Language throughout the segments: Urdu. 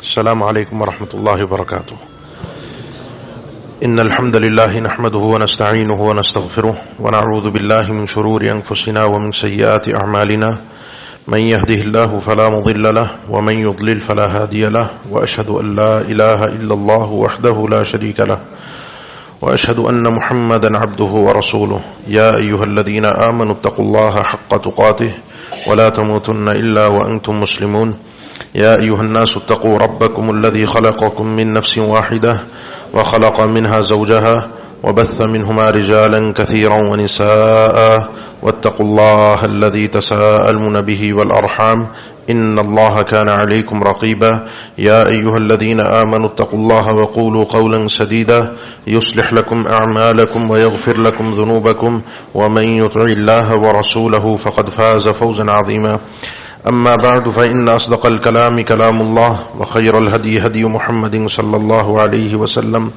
السلام علیکم ورحمۃ اللہ وبرکاتہ. ان الحمد لله نحمده ونستعینه ونستغفره ونعوذ بالله من شرور انفسنا ومن سیئات اعمالنا من يهده الله فلا مضل له ومن يضلل فلا هادي له واشهد ان لا اله الا الله وحده لا شريك له واشهد ان محمدا عبده ورسوله. يا ايها الذين آمنوا اتقوا الله حق تقاته ولا تموتن الا وانتم مسلمون. يا أيها الناس اتقوا ربكم الذي خلقكم من نفس واحدة وخلق منها زوجها وبث منهما رجالا كثيرا ونساء واتقوا الله الذي تساءلون به والأرحام إن الله كان عليكم رقيبا. يا أيها الذين آمنوا اتقوا الله وقولوا قولا سديدا يصلح لكم أعمالكم ويغفر لكم ذنوبكم ومن يطع الله ورسوله فقد فاز فوزا عظيما. أما بعد فإن أصدق الكلام كلام الله وخير الهدي هدي محمد صلى الله عليه وسلم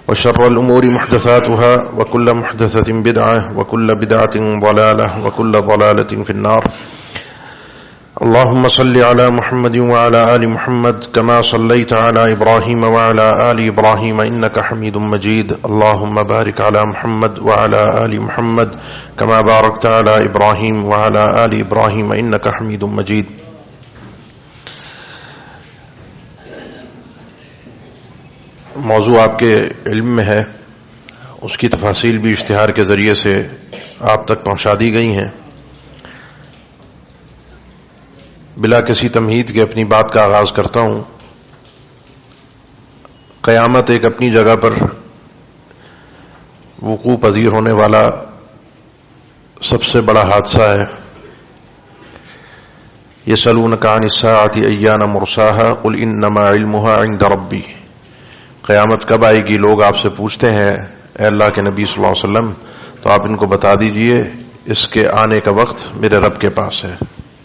وشر الأمور محدثاتها وكل محدثة بدعة وكل بدعة ضلالة وكل ضلالة في النار. اللهم صل على محمد وعلى آل محمد كما صليت على إبراهيم وعلى آل إبراهيم إنك حميد مجيد. اللهم بارك على محمد وعلى آل محمد كما باركت على إبراهيم وعلى آل إبراهيم إنك حميد مجيد. موضوع آپ کے علم میں ہے، اس کی تفاصیل بھی اشتہار کے ذریعے سے آپ تک پہنچا دی گئی ہیں. بلا کسی تمہید کے اپنی بات کا آغاز کرتا ہوں. قیامت ایک اپنی جگہ پر وقوع پذیر ہونے والا سب سے بڑا حادثہ ہے. یسألونک عن الساعة ایان مرساها قل انما علمها عند ربی. قیامت کب آئے گی لوگ آپ سے پوچھتے ہیں اے اللہ کے نبی صلی اللہ علیہ وسلم، تو آپ ان کو بتا دیجئے اس کے آنے کا وقت میرے رب کے پاس ہے.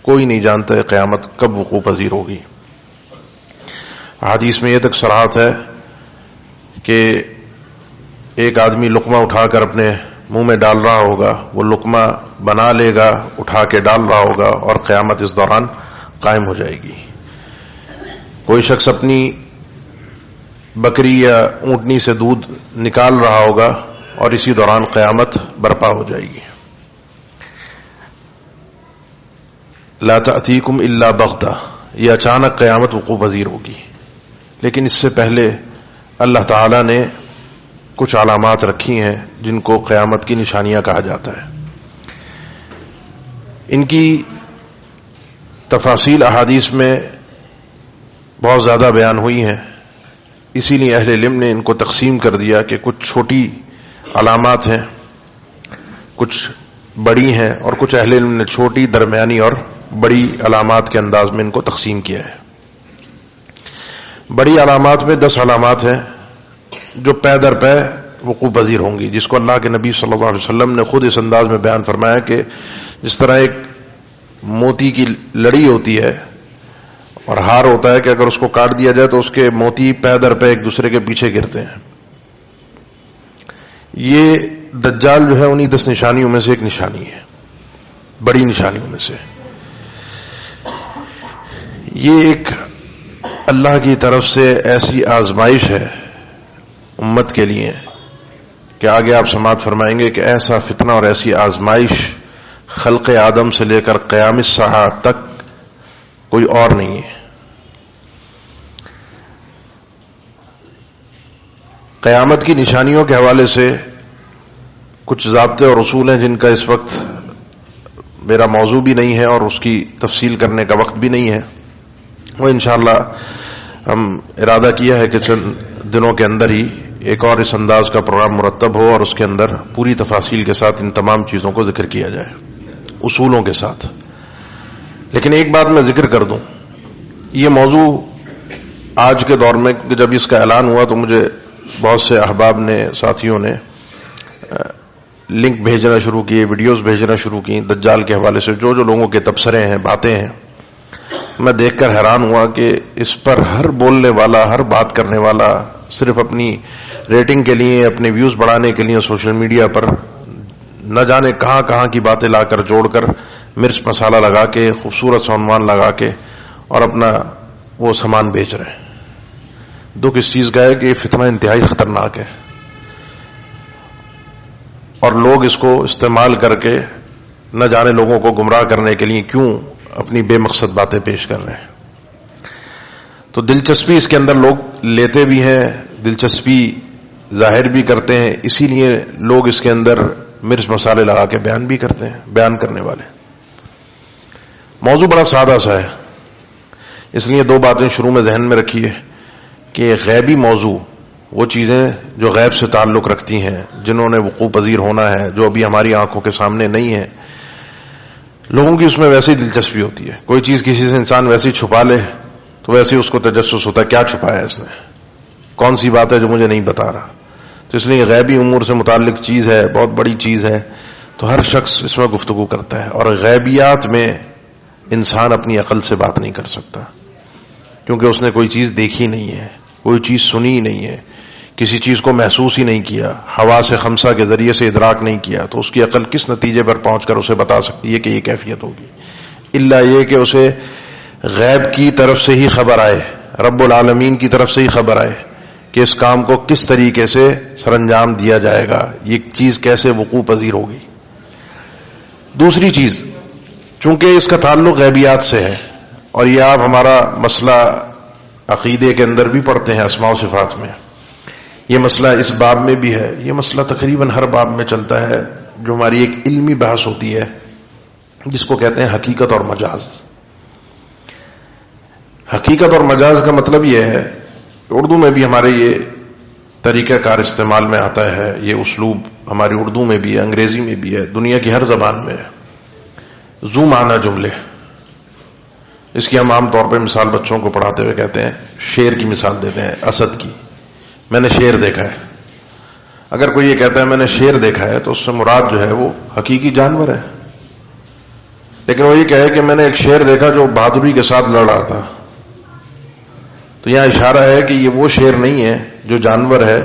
کوئی نہیں جانتا ہے قیامت کب وقوع پذیر ہوگی. حدیث میں یہ تک صراحت ہے کہ ایک آدمی لقمہ اٹھا کر اپنے منہ میں ڈال رہا ہوگا، وہ لقمہ بنا لے گا، اٹھا کے ڈال رہا ہوگا، اور قیامت اس دوران قائم ہو جائے گی. کوئی شخص اپنی بکری یا اونٹنی سے دودھ نکال رہا ہوگا اور اسی دوران قیامت برپا ہو جائے گی. لا تأتیکم الا بغتہ، یہ اچانک قیامت وقوع پذیر ہوگی. لیکن اس سے پہلے اللہ تعالی نے کچھ علامات رکھی ہیں جن کو قیامت کی نشانیاں کہا جاتا ہے. ان کی تفاصیل احادیث میں بہت زیادہ بیان ہوئی ہیں، اسی لیے اہل علم نے ان کو تقسیم کر دیا کہ کچھ چھوٹی علامات ہیں، کچھ بڑی ہیں، اور کچھ اہل علم نے چھوٹی، درمیانی اور بڑی علامات کے انداز میں ان کو تقسیم کیا ہے. بڑی علامات میں 10 علامات ہیں جو پے در پے وقوع پذیر ہوں گی، جس کو اللہ کے نبی صلی اللہ علیہ وسلم نے خود اس انداز میں بیان فرمایا کہ جس طرح ایک موتی کی لڑی ہوتی ہے اور ہار ہوتا ہے کہ اگر اس کو کاٹ دیا جائے تو اس کے موتی پے در پے ایک دوسرے کے پیچھے گرتے ہیں. یہ دجال جو ہے انہی 10 نشانیوں میں سے ایک نشانی ہے، بڑی نشانیوں میں سے. یہ ایک اللہ کی طرف سے ایسی آزمائش ہے امت کے لیے کہ آگے آپ سماعت فرمائیں گے کہ ایسا فتنہ اور ایسی آزمائش خلق آدم سے لے کر قیام الساعہ تک کوئی اور نہیں ہے. قیامت کی نشانیوں کے حوالے سے کچھ ضابطے اور اصول ہیں جن کا اس وقت میرا موضوع بھی نہیں ہے اور اس کی تفصیل کرنے کا وقت بھی نہیں ہے. وہ انشاءاللہ ہم ارادہ کیا ہے کہ چند دنوں کے اندر ہی ایک اور اس انداز کا پروگرام مرتب ہو اور اس کے اندر پوری تفاصیل کے ساتھ ان تمام چیزوں کو ذکر کیا جائے، اصولوں کے ساتھ. لیکن ایک بات میں ذکر کر دوں، یہ موضوع آج کے دور میں جب اس کا اعلان ہوا تو مجھے بہت سے احباب نے، ساتھیوں نے لنک بھیجنا شروع کیے، ویڈیوز بھیجنا شروع کی دجال کے حوالے سے، جو لوگوں کے تبصرے ہیں، باتیں ہیں. میں دیکھ کر حیران ہوا کہ اس پر ہر بولنے والا، ہر بات کرنے والا صرف اپنی ریٹنگ کے لیے، اپنے ویوز بڑھانے کے لیے سوشل میڈیا پر نہ جانے کہاں کہاں کی باتیں لا کر جوڑ کر مرچ مسالہ لگا کے خوبصورت سا عنوان لگا کے اور اپنا وہ سامان بیچ رہے ہیں. دکھ اس چیز کا ہے کہ یہ فتنہ انتہائی خطرناک ہے، اور لوگ اس کو استعمال کر کے نہ جانے لوگوں کو گمراہ کرنے کے لیے کیوں اپنی بے مقصد باتیں پیش کر رہے ہیں۔ تو دلچسپی اس کے اندر لوگ لیتے بھی ہیں، دلچسپی ظاہر بھی کرتے ہیں، اسی لیے لوگ اس کے اندر مرچ مسالے لگا کے بیان بھی کرتے ہیں، بیان کرنے والے۔ موضوع بڑا سادہ سا ہے، اس لیے دو باتیں شروع میں ذہن میں رکھیے کہ غیبی موضوع وہ چیزیں جو غیب سے تعلق رکھتی ہیں، جنہوں نے وقوع پذیر ہونا ہے، جو ابھی ہماری آنکھوں کے سامنے نہیں ہے، لوگوں کی اس میں ویسے ہی دلچسپی ہوتی ہے۔ کوئی چیز کسی سے انسان ویسے ہی چھپا لے تو ویسے ہی اس کو تجسس ہوتا ہے، کیا چھپایا ہے اس نے، کون سی بات ہے جو مجھے نہیں بتا رہا۔ تو اس لیے غیبی امور سے متعلق چیز ہے، بہت بڑی چیز ہے، تو ہر شخص اس میں گفتگو کرتا ہے، اور غیبیات میں انسان اپنی عقل سے بات نہیں کر سکتا، کیونکہ اس نے کوئی چیز دیکھی نہیں ہے، کوئی چیز سنی نہیں ہے، کسی چیز کو محسوس ہی نہیں کیا، حواس خمسہ کے ذریعے سے ادراک نہیں کیا، تو اس کی عقل کس نتیجے پر پہنچ کر اسے بتا سکتی ہے کہ یہ کیفیت ہوگی، الا یہ کہ اسے غیب کی طرف سے ہی خبر آئے، رب العالمین کی طرف سے ہی خبر آئے کہ اس کام کو کس طریقے سے سر انجام دیا جائے گا، یہ چیز کیسے وقوع پذیر ہوگی۔ دوسری چیز، چونکہ اس کا تعلق غیبیات سے ہے، اور یہ آپ ہمارا مسئلہ عقیدے کے اندر بھی پڑھتے ہیں، اسماء و صفات میں، یہ مسئلہ اس باب میں بھی ہے، یہ مسئلہ تقریباً ہر باب میں چلتا ہے، جو ہماری ایک علمی بحث ہوتی ہے جس کو کہتے ہیں حقیقت اور مجاز۔ حقیقت اور مجاز کا مطلب یہ ہے، اردو میں بھی ہمارے یہ طریقہ کار استعمال میں آتا ہے، یہ اسلوب ہماری اردو میں بھی ہے، انگریزی میں بھی ہے، دنیا کی ہر زبان میں ہے۔ ذو معنی جملے، اس کی ہم عام طور پہ مثال بچوں کو پڑھاتے ہوئے کہتے ہیں، شیر کی مثال دیتے ہیں، اسد کی، میں نے شیر دیکھا ہے۔ اگر کوئی یہ کہتا ہے میں نے شیر دیکھا ہے تو اس سے مراد جو ہے وہ حقیقی جانور ہے، لیکن وہ یہ کہے کہ میں نے ایک شیر دیکھا جو بہادری کے ساتھ لڑ رہا تھا، تو یہاں اشارہ ہے کہ یہ وہ شیر نہیں ہے جو جانور ہے،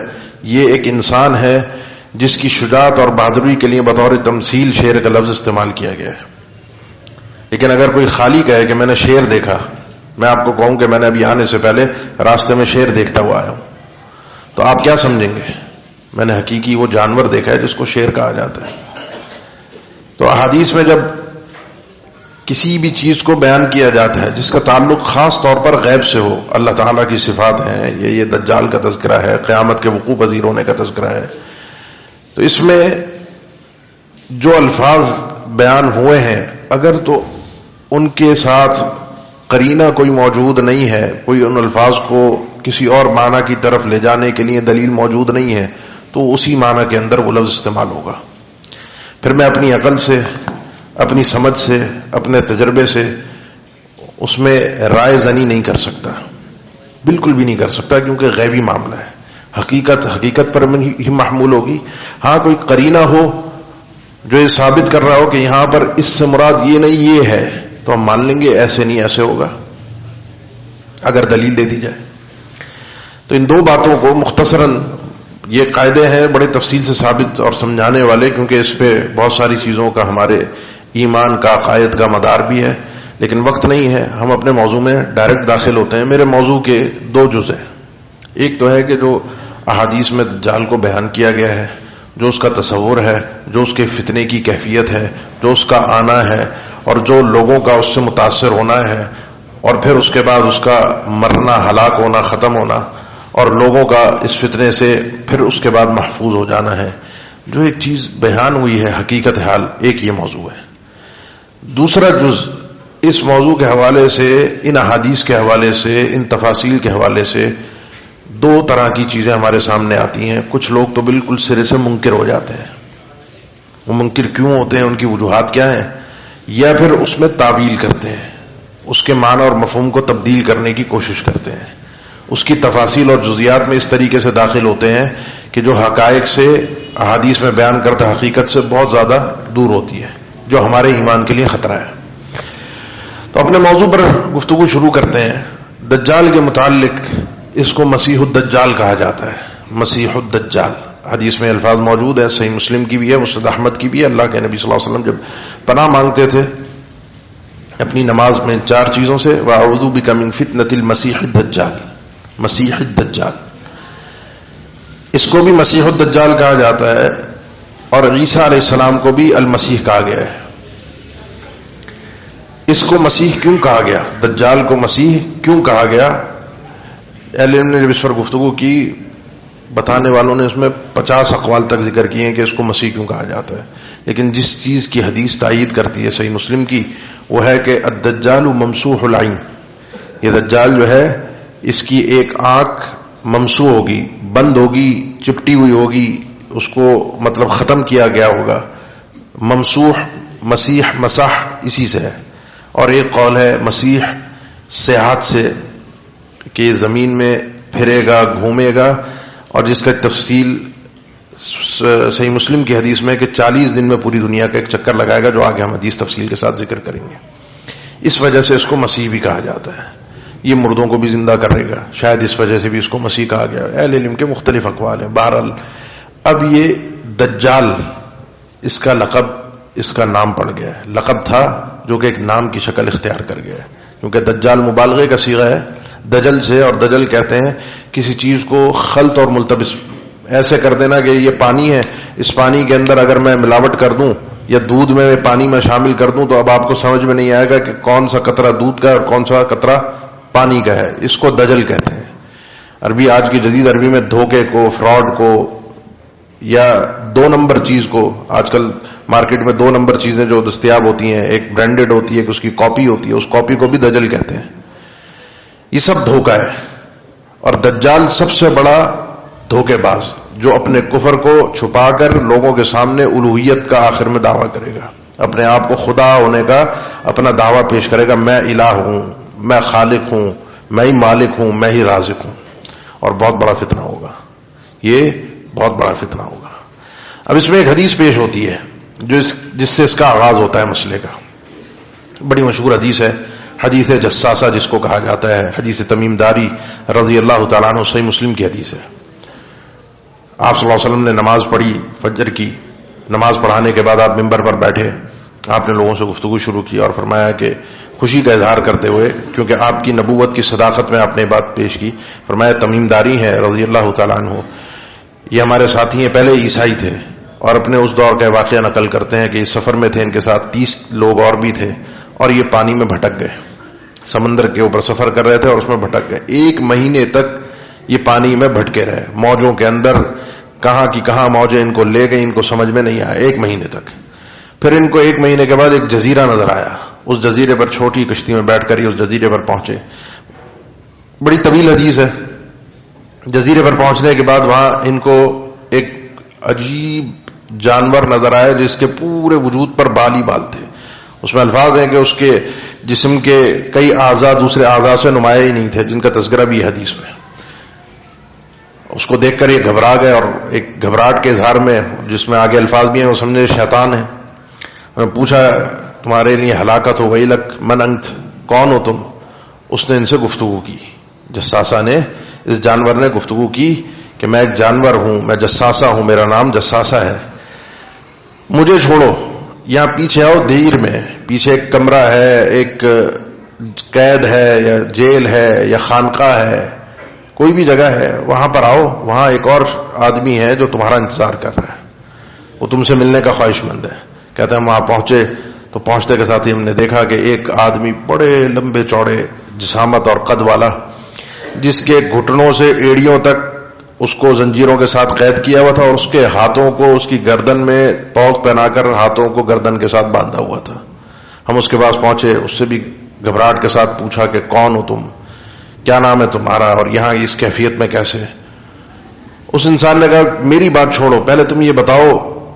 یہ ایک انسان ہے جس کی شجاعت اور بہادری کے لیے بطور تمثیل شیر کا لفظ استعمال کیا گیا ہے۔ لیکن اگر کوئی خالی کہے کہ میں نے شیر دیکھا، میں آپ کو کہوں کہ میں نے ابھی آنے سے پہلے راستے میں شیر دیکھتا ہوا آیا ہوں، تو آپ کیا سمجھیں گے؟ میں نے حقیقی وہ جانور دیکھا ہے جس کو شیر کہا جاتا ہے۔ تو احادیث میں جب کسی بھی چیز کو بیان کیا جاتا ہے جس کا تعلق خاص طور پر غیب سے ہو، اللہ تعالیٰ کی صفات ہیں، یہ دجال کا تذکرہ ہے، قیامت کے وقوع پذیر ہونے کا تذکرہ ہے، تو اس میں جو الفاظ بیان ہوئے ہیں اگر تو ان کے ساتھ قرینہ کوئی موجود نہیں ہے، کوئی ان الفاظ کو کسی اور معنی کی طرف لے جانے کے لیے دلیل موجود نہیں ہے، تو اسی معنی کے اندر وہ لفظ استعمال ہوگا۔ پھر میں اپنی عقل سے، اپنی سمجھ سے، اپنے تجربے سے اس میں رائے زنی نہیں کر سکتا، بالکل بھی نہیں کر سکتا، کیونکہ غیبی معاملہ ہے، حقیقت پر ہی محمول ہوگی۔ ہاں کوئی قرینہ ہو جو یہ ثابت کر رہا ہو کہ یہاں پر اس سے مراد یہ نہیں یہ ہے، تو ہم مان لیں گے ایسے نہیں ایسے ہوگا، اگر دلیل دے دی جائے۔ تو ان دو باتوں کو مختصراً، یہ قاعدے ہیں بڑے تفصیل سے ثابت اور سمجھانے والے، کیونکہ اس پہ بہت ساری چیزوں کا ہمارے ایمان کا، عقائد کا مدار بھی ہے، لیکن وقت نہیں ہے، ہم اپنے موضوع میں ڈائریکٹ داخل ہوتے ہیں۔ میرے موضوع کے دو جز ہیں، ایک تو ہے کہ جو احادیث میں دجال کو بیان کیا گیا ہے، جو اس کا تصور ہے، جو اس کے فتنے کی کیفیت ہے، جو اس کا آنا ہے، اور جو لوگوں کا اس سے متاثر ہونا ہے، اور پھر اس کے بعد اس کا مرنا، ہلاک ہونا، ختم ہونا، اور لوگوں کا اس فتنے سے پھر اس کے بعد محفوظ ہو جانا ہے، جو ایک چیز بیان ہوئی ہے حقیقت حال، ایک یہ موضوع ہے۔ دوسرا جز اس موضوع کے حوالے سے، ان احادیث کے حوالے سے، ان تفاصیل کے حوالے سے دو طرح کی چیزیں ہمارے سامنے آتی ہیں۔ کچھ لوگ تو بالکل سرے سے منکر ہو جاتے ہیں، وہ منکر کیوں ہوتے ہیں، ان کی وجوہات کیا ہیں، یا پھر اس میں تعویل کرتے ہیں، اس کے معنی اور مفہوم کو تبدیل کرنے کی کوشش کرتے ہیں، اس کی تفاصیل اور جزیات میں اس طریقے سے داخل ہوتے ہیں کہ جو حقائق سے احادیث میں بیان کرتا حقیقت سے بہت زیادہ دور ہوتی ہے، جو ہمارے ایمان کے لیے خطرہ ہے۔ تو اپنے موضوع پر گفتگو شروع کرتے ہیں۔ دجال کے متعلق اس کو مسیح الدجال کہا جاتا ہے، مسیح الدجال، حدیث میں الفاظ موجود ہیں، صحیح مسلم کی بھی ہے، مسند احمد کی بھی ہے۔ اللہ کے نبی صلی اللہ علیہ وسلم جب پناہ مانگتے تھے اپنی نماز میں 4 چیزوں سے، وَأَعُوذُ بِكَ مِن فِتْنَةِ الْمَسِيحِ الدَّجَّالِ، مسیح الدجال. اس کو بھی مسیح الدجال کہا جاتا ہے اور عیسیٰ علیہ السلام کو بھی المسیح کہا گیا ہے. اس کو مسیح کیوں کہا گیا, دجال کو مسیح کیوں کہا گیا؟ اہل علم نے جب اس پر گفتگو کی, بتانے والوں نے اس میں 50 اقوال تک ذکر کیے ہیں کہ اس کو مسیح کیوں کہا جاتا ہے. لیکن جس چیز کی حدیث تائید کرتی ہے صحیح مسلم کی, وہ ہے کہ الدجال ممسوح العین, یہ دجال جو ہے اس کی ایک آنکھ ممسوح ہوگی, بند ہوگی, چپٹی ہوئی ہوگی, اس کو مطلب ختم کیا گیا ہوگا. ممسوح, مسیح, مسح اسی سے ہے. اور ایک قول ہے مسیح سیاحت سے, کہ زمین میں پھرے گا, گھومے گا, اور جس کا تفصیل صحیح مسلم کی حدیث میں کہ 40 دن میں پوری دنیا کا ایک چکر لگائے گا, جو آگے ہم حدیث تفصیل کے ساتھ ذکر کریں گے. اس وجہ سے اس کو مسیح بھی کہا جاتا ہے. یہ مردوں کو بھی زندہ کرے گا, شاید اس وجہ سے بھی اس کو مسیح کہا گیا. اہل علم کے مختلف اقوال ہیں. بہرحال اب یہ دجال اس کا لقب, اس کا نام پڑ گیا ہے. لقب تھا جو کہ ایک نام کی شکل اختیار کر گیا ہے, کیونکہ دجال مبالغے کا صیغہ ہے دجل سے, اور دجل کہتے ہیں کسی چیز کو خلط اور ملتبس ایسے کر دینا کہ یہ پانی ہے, اس پانی کے اندر اگر میں ملاوٹ کر دوں یا دودھ میں پانی میں شامل کر دوں تو اب آپ کو سمجھ میں نہیں آئے گا کہ کون سا قطرہ دودھ کا ہے اور کون سا قطرہ پانی کا ہے. اس کو دجل کہتے ہیں. عربی, آج کی جدید عربی میں دھوکے کو, فراڈ کو, یا 2 نمبر چیز کو, آج کل مارکیٹ میں 2 نمبر چیزیں جو دستیاب ہوتی ہیں, ایک برانڈڈ ہوتی ہے, ایک اس کی کاپی ہوتی ہے, اس کاپی کو بھی دجل کہتے ہیں. یہ سب دھوکہ ہے. اور دجال سب سے بڑا دھوکے باز, جو اپنے کفر کو چھپا کر لوگوں کے سامنے الوہیت کا آخر میں دعویٰ کرے گا, اپنے آپ کو خدا ہونے کا اپنا دعویٰ پیش کرے گا, میں الہ ہوں, میں خالق ہوں, میں ہی مالک ہوں, میں ہی رازق ہوں. اور بہت بڑا فتنہ ہوگا, یہ بہت بڑا فتنہ ہوگا. اب اس میں ایک حدیث پیش ہوتی ہے جس سے اس کا آغاز ہوتا ہے مسئلے کا. بڑی مشہور حدیث ہے, حدیث جساسہ جس کو کہا جاتا ہے, حدیث تمیم داری رضی اللہ تعالیٰ عنہ, صحیح مسلم کی حدیث ہے. آپ صلی اللہ علیہ وسلم نے نماز پڑھی, فجر کی نماز پڑھانے کے بعد آپ ممبر پر بیٹھے, آپ نے لوگوں سے گفتگو شروع کی اور فرمایا کہ خوشی کا اظہار کرتے ہوئے, کیونکہ آپ کی نبوت کی صداقت میں آپ نے بات پیش کی, فرمایا تمیم داری ہے رضی اللہ تعالیٰ عنہ, یہ ہمارے ساتھی ہیں, پہلے عیسائی تھے, اور اپنے اس دور کا واقعہ نقل کرتے ہیں کہ اس سفر میں تھے, ان کے ساتھ 30 لوگ اور بھی تھے, اور یہ پانی میں بھٹک گئے, سمندر کے اوپر سفر کر رہے تھے اور اس میں بھٹک گئے. 1 مہینے تک یہ پانی میں بھٹکے رہے, موجوں کے اندر, کہاں کی کہاں موجیں ان کو لے گئی, ان کو سمجھ میں نہیں آیا 1 مہینے تک. پھر ان کو 1 مہینے کے بعد ایک جزیرہ نظر آیا, اس جزیرے پر چھوٹی کشتی میں بیٹھ کر ہی اس جزیرے پر پہنچے. بڑی طویل حدیث ہے. جزیرے پر پہنچنے کے بعد وہاں ان کو ایک عجیب جانور نظر آیا جس کے پورے وجود پر بال ہی بال تھے. اس میں الفاظ ہیں کہ اس کے جسم کے کئی اعضاء دوسرے اعضاء سے نمایاں ہی نہیں تھے, جن کا تذکرہ بھی ہے حدیث میں. اس کو دیکھ کر یہ گھبرا گئے, اور ایک گھبراہٹ کے اظہار میں, جس میں آگے الفاظ بھی ہیں, وہ سمجھے شیطان ہے. انہوں نے پوچھا تمہارے لیے ہلاکت ہو گئی, لک من انت, کون ہو تم؟ اس نے ان سے گفتگو کی, جساسہ نے, اس جانور نے گفتگو کی کہ میں ایک جانور ہوں, میں جساسہ ہوں, میرا نام جساسہ ہے, مجھے چھوڑو, یہاں پیچھے آؤ, دیر میں پیچھے ایک کمرہ ہے, ایک قید ہے یا جیل ہے یا خانقاہ ہے, کوئی بھی جگہ ہے, وہاں پر آؤ, وہاں ایک اور آدمی ہے جو تمہارا انتظار کر رہا ہے, وہ تم سے ملنے کا خواہش مند ہے. کہتے ہیں وہاں پہنچے تو پہنچتے کے ساتھ ہی ہم نے دیکھا کہ ایک آدمی بڑے لمبے چوڑے جسامت اور قد والا, جس کے گھٹنوں سے ایڑیوں تک اس کو زنجیروں کے ساتھ قید کیا ہوا تھا, اور اس کے ہاتھوں کو اس کی گردن میں توق پہنا کر ہاتھوں کو گردن کے ساتھ باندھا ہوا تھا. ہم اس کے پاس پہنچے, اس سے بھی گھبراہٹ کے ساتھ پوچھا کہ کون ہو تم, کیا نام ہے تمہارا, اور یہاں اس کیفیت میں کیسے؟ اس انسان نے کہا میری بات چھوڑو, پہلے تم یہ بتاؤ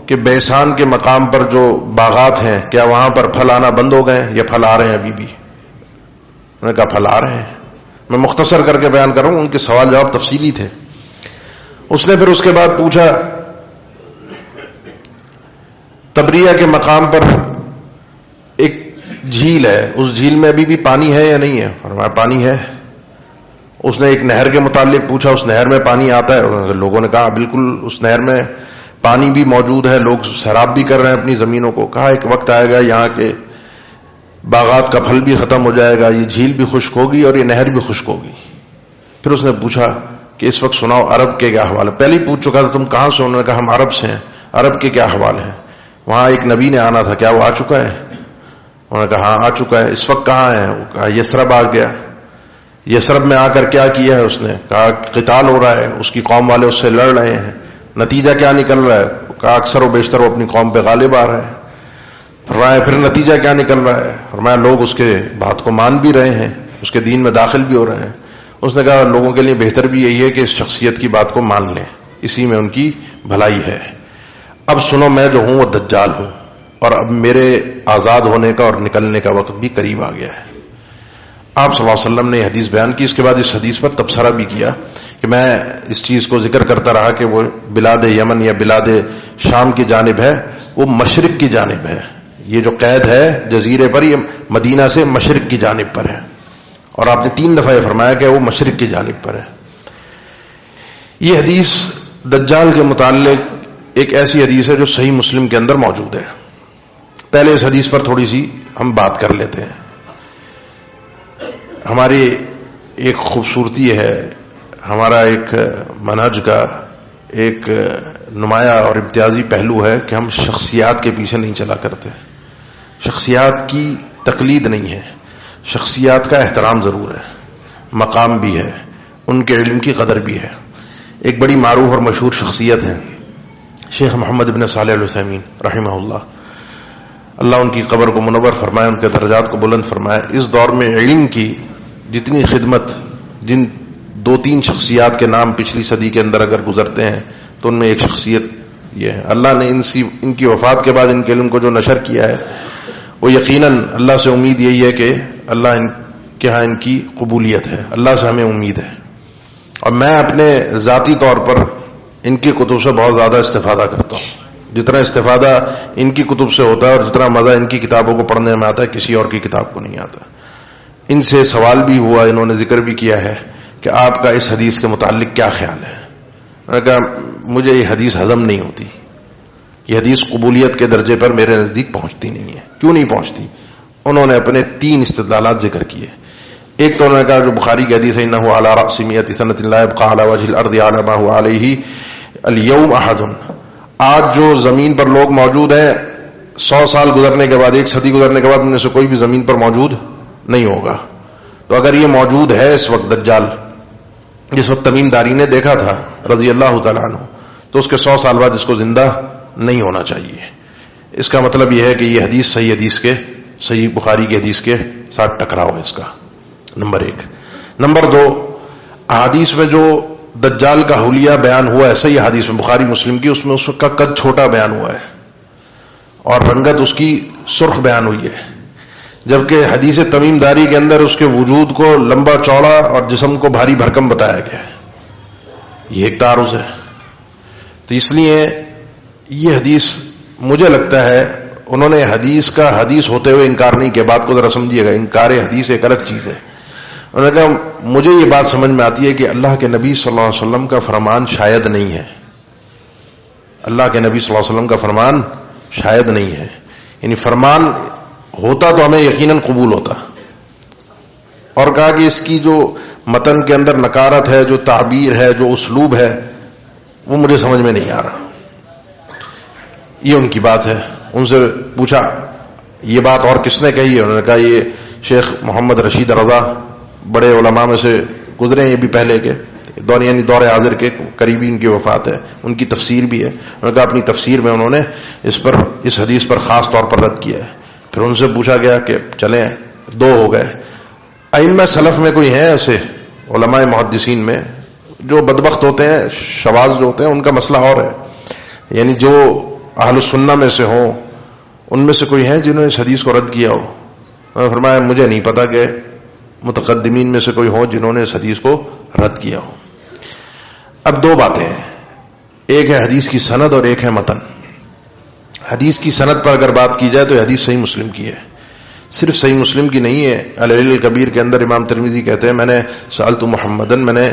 کہ بیسان کے مقام پر جو باغات ہیں, کیا وہاں پر پھل آنا بند ہو گئے یا پھل آ رہے ہیں ابھی بھی؟ انہوں نے کہا پھل آ رہے ہیں. میں مختصر کر کے بیان کروں, ان کے سوال جواب تفصیلی تھے. اس نے پھر اس کے بعد پوچھا تبریہ کے مقام پر ایک جھیل ہے, اس جھیل میں ابھی بھی پانی ہے یا نہیں ہے؟ فرمایا پانی ہے. اس نے ایک نہر کے متعلق پوچھا, اس نہر میں پانی آتا ہے؟ لوگوں نے کہا بالکل اس نہر میں پانی بھی موجود ہے, لوگ سیراب بھی کر رہے ہیں اپنی زمینوں کو. کہا ایک وقت آئے گا یہاں کے باغات کا پھل بھی ختم ہو جائے گا, یہ جھیل بھی خشک ہوگی اور یہ نہر بھی خشک ہوگی. پھر اس نے پوچھا کہ اس وقت سناؤ عرب کے کیا حوال ہے. پہلے ہی پوچھ چکا تھا تم کہاں سے؟ انہوں نے کہا ہم عرب سے ہیں. عرب کے کیا حوال ہیں؟ وہاں ایک نبی نے آنا تھا، کیا وہ آ چکا ہے؟ انہوں نے کہا ہاں آ چکا ہے. اس وقت کہاں ہے؟ وہ کہا یثرب آ گیا. یثرب میں آ کر کیا کیا ہے؟ اس نے کہا قتال ہو رہا ہے، اس کی قوم والے اس سے لڑ رہے ہیں. نتیجہ کیا نکل رہا ہے؟ کہا اکثر و بیشتر وہ اپنی قوم پہ غالب آ رہا ہے. فرمایا پھر نتیجہ کیا نکل رہا ہے؟ فرمایا لوگ اس کے بات کو مان بھی رہے ہیں، اس کے دین میں داخل بھی ہو رہے ہیں. اس نے کہا لوگوں کے لیے بہتر بھی یہی ہے کہ اس شخصیت کی بات کو مان لیں، اسی میں ان کی بھلائی ہے. اب سنو، میں جو ہوں وہ دجال ہوں، اور اب میرے آزاد ہونے کا اور نکلنے کا وقت بھی قریب آ گیا ہے. آپ صلی اللہ علیہ وسلم نے یہ حدیث بیان کی. اس کے بعد اس حدیث پر تبصرہ بھی کیا کہ میں اس چیز کو ذکر کرتا رہا کہ وہ بلاد یمن یا بلاد شام کی جانب ہے، وہ مشرق کی جانب ہے. یہ جو قید ہے جزیرے پر، یہ مدینہ سے مشرق کی جانب پر ہے، اور آپ نے 3 دفعہ یہ فرمایا کہ وہ مشرق کی جانب پر ہے. یہ حدیث دجال کے متعلق ایک ایسی حدیث ہے جو صحیح مسلم کے اندر موجود ہے. پہلے اس حدیث پر تھوڑی سی ہم بات کر لیتے ہیں. ہماری ایک خوبصورتی ہے، ہمارا ایک منہج کا ایک نمایاں اور امتیازی پہلو ہے کہ ہم شخصیات کے پیچھے نہیں چلا کرتے. شخصیات کی تقلید نہیں ہے، شخصیات کا احترام ضرور ہے، مقام بھی ہے، ان کے علم کی قدر بھی ہے. ایک بڑی معروف اور مشہور شخصیت ہے شیخ محمد بن صالح العثیمین رحمہ اللہ. اللہ ان کی قبر کو منور فرمائے، ان کے درجات کو بلند فرمائے. اس دور میں علم کی جتنی خدمت، جن 2-3 شخصیات کے نام پچھلی صدی کے اندر اگر گزرتے ہیں تو ان میں ایک شخصیت یہ ہے. اللہ نے ان کی وفات کے بعد ان کے علم کو جو نشر کیا ہے، وہ یقیناً اللہ سے امید یہی ہے کہ اللہ ان کے ہاں ان کی قبولیت ہے. اللہ سے ہمیں امید ہے. اور میں اپنے ذاتی طور پر ان کی کتب سے بہت زیادہ استفادہ کرتا ہوں. جتنا استفادہ ان کی کتب سے ہوتا ہے اور جتنا مزہ ان کی کتابوں کو پڑھنے میں آتا ہے، کسی اور کی کتاب کو نہیں آتا. ان سے سوال بھی ہوا، انہوں نے ذکر بھی کیا ہے کہ آپ کا اس حدیث کے متعلق کیا خیال ہے. میں نے کہا مجھے یہ حدیث ہضم نہیں ہوتی، یہ حدیث قبولیت کے درجے پر میرے نزدیک پہنچتی نہیں ہے. کیوں نہیں پہنچتی؟ انہوں نے اپنے 3 استدلالات ذکر کیے. ایک تو انہوں نے کہا جو بخاری کی حدیث ہے انہ علی رأس 100 سنۃ لا يبقى على وجه الارض على ما هو عليه اليوم احد. آج جو زمین پر لوگ موجود ہیں، 100 سال گزرنے کے بعد، 1 صدی گزرنے کے بعد ان میں سے کوئی بھی زمین پر موجود نہیں ہوگا. تو اگر یہ موجود ہے اس وقت دجال، جس وقت تمیم داری نے دیکھا تھا رضی اللہ تعالیٰ عنہ، تو اس کے 100 سال بعد اس کو زندہ نہیں ہونا چاہیے. اس کا مطلب یہ ہے کہ یہ حدیث صحیح بخاری کی حدیث کے ساتھ ٹکراؤ ہے اس کا. نمبر 1. نمبر 2، احادیث میں جو دجال کا حلیہ بیان ہوا ہے، صحیح حدیث میں بخاری مسلم کی، اس میں اس کا قد چھوٹا بیان ہوا ہے اور رنگت اس کی سرخ بیان ہوئی ہے، جبکہ حدیث تمیم داری کے اندر اس کے وجود کو لمبا چوڑا اور جسم کو بھاری بھرکم بتایا گیا ہے. یہ ایک تعارض ہے. تو اس لیے یہ حدیث مجھے لگتا ہے انہوں نے حدیث کا حدیث ہوتے ہوئے انکار نہیں کیا. بات کو ذرا سمجھیے گا، انکار حدیث ایک الگ چیز ہے. انہوں نے کہا مجھے یہ بات سمجھ میں آتی ہے کہ اللہ کے نبی صلی اللہ علیہ وسلم کا فرمان شاید نہیں ہے. اللہ کے نبی صلی اللہ علیہ وسلم کا فرمان شاید نہیں ہے، یعنی فرمان ہوتا تو ہمیں یقیناً قبول ہوتا. اور کہا کہ اس کی جو متن کے اندر نکارت ہے، جو تعبیر ہے، جو اسلوب ہے، وہ مجھے سمجھ میں نہیں آ رہا. یہ ان کی بات ہے. ان سے پوچھا یہ بات اور کس نے کہی ہے؟ انہوں نے کہا یہ شیخ محمد رشید رضا بڑے علماء میں سے گزرے ہیں، یہ بھی پہلے کے یعنی دور حاضر کے قریبی ان کی وفات ہے. ان کی تفسیر بھی ہے. انہوں نے کہا اپنی تفسیر میں انہوں نے اس حدیث پر خاص طور پر رد کیا ہے. پھر ان سے پوچھا گیا کہ چلیں 2 ہو گئے. ائمہ سلف میں کوئی ہیں ایسے علماء محدثین میں جو بدبخت ہوتے ہیں، شواذ جو ہوتے ہیں، ان کا مسئلہ اور ہے، یعنی جو اہل السنہ میں سے ہوں ان میں سے کوئی ہیں جنہوں نے اس حدیث کو رد کیا ہو؟ انہوں نے فرمایا مجھے نہیں پتا کہ متقدمین میں سے کوئی ہوں جنہوں نے اس حدیث کو رد کیا ہو. اب 2 باتیں ہیں، ایک ہے حدیث کی سند اور ایک ہے متن. حدیث کی سند پر اگر بات کی جائے تو یہ حدیث صحیح مسلم کی ہے. صرف صحیح مسلم کی نہیں ہے. العلل الکبیر کے اندر امام ترمذی کہتے ہیں میں نے سألت محمدن، میں نے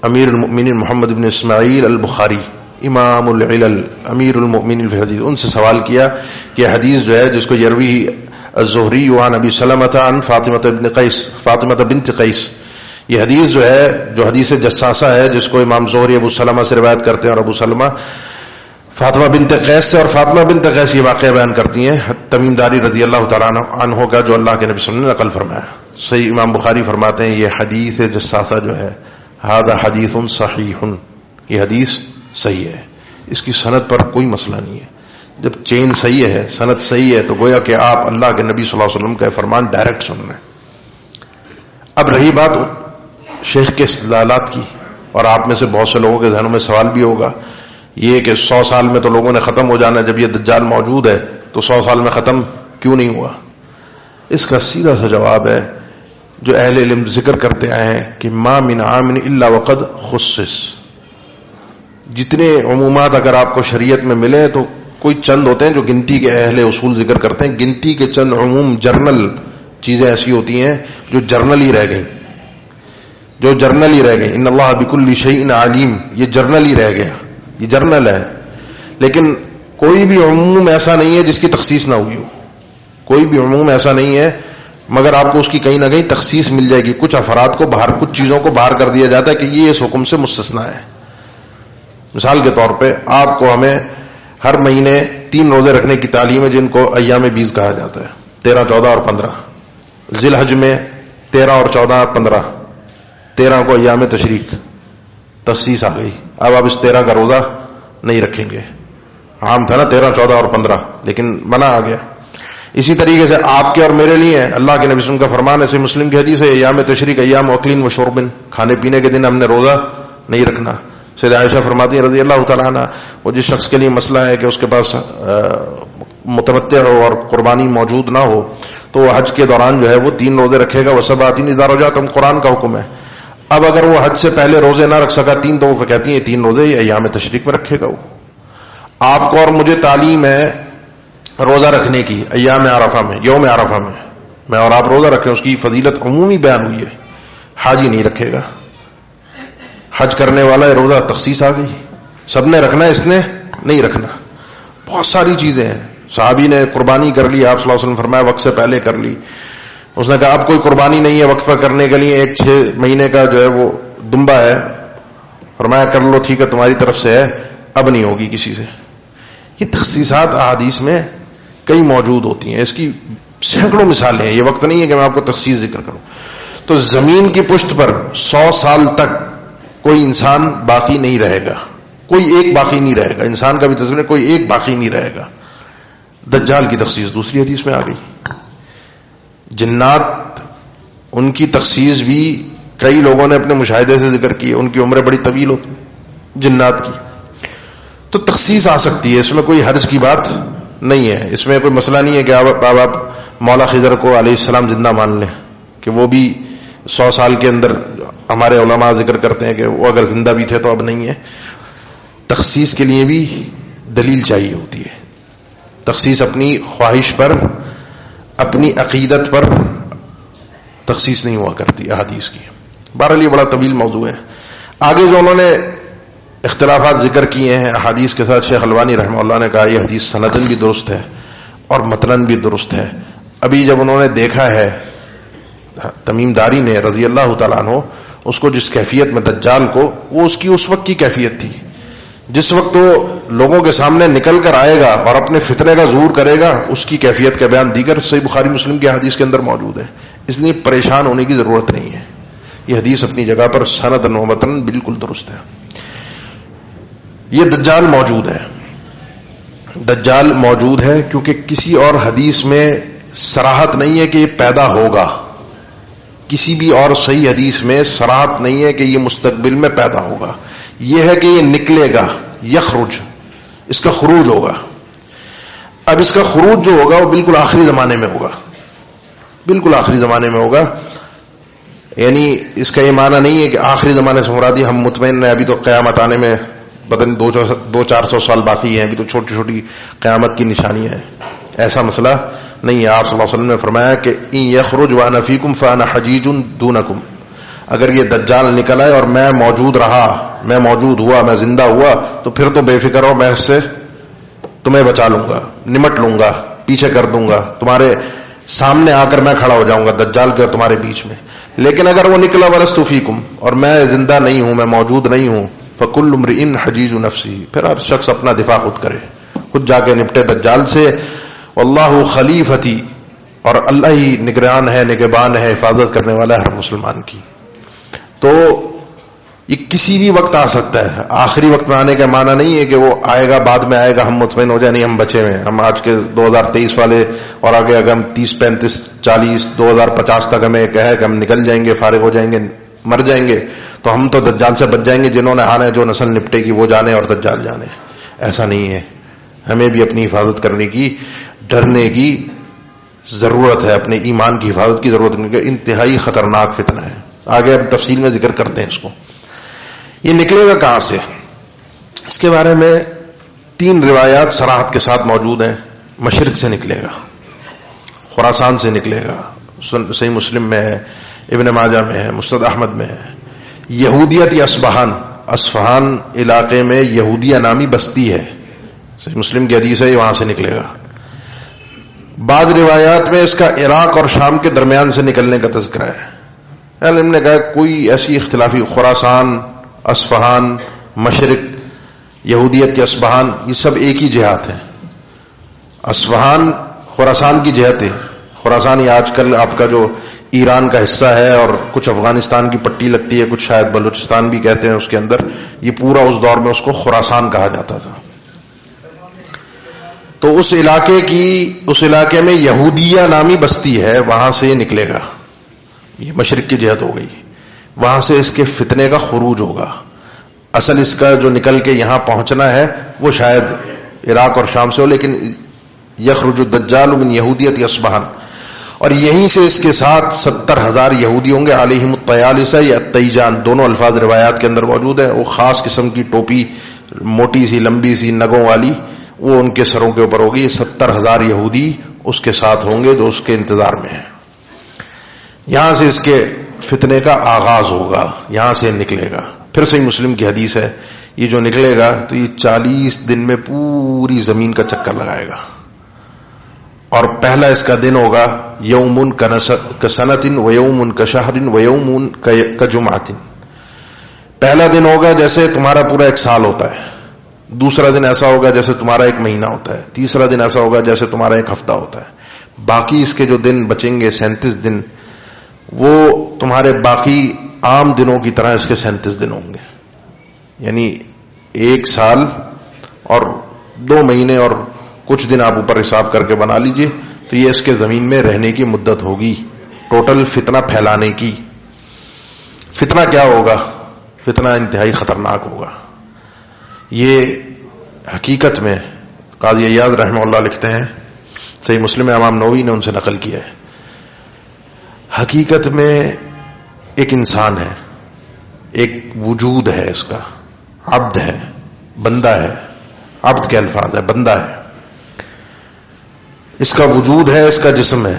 امیر المؤمنین محمد بن اسماعیل البخاری امام العلل امیر المؤمنین فی الحدیث، ان سے سوال کیا کہ حدیث جو ہے جس کو یروی الزہری عن ابی سلمۃ عن فاطمہ بنت قیس، یہ حدیث جو ہے، جو حدیث جساسہ ہے، جس کو امام زہری ابو سلمہ سے روایت کرتے ہیں، اور ابو سلمہ فاطمہ بنت قیس سے، اور فاطمہ بنت قیس یہ واقعہ بیان کرتی ہیں تمیم داری رضی اللہ تعالیٰ عنہ کا، جو اللہ کے نبی صلی اللہ علیہ وسلم نے نقل فرمایا. صحیح امام بخاری فرماتے ہیں یہ حدیث جساسہ جو ہے ھذا حدیث صحیح، یہ حدیث صحیح ہے، اس کی سند پر کوئی مسئلہ نہیں ہے. جب چین صحیح ہے، سند صحیح ہے، تو گویا کہ آپ اللہ کے نبی صلی اللہ علیہ وسلم کا فرمان ڈائریکٹ سن رہے ہیں. اب رہی بات شیخ کے استدلالات کی، اور آپ میں سے بہت سے لوگوں کے ذہنوں میں سوال بھی ہوگا یہ کہ 100 سال میں تو لوگوں نے ختم ہو جانا ہے، جب یہ دجال موجود ہے تو 100 سال میں ختم کیوں نہیں ہوا؟ اس کا سیدھا سا جواب ہے جو اہل علم ذکر کرتے آئے ہیں کہ ما من عام الا وقد خصص. جتنے عمومات اگر آپ کو شریعت میں ملے تو کوئی چند ہوتے ہیں جو گنتی کے اہل اصول ذکر کرتے ہیں. گنتی کے چند عموم جرنل چیزیں ایسی ہوتی ہیں جو جرنل ہی رہ گئیں، جو جرنل ہی رہ گئیں. ان اللہ بکل شیء علیم، یہ جرنل ہی رہ گیا، یہ جرنل ہے. لیکن کوئی بھی عموم ایسا نہیں ہے جس کی تخصیص نہ ہوئی ہو. کوئی بھی عموم ایسا نہیں ہے مگر آپ کو اس کی کہیں نہ کہیں تخصیص مل جائے گی. کچھ افراد کو باہر، کچھ چیزوں کو باہر کر دیا جاتا ہے کہ یہ اس حکم سے مستثنا ہے. مثال کے طور پہ آپ کو ہمیں ہر مہینے 3 روزے رکھنے کی تعلیم ہے جن کو ایام بیز کہا جاتا ہے، 13، 14 اور 15. ذی الحج میں 13 اور 14، 15، 13 کو ایام تشریق تخصیص آ گئی. اب آپ اس 13 کا روزہ نہیں رکھیں گے. عام تھا نا 13، 14 اور 15، لیکن منع آ گیا. اسی طریقے سے آپ کے اور میرے لیے اللہ کے نبی صلی اللہ علیہ وسلم کا فرمان ہے، مسلم کی حدیث ہے، ایام تشریق ایام اکلین و شربن، کھانے پینے کے دن ہم نے روزہ نہیں رکھنا. سیدہ عائشہ فرماتی ہیں رضی اللہ تعالیٰ عنہ، وہ جس شخص کے لیے مسئلہ ہے کہ اس کے پاس متمتع ہو اور قربانی موجود نہ ہو تو وہ حج کے دوران جو ہے وہ 3 روزے رکھے گا. وسبعۃ اذا رجعتم، قرآن کا حکم ہے. اب اگر وہ حج سے پہلے روزے نہ رکھ سکا 3، تو وہ کہتی ہیں 3 روزے یہ ایام تشریق میں رکھے گا. وہ آپ کو اور مجھے تعلیم ہے روزہ رکھنے کی ایام عرفہ میں، یوم عرفہ میں اور آپ روزہ رکھیں، اس کی فضیلت عمومی بیان ہوئی ہے. حاجی نہیں رکھے گا، حج کرنے والا ہے، روزہ تخصیص آ گئی، سب نے رکھنا ہے، اس نے نہیں رکھنا. بہت ساری چیزیں ہیں. صحابی نے قربانی کر لی، آپ صلی اللہ علیہ وسلم فرمایا وقت سے پہلے کر لی. اس نے کہا اب کوئی قربانی نہیں ہے وقت پر کرنے کے لیے، ایک 6 مہینے کا جو ہے وہ دمبا ہے، فرمایا کر لو، ٹھیک ہے تمہاری طرف سے ہے، اب نہیں ہوگی کسی سے. یہ تخصیصات احادیث میں کئی موجود ہوتی ہیں، اس کی سینکڑوں مثالیں ہیں. یہ وقت نہیں ہے کہ میں آپ کو تخصیص ذکر کروں. تو زمین کی پشت پر 100 سال تک کوئی انسان باقی نہیں رہے گا، کوئی ایک باقی نہیں رہے گا. انسان کا بھی تصور ہے، کوئی ایک باقی نہیں رہے گا. دجال کی تخصیص دوسری حدیث میں آ گئی. جنات، ان کی تخصیص بھی کئی لوگوں نے اپنے مشاہدے سے ذکر کی. ان کی عمریں بڑی طویل ہوتی جنات کی. تو تخصیص آ سکتی ہے، اس میں کوئی حرج کی بات نہیں ہے. اس میں کوئی مسئلہ نہیں ہے کہ آپ مولا خضر کو علیہ السلام زندہ مان لیں کہ وہ بھی 100 سال کے اندر، ہمارے علماء ذکر کرتے ہیں کہ وہ اگر زندہ بھی تھے تو اب نہیں ہے. تخصیص کے لیے بھی دلیل چاہیے ہوتی ہے. تخصیص اپنی خواہش پر، اپنی عقیدت پر تخصیص نہیں ہوا کرتی احادیث کی. بہرحال یہ بڑا طویل موضوع ہے. آگے جو انہوں نے اختلافات ذکر کیے ہیں احادیث کے ساتھ، شیخ البانی رحمہ اللہ نے کہا یہ حدیث سندن بھی درست ہے اور متنن بھی درست ہے. ابھی جب انہوں نے دیکھا ہے تمیم داری نے رضی اللہ تعالیٰ عنہ اس کو جس کیفیت میں دجال کو، وہ اس کی اس وقت کی کیفیت تھی. جس وقت وہ لوگوں کے سامنے نکل کر آئے گا اور اپنے فتنے کا ظہور کرے گا، اس کی کیفیت کا بیان دیگر صحیح بخاری مسلم کی حدیث کے اندر موجود ہے. اس لیے پریشان ہونے کی ضرورت نہیں ہے. یہ حدیث اپنی جگہ پر سندن و متن بالکل درست ہے. یہ دجال موجود ہے، دجال موجود ہے کیونکہ کسی اور حدیث میں صراحت نہیں ہے کہ یہ پیدا ہوگا. کسی بھی اور صحیح حدیث میں صراحت نہیں ہے کہ یہ مستقبل میں پیدا ہوگا. یہ ہے کہ یہ نکلے گا، یخرج، اس کا خروج ہوگا. اب اس کا خروج جو ہوگا وہ بالکل آخری زمانے میں ہوگا، بالکل آخری زمانے میں ہوگا. یعنی اس کا یہ معنی نہیں ہے کہ آخری زمانے سے مرادی ہم مطمئن ہیں ابھی تو قیامت آنے میں پتہ نہیں 200-400 سال باقی ہیں، ابھی تو چھوٹی چھوٹی قیامت کی نشانیاں ہیں. ایسا مسئلہ نہیں ہے. آپ صلی اللہ علیہ وسلم نے فرمایا کہ ان یخرج وانا فیکم فانا حجیج دونکم، اگر یہ دجال نکل آئے اور میں موجود رہا، میں موجود ہوا، میں زندہ ہوا، تو پھر تو بے فکر ہو، میں اس سے تمہیں بچا لوں گا، نمٹ لوں گا، پیچھے کر دوں گا، تمہارے سامنے آ کر میں کھڑا ہو جاؤں گا دجال کے اور تمہارے بیچ میں. لیکن اگر وہ نکلا ولست فیکم، اور میں زندہ نہیں ہوں، میں موجود نہیں ہوں، فکل امرئ حجیج نفسی، پھر ہر شخص اپنا دفاع خود کرے، خود جا کے نپٹے دجال سے. واللہ خلیفتی، اور اللہ ہی نگران ہے، نگہبان ہے، حفاظت کرنے والا ہے ہر مسلمان کی. تو یہ کسی بھی وقت آ سکتا ہے. آخری وقت میں آنے کا معنی نہیں ہے کہ وہ آئے گا بعد میں آئے گا ہم مطمئن ہو جائیں، نہیں، ہم بچے ہوئے ہیں، ہم آج کے 2023 والے اور آگے اگر ہم 30 35 40 2050 تک ہمیں کہے کہ ہم نکل جائیں گے، فارغ ہو جائیں گے، مر جائیں گے، تو ہم تو دجال سے بچ جائیں گے. جنہوں نے آنا ہے، جو نسل نپٹے گی وہ جانے اور دجال جانے. ایسا نہیں ہے. ہمیں بھی اپنی حفاظت کرنے کی، ڈرنے کی ضرورت ہے، اپنے ایمان کی حفاظت کی ضرورت ہے، کیونکہ انتہائی خطرناک فتنہ ہے. آگے ہم تفصیل میں ذکر کرتے ہیں اس کو. یہ نکلے گا کہاں سے؟ اس کے بارے میں 3 روایات صراحت کے ساتھ موجود ہیں. مشرق سے نکلے گا، خراسان سے نکلے گا، صحیح مسلم میں ہے، ابن ماجہ میں ہے، مسند احمد میں ہے. یہودیت اصفہان علاقے میں یہودیہ نامی بستی ہے، صحیح مسلم کی حدیث ہے، وہاں سے نکلے گا. بعض روایات میں اس کا عراق اور شام کے درمیان سے نکلنے کا تذکرہ ہے. علم نے کہا کوئی ایسی اختلافی، خراسان، اصفہان، مشرق، یہودیت کے اصفہان، یہ سب ایک ہی جہات ہیں. اصفہان خراسان کی جہت ہے. خراسان یہ آج کل آپ کا جو ایران کا حصہ ہے اور کچھ افغانستان کی پٹی لگتی ہے، کچھ شاید بلوچستان بھی کہتے ہیں اس کے اندر، یہ پورا اس دور میں اس کو خراسان کہا جاتا تھا. تو اس علاقے میں یہودیہ نامی بستی ہے، وہاں سے یہ نکلے گا. یہ مشرق کی جہت ہو گئی. وہاں سے اس کے فتنے کا خروج ہوگا. اصل اس کا جو نکل کے یہاں پہنچنا ہے وہ شاید عراق اور شام سے ہو، لیکن یخرج الدجال من یہودیت اصفہان، اور یہیں سے اس کے ساتھ 70,000 یہودی ہوں گے. علیہم الطیالسہ یا التیجان، دونوں الفاظ روایات کے اندر موجود ہیں. وہ خاص قسم کی ٹوپی، موٹی سی لمبی سی نگوں والی، وہ ان کے سروں کے اوپر ہوگی. 70,000 یہودی اس کے ساتھ ہوں گے جو اس کے انتظار میں ہیں. یہاں سے اس کے فتنے کا آغاز ہوگا، یہاں سے نکلے گا. پھر صحیح مسلم کی حدیث ہے، یہ جو نکلے گا تو یہ 40 دن میں پوری زمین کا چکر لگائے گا. اور پہلا اس کا دن ہوگا یوم کسنۃ و یوم کشہر و یوم کجمعۃ. پہلا دن ہوگا جیسے تمہارا پورا 1 سال ہوتا ہے. دوسرا دن ایسا ہوگا جیسے تمہارا 1 مہینہ ہوتا ہے. تیسرا دن ایسا ہوگا جیسے تمہارا 1 ہفتہ ہوتا ہے. باقی اس کے جو دن بچیں گے 37 دن، وہ تمہارے باقی عام دنوں کی طرح اس کے 37 دن ہوں گے. یعنی 1 سال اور 2 مہینے اور کچھ دن آپ اوپر حساب کر کے بنا لیجئے، تو یہ اس کے زمین میں رہنے کی مدت ہوگی ٹوٹل فتنہ پھیلانے کی. فتنہ کیا ہوگا؟ فتنہ انتہائی خطرناک ہوگا. یہ حقیقت میں قاضی عیاض رحمہ اللہ لکھتے ہیں، صحیح مسلم امام نووی نے ان سے نقل کیا ہے، حقیقت میں ایک انسان ہے، ایک وجود ہے، اس کا عبد ہے، بندہ ہے. عبد کے الفاظ ہے، بندہ ہے. اس کا وجود ہے، اس کا جسم ہے.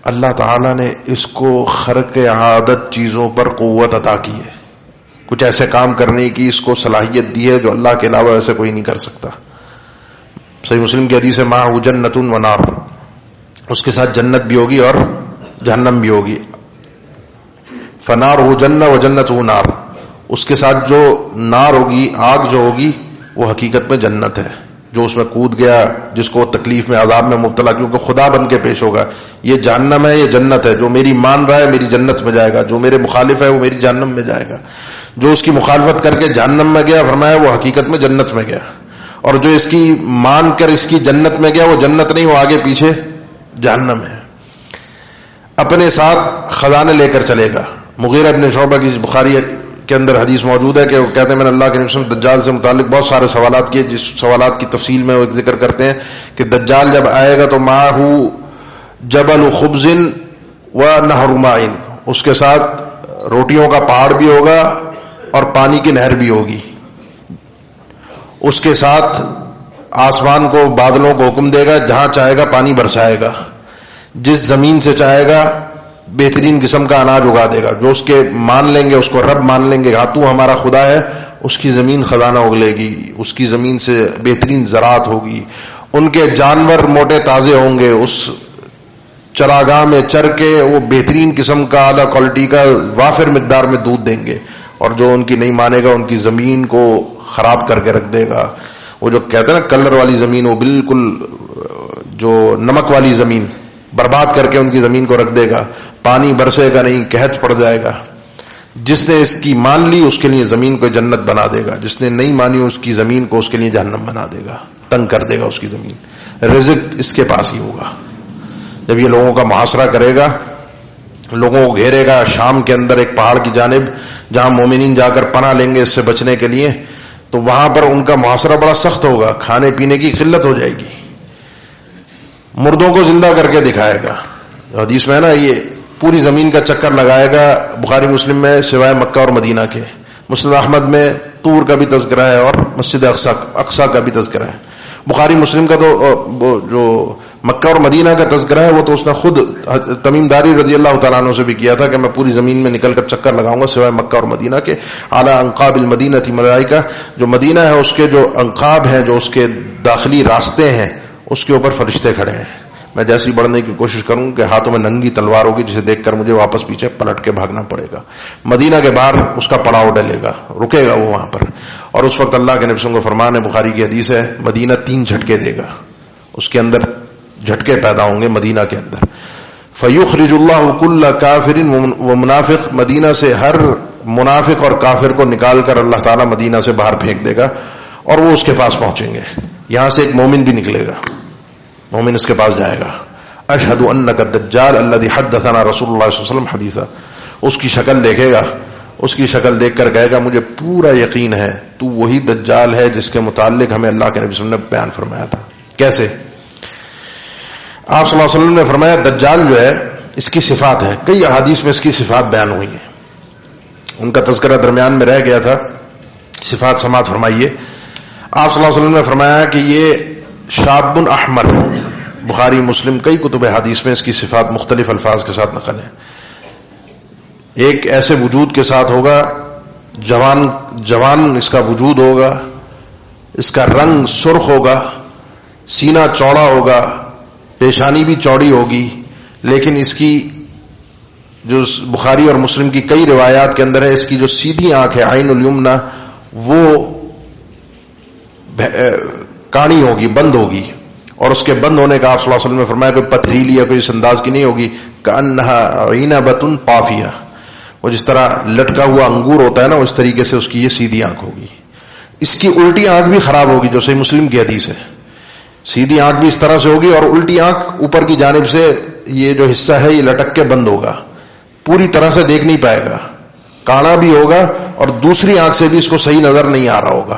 اللہ تعالیٰ نے اس کو خرق عادت چیزوں پر قوت عطا کی ہے، کچھ ایسے کام کرنے کی اس کو صلاحیت دی ہے جو اللہ کے علاوہ ایسے کوئی نہیں کر سکتا. صحیح مسلم کی حدیث ہے معہ جنت و نار، اس کے ساتھ جنت بھی ہوگی اور جہنم بھی ہوگی. فنار ہو جنت و جنت و نار، اس کے ساتھ جو نار ہوگی، آگ جو ہوگی، وہ حقیقت میں جنت ہے. جو اس میں کود گیا، جس کو تکلیف میں عذاب میں مبتلا، کیونکہ خدا بن کے پیش ہوگا، یہ جہنم ہے، یہ جنت ہے. جو میری مان رہا ہے میری جنت میں جائے گا، جو میرے مخالف ہے وہ میری جہنم میں جائے گا. جو اس کی مخالفت کر کے جہنم میں گیا، فرمایا وہ حقیقت میں جنت میں گیا. اور جو اس کی مان کر اس کی جنت میں گیا، وہ جنت نہیں، وہ آگے پیچھے جہنم ہے. اپنے ساتھ خزانے لے کر چلے گا. مغیرہ ابن شعبہ کی بخاری کے اندر حدیث موجود ہے کہ وہ کہتے ہیں میں نے اللہ کے نبی صلی اللہ علیہ وسلم دجال سے متعلق بہت سارے سوالات کیے، جس سوالات کی تفصیل میں وہ ذکر کرتے ہیں کہ دجال جب آئے گا تو معہ جبل خبز و نہر ماء، اس کے ساتھ روٹیوں کا پہاڑ بھی ہوگا اور پانی کی نہر بھی ہوگی. اس کے ساتھ آسمان کو، بادلوں کو حکم دے گا، جہاں چاہے گا پانی برسائے گا، جس زمین سے چاہے گا بہترین قسم کا اناج اگا دے گا. جو اس کے مان لیں گے، اس کو رب مان لیں گے، ہاں تو ہمارا خدا ہے، اس کی زمین خزانہ اگلے گی، اس کی زمین سے بہترین زراعت ہوگی. ان کے جانور موٹے تازے ہوں گے، اس چراگاہ میں چر کے وہ بہترین قسم کا اعلیٰ کوالٹی کا وافر مقدار میں دودھ دیں گے، اور جو ان کی نہیں مانے گا ان کی زمین کو خراب کر کے رکھ دے گا. وہ جو کہتے ہیں نا کلر والی زمین، وہ بالکل جو نمک والی زمین برباد کر کے ان کی زمین کو رکھ دے گا، پانی برسے گا نہیں، قحط پڑ جائے گا. جس نے اس کی مان لی اس کے لیے زمین کو جنت بنا دے گا، جس نے نہیں مانی اس کی زمین کو اس کے لیے جہنم بنا دے گا، تنگ کر دے گا اس کی زمین. رزق اس کے پاس ہی ہوگا. جب یہ لوگوں کا محاصرہ کرے گا، لوگوں کو گھیرے گا شام کے اندر ایک پہاڑ کی جانب جہاں مومنین جا کر پناہ لیں گے اس سے بچنے کے لیے، تو وہاں پر ان کا محاصرہ بڑا سخت ہوگا، کھانے پینے کی قلت ہو جائے گی. مردوں کو زندہ کر کے دکھائے گا. حدیث میں ہے نا، یہ پوری زمین کا چکر لگائے گا. بخاری مسلم میں سوائے مکہ اور مدینہ کے، مسند احمد میں طور کا بھی تذکرہ ہے اور مسجد اقصی کا بھی تذکرہ ہے. بخاری مسلم کا تو جو مکہ اور مدینہ کا تذکرہ ہے وہ تو اس نے خود تمیم داری رضی اللہ تعالیٰ عنہ سے بھی کیا تھا کہ میں پوری زمین میں نکل کر چکر لگاؤں گا سوائے مکہ اور مدینہ کے. اعلیٰ انقاب المدینہ تھی ملائکہ، جو مدینہ ہے اس کے جو انقاب ہیں، جو اس کے داخلی راستے ہیں، اس کے اوپر فرشتے کھڑے ہیں. میں جیسی بڑھنے کی کوشش کروں کہ ہاتھوں میں ننگی تلوار ہوگی جسے دیکھ کر مجھے واپس پیچھے پلٹ کے بھاگنا پڑے گا. مدینہ کے باہر اس کا پڑاؤ ڈلے گا، رکے گا وہ وہاں پر، اور اس وقت اللہ کے نبی صلی اللہ علیہ وسلم کو فرمان ہے، بخاری کی حدیث ہے، مدینہ 3 جھٹکے دے گا، اس کے اندر جھٹکے پیدا ہوں گے مدینہ کے اندر. فیخرج اللہ کل کافر و منافق، مدینہ سے ہر منافق اور کافر کو نکال کر اللہ تعالیٰ مدینہ سے باہر پھینک دے گا، اور وہ اس کے پاس پہنچیں گے. یہاں سے ایک مومن بھی نکلے گا، مومن اس کے پاس جائے گا. اشہد انک الدجال الذی حدثنا رسول اللہ صلی اللہ علیہ وسلم حدیثا. اس کی شکل دیکھے گا، اس کی شکل دیکھ کر کہے گا مجھے پورا یقین ہے تو وہی دجال ہے جس کے متعلق ہمیں اللہ کے نبی صلی اللہ علیہ وسلم نے بیان فرمایا تھا. کیسے؟ آپ صلی اللہ علیہ وسلم نے فرمایا دجال جو ہے اس کی صفات ہیں، کئی احادیث میں اس کی صفات بیان ہوئی ہیں، ان کا تذکرہ درمیان میں رہ گیا تھا. صفات سماعت فرمائیے. آپ صلی اللہ علیہ وسلم نے فرمایا کہ یہ شاب احمر، بخاری مسلم کئی کتب حدیث میں اس کی صفات مختلف الفاظ کے ساتھ نقل ہیں. ایک ایسے وجود کے ساتھ ہوگا، جوان اس کا وجود ہوگا، اس کا رنگ سرخ ہوگا، سینہ چوڑا ہوگا، پیشانی بھی چوڑی ہوگی، لیکن اس کی جو بخاری اور مسلم کی کئی روایات کے اندر ہے، اس کی جو سیدھی آنکھ ہے عین الیمنا وہ کاڑی ہوگی، بند ہوگی، اور اس کے بند ہونے کا آپ صلی اللہ علیہ وسلم نے فرمایا کوئی پتھریلی یا کوئی اس انداز کی نہیں ہوگی. کأنہا عنبۃ طافیہ، وہ جس طرح لٹکا ہوا انگور ہوتا ہے نا اس طریقے سے اس کی یہ سیدھی آنکھ ہوگی. اس کی الٹی آنکھ بھی خراب ہوگی، جو صحیح مسلم کی حدیث ہے. سیدھی آنکھ بھی اس طرح سے ہوگی اور الٹی آنکھ اوپر کی جانب سے یہ جو حصہ ہے یہ لٹک کے بند ہوگا، پوری طرح سے دیکھ نہیں پائے گا، کانا بھی ہوگا اور دوسری آنکھ سے بھی اس کو صحیح نظر نہیں آ رہا ہوگا.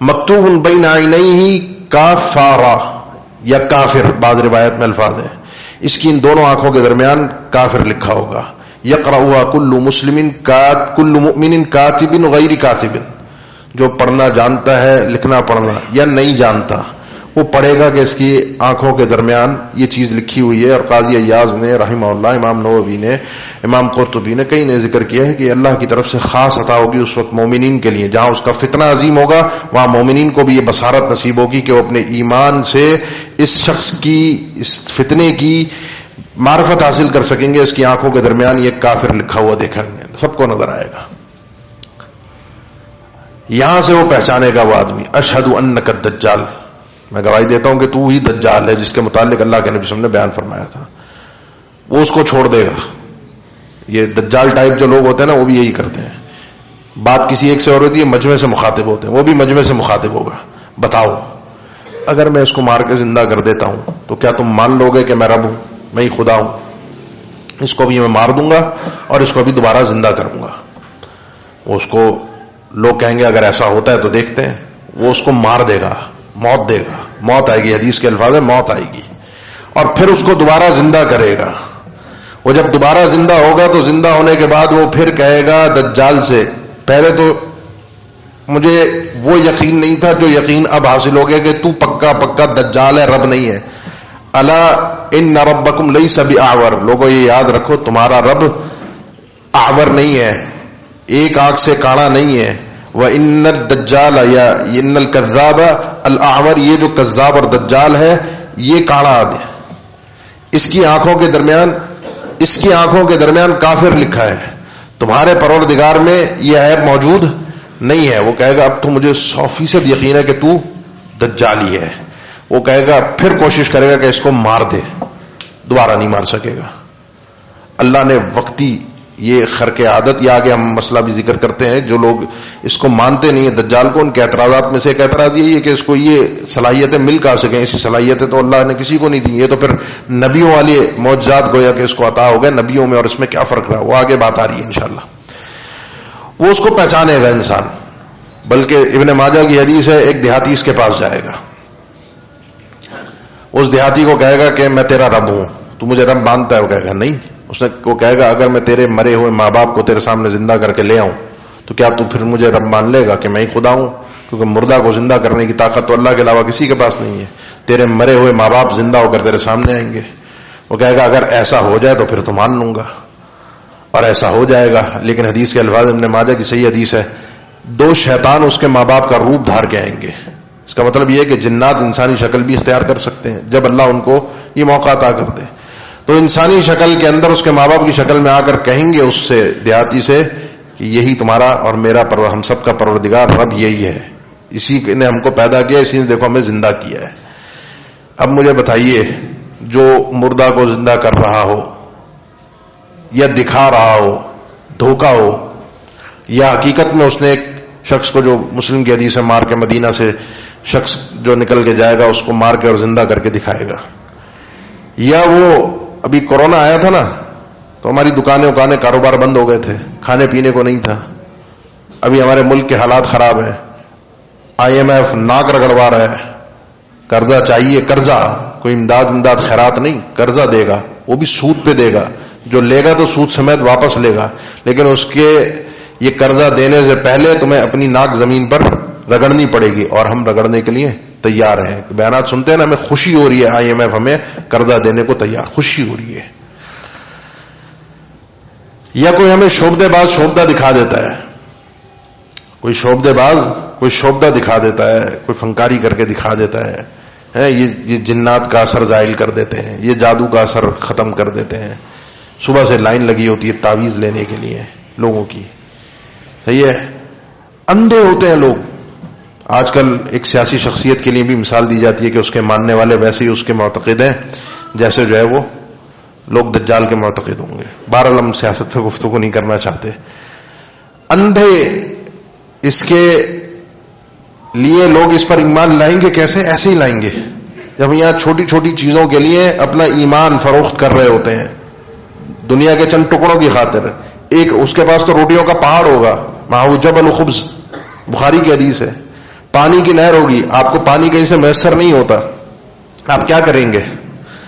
مکتوب بین عینیہ کافارا یا کافر، بعض روایت میں الفاظ ہیں، اس کی ان دونوں آنکھوں کے درمیان کافر لکھا ہوگا. یقرأها کل مؤمن کاتب غیر کاتب، جو پڑھنا جانتا ہے لکھنا پڑھنا یا نہیں جانتا وہ پڑھے گا کہ اس کی آنکھوں کے درمیان یہ چیز لکھی ہوئی ہے. اور قاضی ایاز نے رحمہ اللہ، امام نووی نے، امام قرطبی نے، کئی نے ذکر کیا ہے کہ اللہ کی طرف سے خاص عطا ہوگی اس وقت مومنین کے لیے، جہاں اس کا فتنہ عظیم ہوگا وہاں مومنین کو بھی یہ بصارت نصیب ہوگی کہ وہ اپنے ایمان سے اس شخص کی، اس فتنے کی معرفت حاصل کر سکیں گے. اس کی آنکھوں کے درمیان یہ کافر لکھا ہوا دیکھیں گے، سب کو نظر آئے گا. یہاں سے وہ پہچانے گا وہ آدمی، اشہد انک الدجال، میں گواہی دیتا ہوں کہ تو ہی دجال ہے جس کے متعلق اللہ کے نبی صلی اللہ علیہ وسلم نے بیان فرمایا تھا. وہ اس کو چھوڑ دے گا. یہ دجال ٹائپ جو لوگ ہوتے ہیں نا وہ بھی یہی کرتے ہیں، بات کسی ایک سے اور ہوتی ہے، مجمع سے مخاطب ہوتے ہیں، وہ بھی مجمع سے مخاطب ہوگا. بتاؤ اگر میں اس کو مار کے زندہ کر دیتا ہوں تو کیا تم مان لو گے کہ میں رب ہوں، میں ہی خدا ہوں؟ اس کو بھی میں مار دوں گا اور اس کو بھی دوبارہ زندہ کروں گا. وہ اس کو لوگ کہیں گے اگر ایسا ہوتا ہے تو دیکھتے ہیں. وہ اس کو مار دے گا، موت دے گا، موت آئے گی، حدیث کے الفاظ ہے موت آئے گی، اور پھر اس کو دوبارہ زندہ کرے گا. وہ جب دوبارہ زندہ ہوگا تو زندہ ہونے کے بعد وہ پھر کہے گا دجال سے، پہلے تو مجھے وہ یقین نہیں تھا جو یقین اب حاصل ہو گیا کہ تو پکا پکا دجال ہے، رب نہیں ہے. الا ان ربکم لیس باعور، لوگوں یہ یاد رکھو تمہارا رب اعور نہیں ہے، ایک آنکھ سے کاڑا نہیں ہے. وَإِنَّ الدَّجَّالَ یا ان الکذاب الاعور، یہ جو کذاب اور دجال ہے یہ کاڑا ہے، اس کی آنکھوں کے درمیان کافر لکھا ہے، تمہارے پروردگار میں یہ عیب موجود نہیں ہے. وہ کہے گا اب تو مجھے 100% یقین ہے کہ تو دجالی ہے. وہ کہے گا، پھر کوشش کرے گا کہ اس کو مار دے، دوبارہ نہیں مار سکے گا. اللہ نے وقتی یہ خرق عادت، یہ آگے ہم مسئلہ بھی ذکر کرتے ہیں، جو لوگ اس کو مانتے نہیں ہیں دجال کو، ان کے اعتراضات میں سے ایک اعتراض یہی ہے کہ اس کو یہ صلاحیتیں مل کہاں سکیں. ایسی صلاحیتیں تو اللہ نے کسی کو نہیں دی. یہ تو پھر نبیوں والی معجزات گویا کہ اس کو عطا ہو گئے. نبیوں میں اور اس میں کیا فرق رہا، وہ آگے بات آ رہی ہے انشاءاللہ. وہ اس کو پہچانے گا انسان. بلکہ ابن ماجہ کی حدیث ہے، ایک دیہاتی اس کے پاس جائے گا، اس دیہاتی کو کہے گا کہ میں تیرا رب ہوں، تو مجھے رب مانتا ہے؟ وہ کہے گا نہیں. وہ کہے گا اگر میں تیرے مرے ہوئے ماں باپ کو تیرے سامنے زندہ کر کے لے آؤں تو کیا تو پھر مجھے رب مان لے گا کہ میں ہی خدا ہوں؟ کیونکہ مردہ کو زندہ کرنے کی طاقت تو اللہ کے علاوہ کسی کے پاس نہیں ہے. تیرے مرے ہوئے ماں باپ زندہ ہو کر تیرے سامنے آئیں گے. وہ کہے گا اگر ایسا ہو جائے تو پھر تو مان لوں گا. اور ایسا ہو جائے گا. لیکن حدیث کے الفاظ ابن ماجہ کی صحیح حدیث ہے، 2 شیطان اس کے ماں باپ کا روپ دھار کے آئیں گے. اس کا مطلب یہ ہے کہ جنات انسانی شکل بھی اختیار کر سکتے ہیں جب اللہ ان کو یہ موقع عطا کر دے. تو انسانی شکل کے اندر اس کے ماں باپ کی شکل میں آ کر کہیں گے اس سے، دیہاتی سے، کہ یہی تمہارا اور میرا ہم سب کا پروردگار رب یہی ہے، اسی نے ہم کو پیدا کیا، اسی نے دیکھو ہمیں زندہ کیا ہے. اب مجھے بتائیے، جو مردہ کو زندہ کر رہا ہو یا دکھا رہا ہو، دھوکہ ہو، یا حقیقت میں اس نے ایک شخص کو، جو مسلم کی حدیث ہے، مار کے مدینہ سے شخص جو نکل کے جائے گا اس کو مار کے اور زندہ کر کے دکھائے گا. یا وہ ابھی کورونا آیا تھا نا، تو ہماری دکانیں کاروبار بند ہو گئے تھے، کھانے پینے کو نہیں تھا. ابھی ہمارے ملک کے حالات خراب ہیں، IMF ناک رگڑوا رہا ہے، قرضہ چاہیے، قرضہ، کوئی امداد خیرات نہیں، قرضہ دے گا، وہ بھی سود پہ دے گا. جو لے گا تو سود سمیت واپس لے گا، لیکن اس کے یہ قرضہ دینے سے پہلے تمہیں اپنی ناک زمین پر رگڑنی پڑے گی، اور ہم رگڑنے کے لیے تیار ہیں. بیانات سنتے ہیں نا، ہمیں خوشی ہو رہی ہے، IMF ہمیں قرضہ دینے کو تیار، خوشی ہو رہی ہے. یا کوئی ہمیں شعبدہ دکھا دیتا ہے، کوئی شعبدہ دکھا دیتا ہے، کوئی فنکاری کر کے دکھا دیتا ہے، یہ جنات کا اثر زائل کر دیتے ہیں، یہ جادو کا اثر ختم کر دیتے ہیں. صبح سے لائن لگی ہوتی ہے تعویذ لینے کے لیے لوگوں کی. صحیح ہے، اندھے ہوتے ہیں لوگ. آج کل ایک سیاسی شخصیت کے لیے بھی مثال دی جاتی ہے کہ اس کے ماننے والے ویسے ہی اس کے معتقد ہیں جیسے جو ہے وہ لوگ دجال کے معتقد ہوں گے. بہرحال ہم سیاست پہ گفتگو نہیں کرنا چاہتے. اندھے اس کے لیے لوگ اس پر ایمان لائیں گے کیسے؟ ایسے ہی لائیں گے جب یہاں چھوٹی چھوٹی چیزوں کے لیے اپنا ایمان فروخت کر رہے ہوتے ہیں، دنیا کے چند ٹکڑوں کی خاطر. ایک اس کے پاس تو روٹیوں کا پہاڑ ہوگا، معه جبل خبز، بخاری کی حدیث ہے. پانی کی نہر ہوگی، آپ کو پانی کہیں سے میسر نہیں ہوتا، آپ کیا کریں گے؟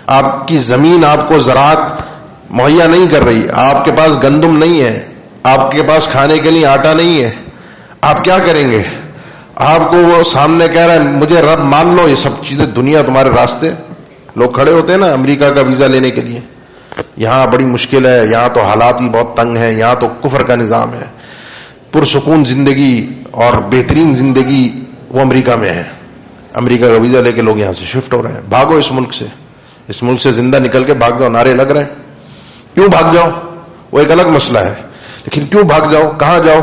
آپ کی زمین آپ کو زراعت مہیا نہیں کر رہی، آپ کے پاس گندم نہیں ہے، آپ کے پاس کھانے کے لیے آٹا نہیں ہے، آپ کیا کریں گے؟ آپ کو وہ سامنے کہہ رہا ہے مجھے رب مان لو، یہ سب چیزیں دنیا تمہارے راستے. لوگ کھڑے ہوتے ہیں نا امریکہ کا ویزا لینے کے لیے، یہاں بڑی مشکل ہے، یہاں تو حالات ہی بہت تنگ ہیں، یہاں تو کفر کا نظام ہے. پرسکون زندگی اور بہترین زندگی وہ امریکہ میں ہے. امریکہ کا ویزا لے کے لوگ یہاں سے شفٹ ہو رہے ہیں. بھاگو اس ملک سے زندہ نکل کے بھاگ جاؤ. نعرے لگ رہے ہیں، کیوں بھاگ جاؤ؟ وہ ایک الگ مسئلہ ہے، لیکن کیوں بھاگ جاؤ؟ کہاں جاؤ؟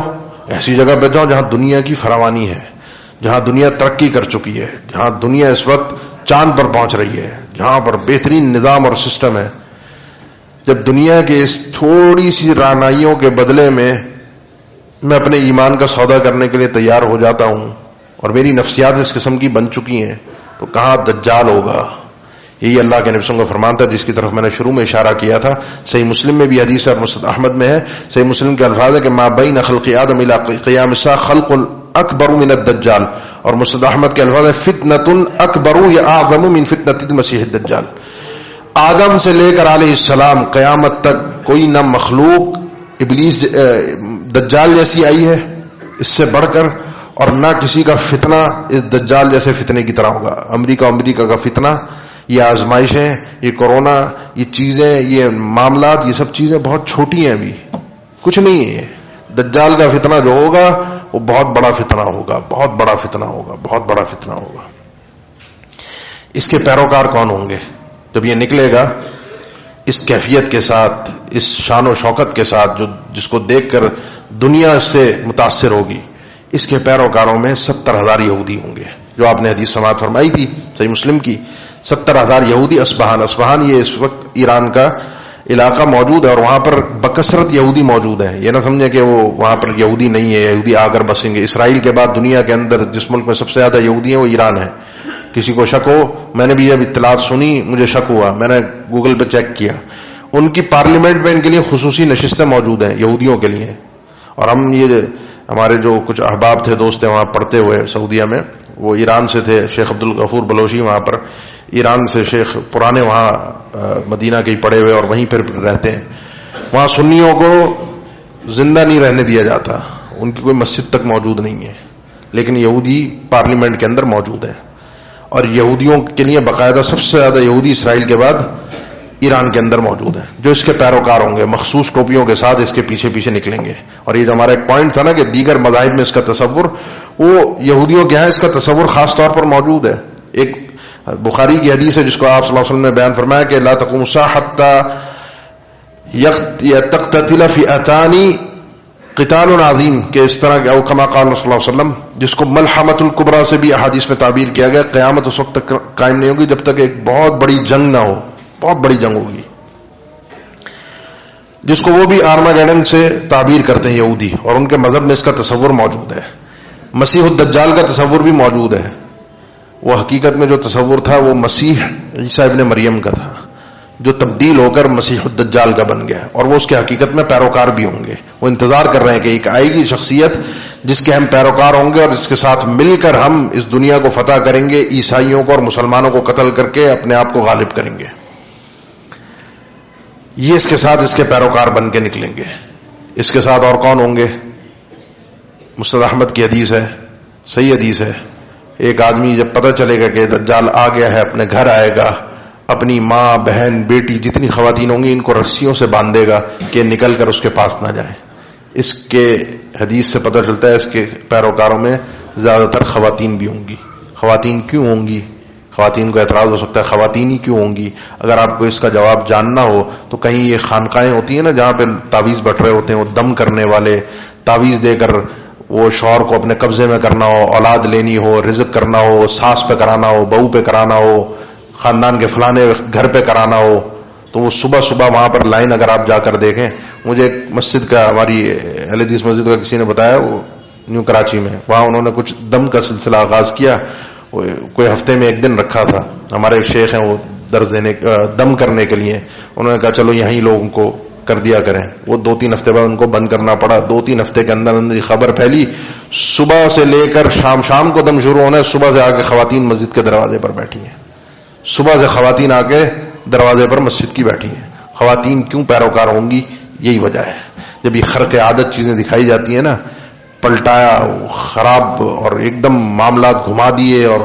ایسی جگہ پہ جاؤ جہاں دنیا کی فراوانی ہے، جہاں دنیا ترقی کر چکی ہے، جہاں دنیا اس وقت چاند پر پہنچ رہی ہے، جہاں پر بہترین نظام اور سسٹم ہے. جب دنیا کے اس تھوڑی سی رعنائیوں کے بدلے میں اپنے ایمان کا سودا کرنے کے لیے تیار ہو جاتا ہوں اور میری نفسیات اس قسم کی بن چکی ہیں، تو کہاں دجال ہوگا؟ یہی اللہ کے نبی صلی اللہ علیہ وسلم کا فرمان تھا، جس کی طرف میں نے شروع میں اشارہ کیا تھا. صحیح مسلم میں بھی حدیث ہے اور مسند احمد میں ہے. صحیح مسلم کے الفاظ ہے کہ ما بین خلق آدم الی قیام الساعہ خلق اکبر من الدجال، اور مسند احمد کے الفاظ ہے فتنۃ اکبر یا اعظم من فتنۃ المسیح الدجال. آدم سے لے کر علیہ السلام قیامت تک کوئی نہ مخلوق ابلیس دجال جیسی آئی ہے اس سے بڑھ کر، اور نہ کسی کا فتنہ اس دجال جیسے فتنے کی طرح ہوگا. امریکہ کا فتنہ، یہ آزمائشیں، یہ کورونا، یہ چیزیں، یہ معاملات، یہ سب چیزیں بہت چھوٹی ہیں، ابھی کچھ نہیں ہے. دجال کا فتنہ جو ہوگا وہ بہت بڑا فتنہ ہوگا، بہت بڑا فتنہ ہوگا، بہت بڑا فتنہ ہوگا. اس کے پیروکار کون ہوں گے؟ جب یہ نکلے گا اس کیفیت کے ساتھ، اس شان و شوکت کے ساتھ جس کو دیکھ کر دنیا اس سے متاثر ہوگی، اس کے پیروکاروں میں 70,000 یہودی ہوں گے، جو آپ نے حدیث سماعت فرمائی تھی صحیح مسلم کی. 70,000 یہودی. اصفہان یہ اس وقت ایران کا علاقہ موجود ہے اور وہاں پر بکثرت یہودی موجود ہیں. یہ نہ سمجھیں کہ وہ وہاں پر یہودی نہیں ہے، یہودی آ کر بسیں گے. اسرائیل کے بعد دنیا کے اندر جس ملک میں سب سے زیادہ یہودی ہیں وہ ایران ہے. کسی کو شک ہو، میں نے بھی جب اطلاعات سنی مجھے شک ہوا، میں نے گوگل پہ چیک کیا، ان کی پارلیمنٹ میں ان کے لیے خصوصی نشستیں موجود ہیں یہودیوں کے لیے. اور ہمارے جو کچھ احباب تھے، دوست ہیں وہاں پڑھتے ہوئے سعودیہ میں، وہ ایران سے تھے. شیخ عبد الغفور بلوچی وہاں پر ایران سے، شیخ پرانے وہاں مدینہ کے ہی پڑے ہوئے اور وہیں پھر رہتے ہیں. وہاں سنیوں کو زندہ نہیں رہنے دیا جاتا، ان کی کوئی مسجد تک موجود نہیں ہے، لیکن یہودی پارلیمنٹ کے اندر موجود ہیں. اور یہودیوں کے لیے باقاعدہ سب سے زیادہ یہودی اسرائیل کے بعد ایران کے اندر موجود ہیں، جو اس کے پیروکار ہوں گے، مخصوص ٹوپیوں کے ساتھ اس کے پیچھے پیچھے نکلیں گے. اور یہ جو ہمارا ایک پوائنٹ تھا نا کہ دیگر مذاہب میں اس کا تصور، وہ یہودیوں کے ہاں اس کا تصور خاص طور پر موجود ہے. ایک بخاری کی حدیث ہے جس کو آپ صلی اللہ علیہ وسلم نے بیان فرمایا کہ لا تقوم الساعة حتى تقتتل فئتان قتال عظیم، کہ اس طرح او کما قال صلی اللہ علیہ وسلم، جس کو ملحمۃ الکبریٰ سے بھی احادیث میں تعبیر کیا گیا. قیامت اس وقت تک قائم نہیں ہوگی جب تک ایک بہت بڑی جنگ نہ ہو، بہت بڑی جنگ ہوگی، جس کو وہ بھی آرماگیڈن سے تعبیر کرتے ہیں یہودی. اور ان کے مذہب میں اس کا تصور موجود ہے. مسیح الدجال کا تصور بھی موجود ہے. وہ حقیقت میں جو تصور تھا وہ مسیح عیسیٰ ابن مریم کا تھا، جو تبدیل ہو کر مسیح الدجال کا بن گیا. اور وہ اس کے حقیقت میں پیروکار بھی ہوں گے. وہ انتظار کر رہے ہیں کہ ایک آئے گی شخصیت جس کے ہم پیروکار ہوں گے اور جس کے ساتھ مل کر ہم اس دنیا کو فتح کریں گے، عیسائیوں کو اور مسلمانوں کو قتل کر کے اپنے آپ کو غالب کریں گے. یہ اس کے ساتھ اس کے پیروکار بن کے نکلیں گے. اس کے ساتھ اور کون ہوں گے؟ مسند احمد کی حدیث ہے، صحیح حدیث ہے. ایک آدمی جب پتہ چلے گا کہ دجال آ گیا ہے، اپنے گھر آئے گا، اپنی ماں، بہن، بیٹی، جتنی خواتین ہوں گی ان کو رسیوں سے باندھے گا کہ نکل کر اس کے پاس نہ جائیں. اس کے حدیث سے پتہ چلتا ہے اس کے پیروکاروں میں زیادہ تر خواتین بھی ہوں گی. خواتین کیوں ہوں گی؟ خواتین کو اعتراض ہو سکتا ہے خواتین ہی کیوں ہوں گی. اگر آپ کو اس کا جواب جاننا ہو تو کہیں یہ خانقاہیں ہوتی ہیں نا جہاں پہ تعویذ بٹ رہے ہوتے ہیں، وہ دم کرنے والے تعویذ دے کر وہ شوہر کو اپنے قبضے میں کرنا ہو، اولاد لینی ہو، رزق کرنا ہو، ساس پہ کرانا ہو، بہو پہ کرانا ہو، خاندان کے فلانے گھر پہ کرانا ہو، تو وہ صبح صبح وہاں پر لائن اگر آپ جا کر دیکھیں. مجھے ایک مسجد کا، ہماری اہل حدیث مسجد کا کسی نے بتایا، وہ نیو کراچی میں، وہاں انہوں نے کچھ دم کا سلسلہ آغاز کیا. کوئی ہفتے میں ایک دن رکھا تھا. ہمارے ایک شیخ ہیں وہ درس دینے، دم کرنے کے لیے، انہوں نے کہا چلو یہیں لوگوں کو کر دیا کریں. وہ 2-3 ہفتے بعد ان کو بند کرنا پڑا. 2-3 ہفتے کے اندر اندر خبر پھیلی، صبح سے لے کر شام کو دم شروع ہونا ہے. صبح سے آ کے خواتین مسجد کے دروازے پر بیٹھی ہیں. صبح سے خواتین آ کے دروازے پر مسجد کی بیٹھی ہیں. خواتین کیوں پیروکار ہوں گی؟ یہی وجہ ہے. جب یہ خرق عادت چیزیں دکھائی جاتی ہیں نا، پلٹایا، خراب اور ایک دم معاملات گھما دیے اور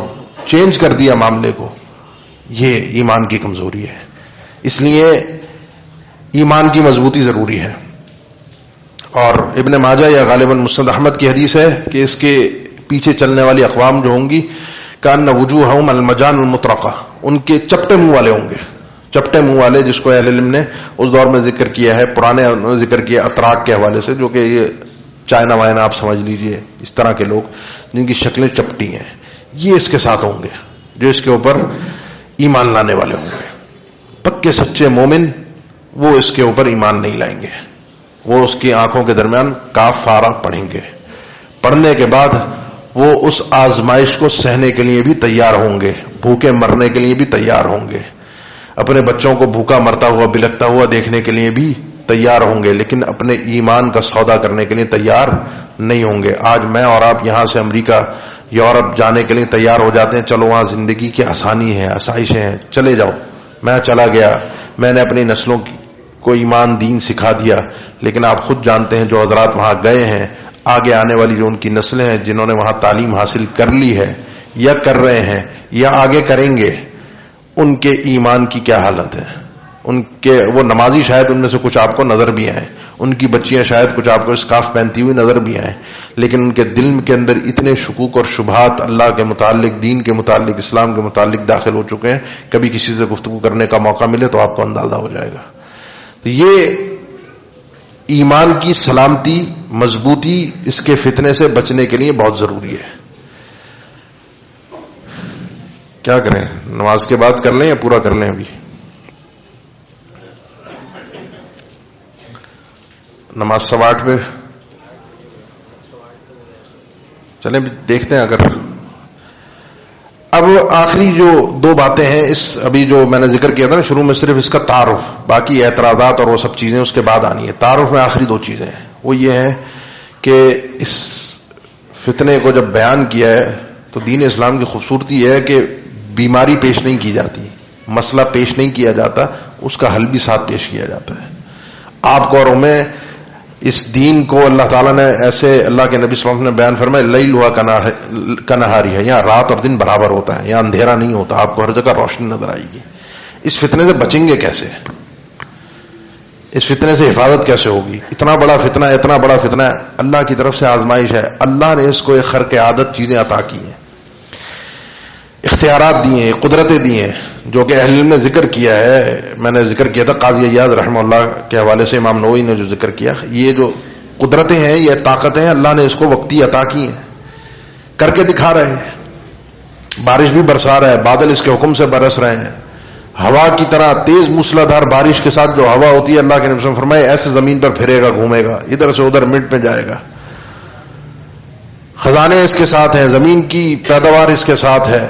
چینج کر دیا معاملے کو، یہ ایمان کی کمزوری ہے. اس لیے ایمان کی مضبوطی ضروری ہے. اور ابن ماجہ یا غالباً مسند احمد کی حدیث ہے کہ اس کے پیچھے چلنے والی اقوام جو ہوں گی، کان وجوہہم المجان المطرقہ، ان کے چپٹے منہ والے ہوں گے. چپٹے منہ والے جس کو اہل علم نے اس دور میں ذکر کیا ہے، پرانے ذکر کیا اتراک کے حوالے سے، جو کہ یہ چائنا وائنا آپ سمجھ لیجئے، اس طرح کے لوگ جن کی شکلیں چپٹی ہیں، یہ اس کے ساتھ ہوں گے جو اس کے اوپر ایمان لانے والے ہوں گے. پکے سچے مومن وہ اس کے اوپر ایمان نہیں لائیں گے. وہ اس کی آنکھوں کے درمیان کاف فارہ پڑھیں گے. پڑھنے کے بعد وہ اس آزمائش کو سہنے کے لیے بھی تیار ہوں گے، بھوکے مرنے کے لیے بھی تیار ہوں گے، اپنے بچوں کو بھوکا مرتا ہوا بلکتا ہوا دیکھنے کے لیے بھی تیار ہوں گے، لیکن اپنے ایمان کا سودا کرنے کے لیے تیار نہیں ہوں گے. آج میں اور آپ یہاں سے امریکہ، یورپ جانے کے لیے تیار ہو جاتے ہیں، چلو وہاں زندگی کی آسانی ہے، آسائشیں ہیں، چلے جاؤ. میں چلا گیا، میں نے اپنی نسلوں کو ایمان دین سکھا دیا، لیکن آپ خود جانتے ہیں جو حضرات وہاں گئے ہیں، آگے آنے والی جو ان کی نسلیں ہیں جنہوں نے وہاں تعلیم حاصل کر لی ہے یا کر رہے ہیں یا آگے کریں گے، ان کے ایمان کی کیا حالت ہے. ان کے وہ نمازی شاید ان میں سے کچھ آپ کو نظر بھی آئیں، ان کی بچیاں شاید کچھ آپ کو اسکارف پہنتی ہوئی نظر بھی آئیں، لیکن ان کے دل کے اندر اتنے شکوک اور شبہات اللہ کے متعلق، دین کے متعلق، اسلام کے متعلق داخل ہو چکے ہیں، کبھی کسی سے گفتگو کرنے کا موقع ملے تو آپ کو اندازہ ہو جائے گا۔ تو یہ ایمان کی سلامتی، مضبوطی، اس کے فتنے سے بچنے کے لیے بہت ضروری ہے۔ کیا کریں، نماز کے بعد کر لیں یا پورا کر لیں؟ ابھی نماز 8:15 پہ چلیں دیکھتے ہیں۔ اگر اب آخری جو 2 باتیں ہیں، اس ابھی جو میں نے ذکر کیا تھا نا شروع میں، صرف اس کا تعارف، باقی اعتراضات اور وہ سب چیزیں اس کے بعد آنی ہے۔ تعارف میں آخری 2 چیزیں ہیں، وہ یہ ہے کہ اس فتنے کو جب بیان کیا ہے تو دین اسلام کی خوبصورتی یہ ہے کہ بیماری پیش نہیں کی جاتی، مسئلہ پیش نہیں کیا جاتا، اس کا حل بھی ساتھ پیش کیا جاتا ہے۔ آپ کو اور ہمیں اس دین کو اللہ تعالیٰ نے ایسے، اللہ کے نبی صلی اللہ علیہ وسلم نے بیان فرمایا لیل ہوا کنہاری ہے، یہاں رات اور دن برابر ہوتا ہے، یہاں اندھیرا نہیں ہوتا، آپ کو ہر جگہ روشنی نظر آئے گی۔ اس فتنے سے بچیں گے کیسے؟ اس فتنے سے حفاظت کیسے ہوگی؟ اتنا بڑا فتنہ ہے، اتنا بڑا فتنہ ہے، اللہ کی طرف سے آزمائش ہے، اللہ نے اس کو ایک خرق عادت چیزیں عطا کی ہیں، اختیارات دیے ہیں، قدرتیں دی ہیں، جو کہ اہل علم نے ذکر کیا ہے۔ میں نے ذکر کیا تھا قاضی ایاز رحمہ اللہ کے حوالے سے، امام نووی نے جو ذکر کیا، یہ جو قدرتیں ہیں، یہ طاقتیں ہیں، اللہ نے اس کو وقتی عطا کی ہیں، کر کے دکھا رہے ہیں۔ بارش بھی برسا رہا ہے، بادل اس کے حکم سے برس رہے ہیں، ہوا کی طرح تیز موسلادھار بارش کے ساتھ جو ہوا ہوتی ہے، اللہ کے نبی صلی اللہ علیہ وسلم فرمائے ایسے زمین پر پھرے گا، گھومے گا، ادھر سے ادھر منٹ میں جائے گا۔ خزانے اس کے ساتھ ہیں، زمین کی پیداوار اس کے ساتھ ہے۔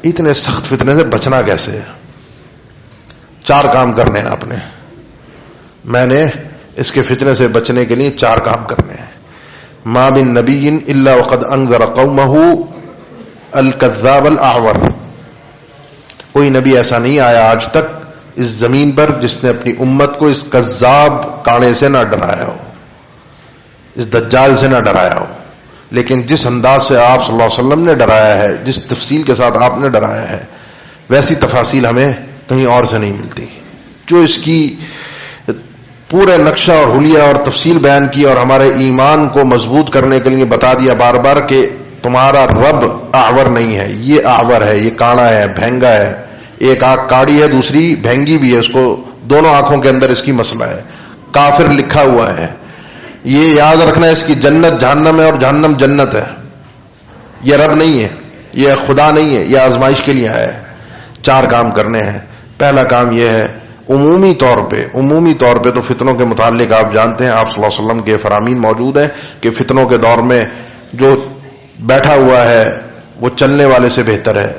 اتنے سخت فتنے سے بچنا کیسے؟ 4 کام کرنے ہیں آپ نے، میں نے اس کے فتنے سے بچنے کے لیے 4 کام کرنے ہیں۔ ما من نبی الا وقد انذر قومه الكذاب الاعور، کوئی نبی ایسا نہیں آیا آج تک اس زمین پر جس نے اپنی امت کو اس کذاب کانے سے نہ ڈرایا ہو، اس دجال سے نہ ڈرایا ہو۔ لیکن جس انداز سے آپ صلی اللہ علیہ وسلم نے ڈرایا ہے، جس تفصیل کے ساتھ آپ نے ڈرایا ہے، ویسی تفاصیل ہمیں کہیں اور سے نہیں ملتی۔ جو اس کی پورے نقشہ اور حلیہ اور تفصیل بیان کی اور ہمارے ایمان کو مضبوط کرنے کے لیے بتا دیا بار بار کہ تمہارا رب اعور نہیں ہے، یہ اعور ہے، یہ کانا ہے، بھینگا ہے، ایک آنکھ کاڑی ہے، دوسری بھینگی بھی ہے، اس کو دونوں آنکھوں کے اندر اس کی مسئلہ ہے، کافر لکھا ہوا ہے۔ یہ یاد رکھنا ہے، اس کی جنت جہنم ہے اور جہنم جنت ہے، یہ رب نہیں ہے، یہ خدا نہیں ہے، یہ آزمائش کے لیے آیا ہے۔ 4 کام کرنے ہیں۔ پہلا کام یہ ہے، عمومی طور پہ تو فتنوں کے متعلق آپ جانتے ہیں، آپ صلی اللہ علیہ وسلم کے فرامین موجود ہیں کہ فتنوں کے دور میں جو بیٹھا ہوا ہے وہ چلنے والے سے بہتر ہے،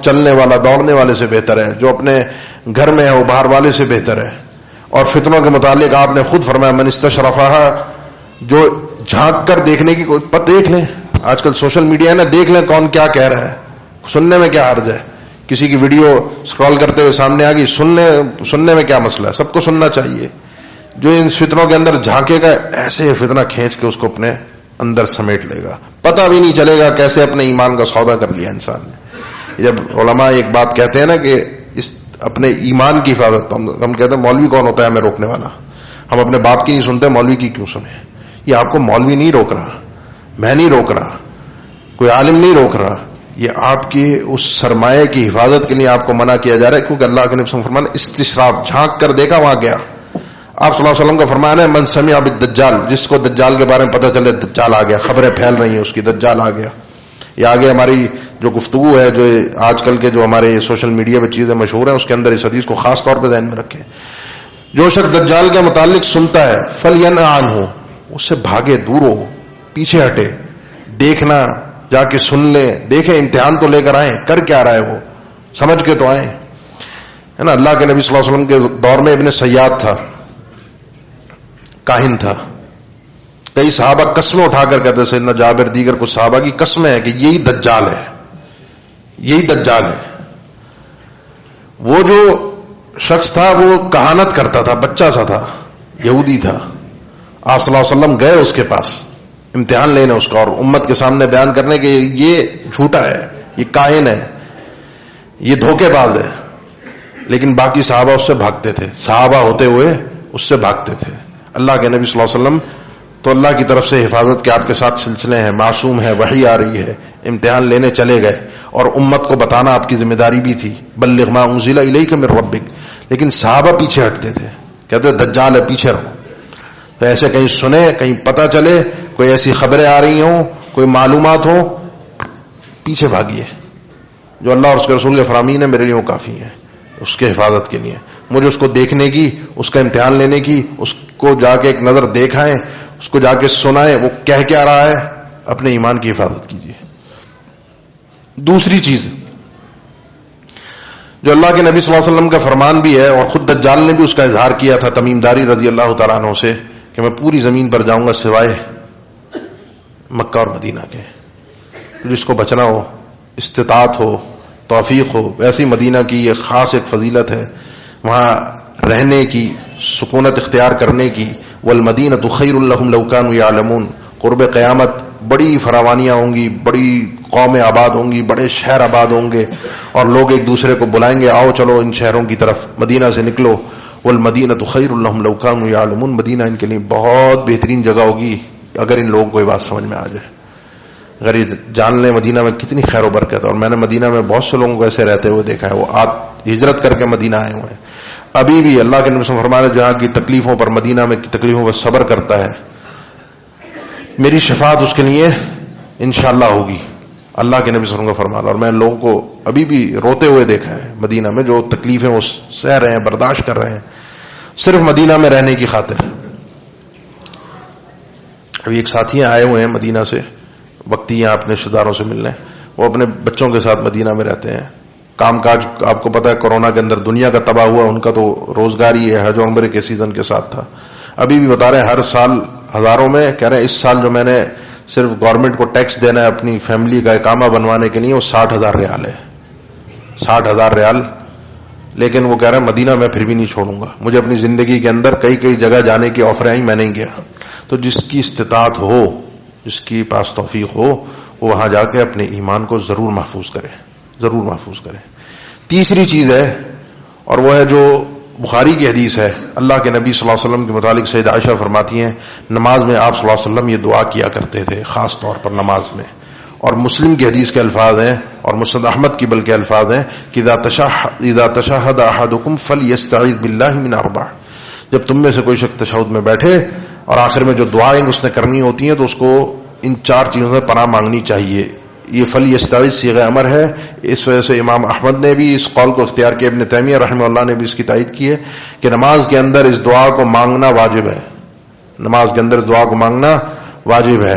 چلنے والا دوڑنے والے سے بہتر ہے، جو اپنے گھر میں ہے وہ باہر والے سے بہتر ہے۔ اور فتنوں کے متعلق آپ نے خود فرمایا من استشرفھا، جو جھانک کر دیکھنے کی کوئی دیکھ لیں، آج کل سوشل میڈیا ہے نا، دیکھ لیں کون کیا کہہ رہا ہے، سننے میں کیا حرج ہے؟ کسی کی ویڈیو سکرول کرتے ہوئے سامنے آ گئی، سننے میں کیا مسئلہ ہے؟ سب کو سننا چاہیے۔ جو ان فتنوں کے اندر جھانکے گا، ایسے فتنہ کھینچ کے اس کو اپنے اندر سمیٹ لے گا، پتہ بھی نہیں چلے گا کیسے اپنے ایمان کا سودا کر لیا انسان نے۔ جب علماء ایک بات کہتے ہیں نا کہ اس اپنے ایمان کی حفاظت، ہم کہتے ہیں مولوی کون ہوتا ہے ہمیں روکنے والا، ہم اپنے باپ کی نہیں سنتے، مولوی کی کیوں سنیں؟ یہ آپ کو مولوی نہیں روک رہا، میں نہیں روک رہا، کوئی عالم نہیں روک رہا، یہ آپ کی اس سرمایہ کی حفاظت کے لیے آپ کو منع کیا جا رہا ہے، کیونکہ اللہ کے نبی صلی اللہ علیہ وسلم فرمایا استشراف، جھانک کر دیکھا وہاں گیا۔ آپ صلی اللہ علیہ وسلم کا فرمان ہے من سمع بالدجال، جس کو دجال کے بارے میں پتہ چلے دجال آ گیا، خبریں پھیل رہی ہیں اس کی، دجال آ گیا۔ یہ آگے ہماری جو گفتگو ہے، جو آج کل کے جو ہمارے سوشل میڈیا پہ چیزیں مشہور ہیں، اس کے اندر اس حدیث کو خاص طور پہ ذہن میں رکھیں۔ جو شخص دجال کے متعلق سنتا ہے فلینأ عنہ، اس سے بھاگے، دور ہو، پیچھے ہٹے، دیکھنا، جا کے سن لیں، دیکھیں، امتحان تو لے کر آئیں، کر کیا رہا ہے وہ، سمجھ کے تو آئیں، ہے نا۔ اللہ کے نبی صلی اللہ علیہ وسلم کے دور میں ابن سیاد تھا، کاہن تھا، کئی صحابہ قسمیں اٹھا کر کہتے، سیدنا جابر دیگر کچھ صحابہ کی قسمیں ہیں کہ یہی دجال ہے، یہی دجال ہے۔ وہ جو شخص تھا وہ کہانت کرتا تھا، بچہ سا تھا، یہودی تھا۔ آپ صلی اللہ علیہ وسلم گئے اس کے پاس امتحان لینے اس کا، اور امت کے سامنے بیان کرنے کہ یہ جھوٹا ہے، یہ کاہن ہے، یہ دھوکے باز ہے۔ لیکن باقی صحابہ اس سے بھاگتے تھے، صحابہ ہوتے ہوئے اس سے بھاگتے تھے۔ اللہ کے نبی صلی اللہ علیہ وسلم تو اللہ کی طرف سے حفاظت کے آپ کے ساتھ سلسلے ہیں، معصوم ہے، وحی آ رہی ہے، امتحان لینے چلے گئے، اور امت کو بتانا آپ کی ذمہ داری بھی تھی، بلغ ما انزل الیک من ربک. لیکن صحابہ پیچھے ہٹتے تھے، کہتے دجال ہے پیچھے رہو. تو ایسے کہیں سنے، کہیں پتہ چلے، کوئی ایسی خبریں آ رہی ہوں، کوئی معلومات ہو، پیچھے بھاگیے. جو اللہ اور اس کے رسول کے فرامین ہے میرے لیے وہ کافی ہے اس کے حفاظت کے لیے. مجھے اس کو دیکھنے کی، اس کا امتحان لینے کی، اس کو جا کے ایک نظر دیکھائیں، اس کو جا کے سنائیں وہ کہہ کیا رہا ہے، اپنے ایمان کی حفاظت کیجیے. دوسری چیز جو اللہ کے نبی صلی اللہ علیہ وسلم کا فرمان بھی ہے، اور خود دجال نے بھی اس کا اظہار کیا تھا تمیم داری رضی اللہ تعالیٰ عنہ سے، کہ میں پوری زمین پر جاؤں گا سوائے مکہ اور مدینہ کے. جس کو بچنا ہو، استطاعت ہو، توفیق ہو، ویسے مدینہ کی یہ خاص ایک فضیلت ہے، وہاں رہنے کی، سکونت اختیار کرنے کی. والمدینۃ خیر لہم لو کانوا یعلمون. قرب قیامت بڑی فراوانیاں ہوں گی، بڑی قومیں آباد ہوں گی، بڑے شہر آباد ہوں گے، اور لوگ ایک دوسرے کو بلائیں گے، آؤ چلو ان شہروں کی طرف، مدینہ سے نکلو. والمدینۃ خیر لہم لو کانوا یعلمون. مدینہ ان کے لیے بہت بہترین جگہ ہوگی اگر ان لوگوں کو یہ بات سمجھ میں آ جائے، اگر یہ جان لیں مدینہ میں کتنی خیر و برکت ہے. اور میں نے مدینہ میں بہت سے لوگوں کو ایسے رہتے ہوئے دیکھا ہے، وہ ہجرت کر کے مدینہ آئے ہوئے ہیں. ابھی بھی اللہ کے نبی صلی اللہ علیہ وسلم فرمایا جہاں کی تکلیفوں پر، مدینہ میں کی تکلیفوں پر صبر کرتا ہے، میری شفاعت اس کے لیے انشاءاللہ ہوگی. اللہ کے نبی صلی اللہ علیہ وسلم کا فرمان. اور میں لوگوں کو ابھی بھی روتے ہوئے دیکھا ہے مدینہ میں، جو تکلیفیں وہ سہ رہے ہیں، برداشت کر رہے ہیں صرف مدینہ میں رہنے کی خاطر. ابھی ایک ساتھی آئے ہوئے ہیں مدینہ سے، وقتی یہاں اپنے رشتہ داروں سے ملنے، وہ اپنے بچوں کے ساتھ مدینہ میں رہتے ہیں. کام کاج آپ کو پتہ ہے کورونا کے اندر دنیا کا تباہ ہوا، ان کا تو روزگار ہی ہے، حج و عمرے کے سیزن کے ساتھ تھا. ابھی بھی بتا رہے ہیں ہر سال ہزاروں میں، کہہ رہے ہیں اس سال جو میں نے صرف گورنمنٹ کو ٹیکس دینا ہے اپنی فیملی کا اقامہ بنوانے کے لیے وہ 60,000 ریال ہے. 60,000 ریال. لیکن وہ کہہ رہے ہیں مدینہ میں پھر بھی نہیں چھوڑوں گا، مجھے اپنی زندگی کے اندر کئی کئی جگہ جانے کی آفریں آئیں، میں نہیں گیا. تو جس کی استطاعت ہو، جس کی پاس توفیق ہو، وہ وہاں جا کے اپنے ایمان کو ضرور محفوظ کرے، ضرور محفوظ کرے. تیسری چیز ہے، اور وہ ہے جو بخاری کی حدیث ہے، اللہ کے نبی صلی اللہ علیہ وسلم کے متعلق سیدہ عائشہ فرماتی ہیں نماز میں آپ صلی اللہ علیہ وسلم یہ دعا کیا کرتے تھے خاص طور پر نماز میں. اور مسلم کی حدیث کے الفاظ ہیں، اور مسند احمد کی بلکہ الفاظ ہیں کہ اذا تشہد احدکم فلیستعذ باللہ من اربع. جب تم میں سے کوئی شخص تشہد میں بیٹھے اور آخر میں جو دعائیں اس نے کرنی ہوتی ہیں تو اس کو ان 4 چیزوں سے پناہ مانگنی چاہیے. یہ فلیستعذ صیغہ امر ہے، اس وجہ سے امام احمد نے بھی اس قول کو اختیار کیا، ابن تیمیہ رحمہ اللہ نے بھی اس کی تائید کی ہے کہ نماز کے اندر اس دعا کو مانگنا واجب ہے. نماز کے اندر اس دعا کو مانگنا واجب ہے،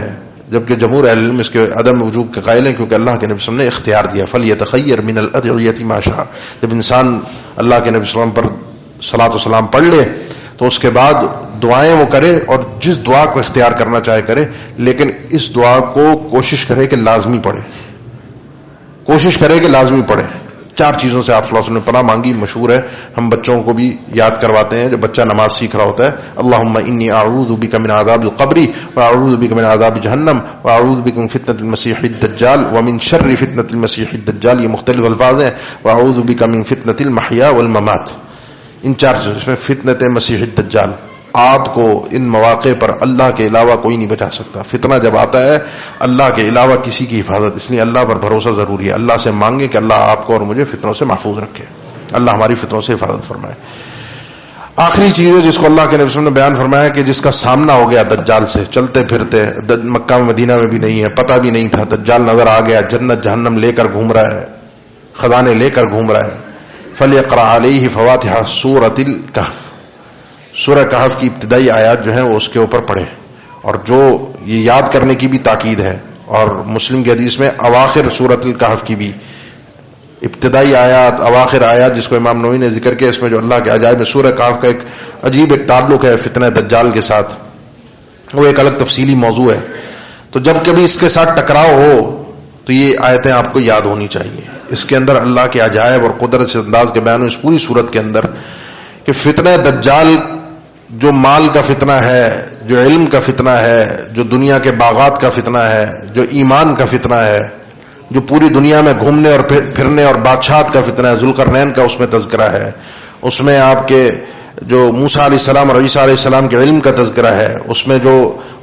جبکہ جمہور اہل علم اس کے عدم وجوب کے قائل ہیں، کیونکہ اللہ کے نبی صلی اللہ علیہ وسلم نے اختیار دیا فلیتخیر من الادعیۃ ما شاء. جب انسان اللہ کے نبی صلی اللہ علیہ وسلم پر صلاۃ و سلام پڑھ لے تو اس کے بعد دعائیں وہ کرے، اور جس دعا کو اختیار کرنا چاہے کرے، لیکن اس دعا کو کوشش کرے کہ لازمی پڑھے، کوشش کرے کہ لازمی پڑھے. 4 چیزوں سے آپ صلی اللہ علیہ وسلم نے پناہ مانگی، مشہور ہے، ہم بچوں کو بھی یاد کرواتے ہیں جب بچہ نماز سیکھ رہا ہوتا ہے. اللہم انی اعوذ بک من عذاب القبر واعوذ بک من عذاب جہنم واعوذ بک من فتنة المسیح الدجال ومن شر فتنة المسیح الدجال. یہ مختلف الفاظ ہیں. واعوذ بک من فتنة المحیا والممات. ان 4 چیزوں، اس میں فتنة مسیح الدجال، آپ کو ان مواقع پر اللہ کے علاوہ کوئی نہیں بچا سکتا. فتنہ جب آتا ہے اللہ کے علاوہ کسی کی حفاظت، اس لیے اللہ پر بھروسہ ضروری ہے. اللہ سے مانگے کہ اللہ آپ کو اور مجھے فتنوں سے محفوظ رکھے، اللہ ہماری فتنوں سے حفاظت فرمائے. آخری چیز ہے جس کو اللہ کے نبی صلی اللہ علیہ وسلم نے بیان فرمایا کہ جس کا سامنا ہو گیا دجال سے، چلتے پھرتے مکہ میں مدینہ میں بھی نہیں ہے، پتہ بھی نہیں تھا، دجال نظر آ گیا، جنت جہنم لے کر گھوم رہا ہے، خزانے لے کر گھوم رہا ہے. فلیقرأ علیہ فواتح سورۃ الکہف. سورہ کہف کی ابتدائی آیات جو ہیں وہ اس کے اوپر پڑھے، اور جو یہ یاد کرنے کی بھی تاکید ہے. اور مسلم کی حدیث میں اواخر سورۃ الکہف کی بھی ابتدائی آیات، اواخر آیات جس کو امام نووی نے ذکر کیا، اس میں جو اللہ کے عجائب میں سورہ کہف کا ایک عجیب ایک تعلق ہے فتنہ دجال کے ساتھ، وہ ایک الگ تفصیلی موضوع ہے. تو جب کبھی اس کے ساتھ ٹکراؤ ہو تو یہ آیتیں آپ کو یاد ہونی چاہیے. اس کے اندر اللہ کے عجائب اور قدرت سے انداز کے بیان اس پوری صورت کے اندر کہ فتنہ دجال جو مال کا فتنہ ہے، جو علم کا فتنہ ہے، جو دنیا کے باغات کا فتنہ ہے، جو ایمان کا فتنہ ہے، جو پوری دنیا میں گھومنے اور پھرنے اور بادشاہت کا فتنہ ہے، ذوالقرنین کا اس میں تذکرہ ہے، اس میں آپ کے جو موسیٰ علیہ السلام اور عیسیٰ علیہ السلام کے علم کا تذکرہ ہے، اس میں جو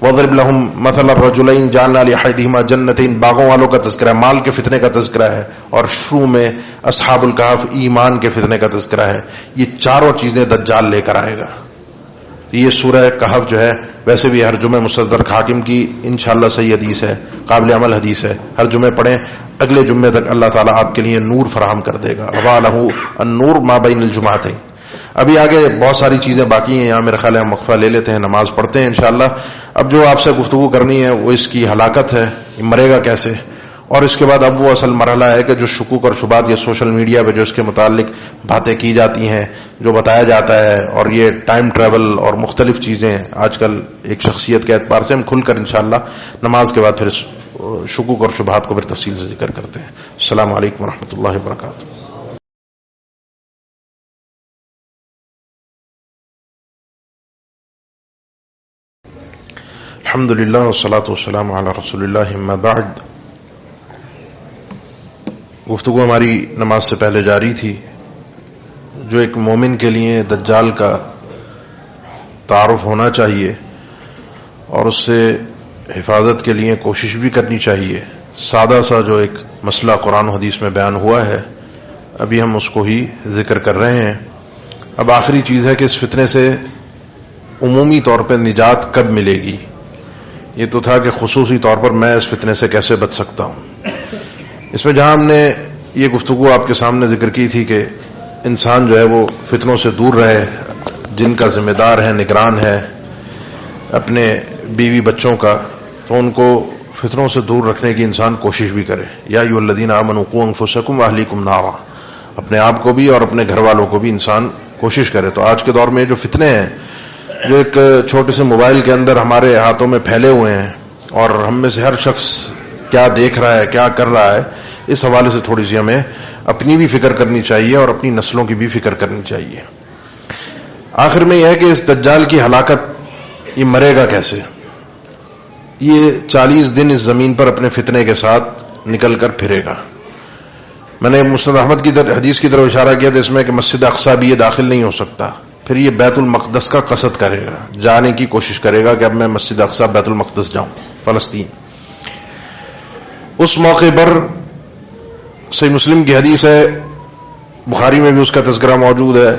وَضْرِبْ لَهُمْ مَثَلَ الرَّجُلَيْنِ جَعَلْنَا لِأَحَدِهِمَا جَنَّتَيْنِ باغوں والوں کا تذکرہ ہے، مال کے فتنے کا تذکرہ ہے، اور شروع میں اصحاب الکہف ایمان کے فتنے کا تذکرہ ہے. یہ چاروں چیزیں دجال لے کر آئے گا. یہ سورہ کہف جو ہے ویسے بھی ہر جمعہ مستدرک حاکم کی انشاءاللہ صحیح حدیث ہے، قابل عمل حدیث ہے. ہر جمعہ پڑھیں، اگلے جمعے تک اللہ تعالیٰ آپ کے لیے نور فراہم کر دے گا. وَلَهُ النُّورُ مَا بَيْنَ الْجُمْعَتَيْنِ. ابھی آگے بہت ساری چیزیں باقی ہیں، یہاں میرے خیال ہے ہم وقفہ لے لیتے ہیں، نماز پڑھتے ہیں انشاءاللہ. اب جو آپ سے گفتگو کرنی ہے وہ اس کی ہلاکت ہے، مرے گا کیسے، اور اس کے بعد اب وہ اصل مرحلہ ہے کہ جو شکوک اور شبہات یہ سوشل میڈیا پہ جو اس کے متعلق باتیں کی جاتی ہیں، جو بتایا جاتا ہے، اور یہ ٹائم ٹریول اور مختلف چیزیں آج کل ایک شخصیت کے اعتبار سے ہم کھل کر انشاءاللہ نماز کے بعد پھر شکوک اور شبہات کو پھر تفصیل سے ذکر کرتے ہیں. السلام علیکم ورحمۃ اللہ وبرکاتہ. الحمدللہ والصلاۃ والسلام علی رسول اللہ، اما بعد. گفتگو ہماری نماز سے پہلے جاری تھی. جو ایک مومن کے لیے دجال کا تعارف ہونا چاہیے اور اس سے حفاظت کے لیے کوشش بھی کرنی چاہیے، سادہ سا جو ایک مسئلہ قرآن و حدیث میں بیان ہوا ہے، ابھی ہم اس کو ہی ذکر کر رہے ہیں. اب آخری چیز ہے کہ اس فتنے سے عمومی طور پہ نجات کب ملے گی. یہ تو تھا کہ خصوصی طور پر میں اس فتنے سے کیسے بچ سکتا ہوں. اس میں جہاں ہم نے یہ گفتگو آپ کے سامنے ذکر کی تھی کہ انسان جو ہے وہ فتنوں سے دور رہے، جن کا ذمہ دار ہے، نگران ہے اپنے بیوی بچوں کا، تو ان کو فتنوں سے دور رکھنے کی انسان کوشش بھی کرے. یا ایھا الذین آمنوا قوا انفسکم واہلیکم نارا، اپنے آپ کو بھی اور اپنے گھر والوں کو بھی انسان کوشش کرے. تو آج کے دور میں جو فتنے ہیں، جو ایک چھوٹے سے موبائل کے اندر ہمارے ہاتھوں میں پھیلے ہوئے ہیں، اور ہم میں سے ہر شخص کیا دیکھ رہا ہے، کیا کر رہا ہے، اس حوالے سے تھوڑی سی ہمیں اپنی بھی فکر کرنی چاہیے اور اپنی نسلوں کی بھی فکر کرنی چاہیے. آخر میں یہ ہے کہ اس دجال کی ہلاکت، یہ مرے گا کیسے. یہ 40 دن اس زمین پر اپنے فتنے کے ساتھ نکل کر پھرے گا. میں نے مسند احمد کی حدیث کی طرف اشارہ کیا تھا اس میں کہ مسجد اقصیٰ بھی یہ داخل نہیں ہو سکتا. پھر یہ بیت المقدس کا قصد کرے گا، جانے کی کوشش کرے گا کہ اب میں مسجد اقصیٰ بیت المقدس جاؤں، فلسطین. اس موقع پر صحیح مسلم کی حدیث ہے، بخاری میں بھی اس کا تذکرہ موجود ہے،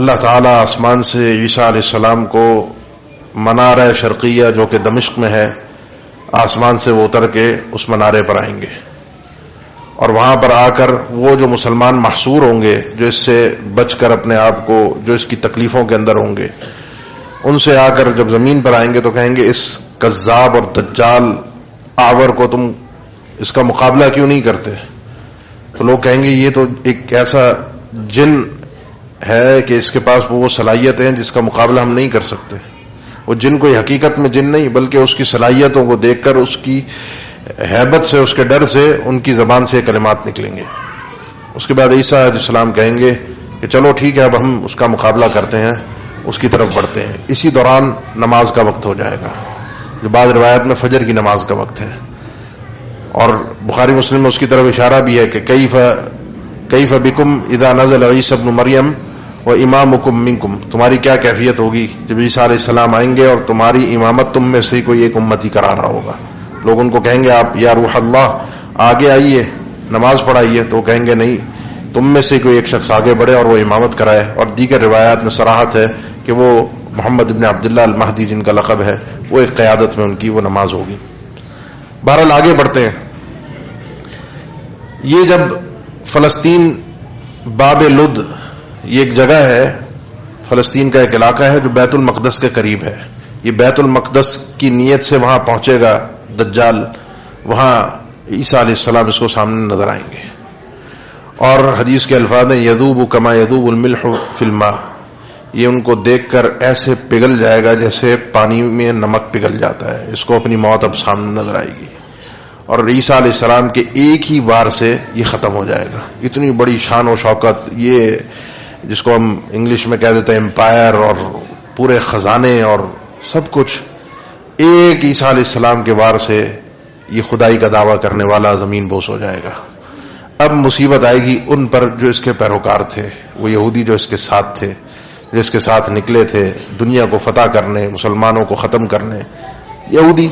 اللہ تعالیٰ آسمان سے عیسیٰ علیہ السلام کو منارہ شرقیہ جو کہ دمشق میں ہے، آسمان سے وہ اتر کے اس منارے پر آئیں گے، اور وہاں پر آ کر وہ جو مسلمان محصور ہوں گے، جو اس سے بچ کر اپنے آپ کو، جو اس کی تکلیفوں کے اندر ہوں گے، ان سے آ کر جب زمین پر آئیں گے تو کہیں گے اس کذاب اور دجال آور کو تم اس کا مقابلہ کیوں نہیں کرتے. تو لوگ کہیں گے یہ تو ایک ایسا جن ہے کہ اس کے پاس وہ صلاحیت ہیں جس کا مقابلہ ہم نہیں کر سکتے. وہ جن کوئی حقیقت میں جن نہیں بلکہ اس کی صلاحیتوں کو دیکھ کر، اس کی ہیبت سے، اس کے ڈر سے ان کی زبان سے کلمات نکلیں گے. اس کے بعد عیسیٰ علیہ السلام کہیں گے کہ چلو ٹھیک ہے، اب ہم اس کا مقابلہ کرتے ہیں، اس کی طرف بڑھتے ہیں. اسی دوران نماز کا وقت ہو جائے گا، جو بعض روایت میں فجر کی نماز کا وقت ہے. اور بخاری مسلم میں اس کی طرف اشارہ بھی ہے کہ کیف بکم اذا نزل عیسی ابن مریم و امامکم منکم، تمہاری کیا کیفیت ہوگی جب عیسیٰ علیہ السلام آئیں گے اور تمہاری امامت تم میں سے کوئی ایک امتی کرا رہا ہوگا. لوگ ان کو کہیں گے آپ یا روح اللہ آگے آئیے، نماز پڑھائیے، تو کہیں گے نہیں، تم میں سے کوئی ایک شخص آگے بڑھے اور وہ امامت کرائے. اور دیگر روایات میں صراحت ہے کہ وہ محمد ابن عبداللہ المہدی جن کا لقب ہے، وہ ایک قیادت میں ان کی وہ نماز ہوگی. بہرحال آگے بڑھتے ہیں. یہ جب فلسطین باب لد، یہ ایک جگہ ہے، فلسطین کا ایک علاقہ ہے جو بیت المقدس کے قریب ہے. یہ بیت المقدس کی نیت سے وہاں پہنچے گا دجال، وہاں عیسیٰ علیہ السلام اس کو سامنے نظر آئیں گے. اور حدیث کے الفاظ ہیں یذوب کما یذوب الملح فی الماء، یہ ان کو دیکھ کر ایسے پگھل جائے گا جیسے پانی میں نمک پگھل جاتا ہے. اس کو اپنی موت اب سامنے نظر آئے گی، اور عیسیٰ علیہ السلام کے ایک ہی بار سے یہ ختم ہو جائے گا. اتنی بڑی شان و شوکت، یہ جس کو ہم انگلش میں کہہ دیتے ہیں امپائر، اور پورے خزانے اور سب کچھ ایک عیسیٰ علیہ السلام کے وار سے یہ خدائی کا دعویٰ کرنے والا زمین بوس ہو جائے گا. اب مصیبت آئے گی ان پر جو اس کے پیروکار تھے، وہ یہودی جو اس کے ساتھ تھے، جس کے ساتھ نکلے تھے دنیا کو فتح کرنے، مسلمانوں کو ختم کرنے، یہودی۔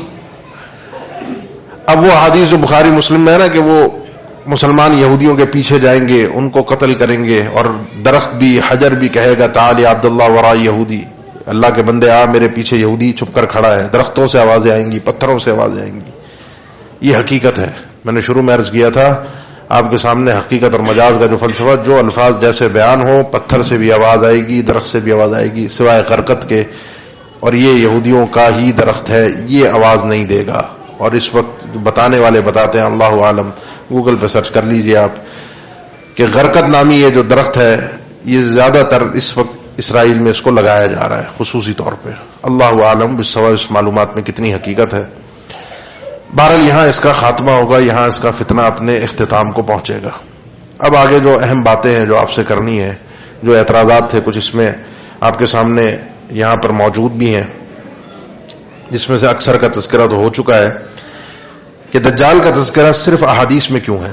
اب وہ حدیث جو بخاری مسلم میں ہے نا کہ وہ مسلمان یہودیوں کے پیچھے جائیں گے، ان کو قتل کریں گے، اور درخت بھی حجر بھی کہے گا تعال یا عبداللہ وراء یہودی، اللہ کے بندے آ میرے پیچھے یہودی چھپ کر کھڑا ہے۔ درختوں سے آوازیں آئیں گی، پتھروں سے آوازیں آئیں گی۔ یہ حقیقت ہے۔ میں نے شروع میں عرض کیا تھا آپ کے سامنے حقیقت اور مجاز کا جو فلسفہ، جو الفاظ جیسے بیان ہو، پتھر سے بھی آواز آئے گی، درخت سے بھی آواز آئے گی، سوائے غرقت کے، اور یہ یہودیوں کا ہی درخت ہے، یہ آواز نہیں دے گا۔ اور اس وقت بتانے والے بتاتے ہیں، اللہ عالم، گوگل پہ سرچ کر لیجئے آپ کہ غرقت نامی یہ جو درخت ہے، یہ زیادہ تر اس وقت اسرائیل میں اس کو لگایا جا رہا ہے خصوصی طور پہ۔ اللہ عالم بالصواب، اس معلومات میں کتنی حقیقت ہے۔ بہرحال یہاں اس کا خاتمہ ہوگا، یہاں اس کا فتنہ اپنے اختتام کو پہنچے گا۔ اب آگے جو اہم باتیں ہیں جو آپ سے کرنی ہے، جو اعتراضات تھے کچھ اس میں آپ کے سامنے یہاں پر موجود بھی ہیں، جس میں سے اکثر کا تذکرہ تو ہو چکا ہے کہ دجال کا تذکرہ صرف احادیث میں کیوں ہے،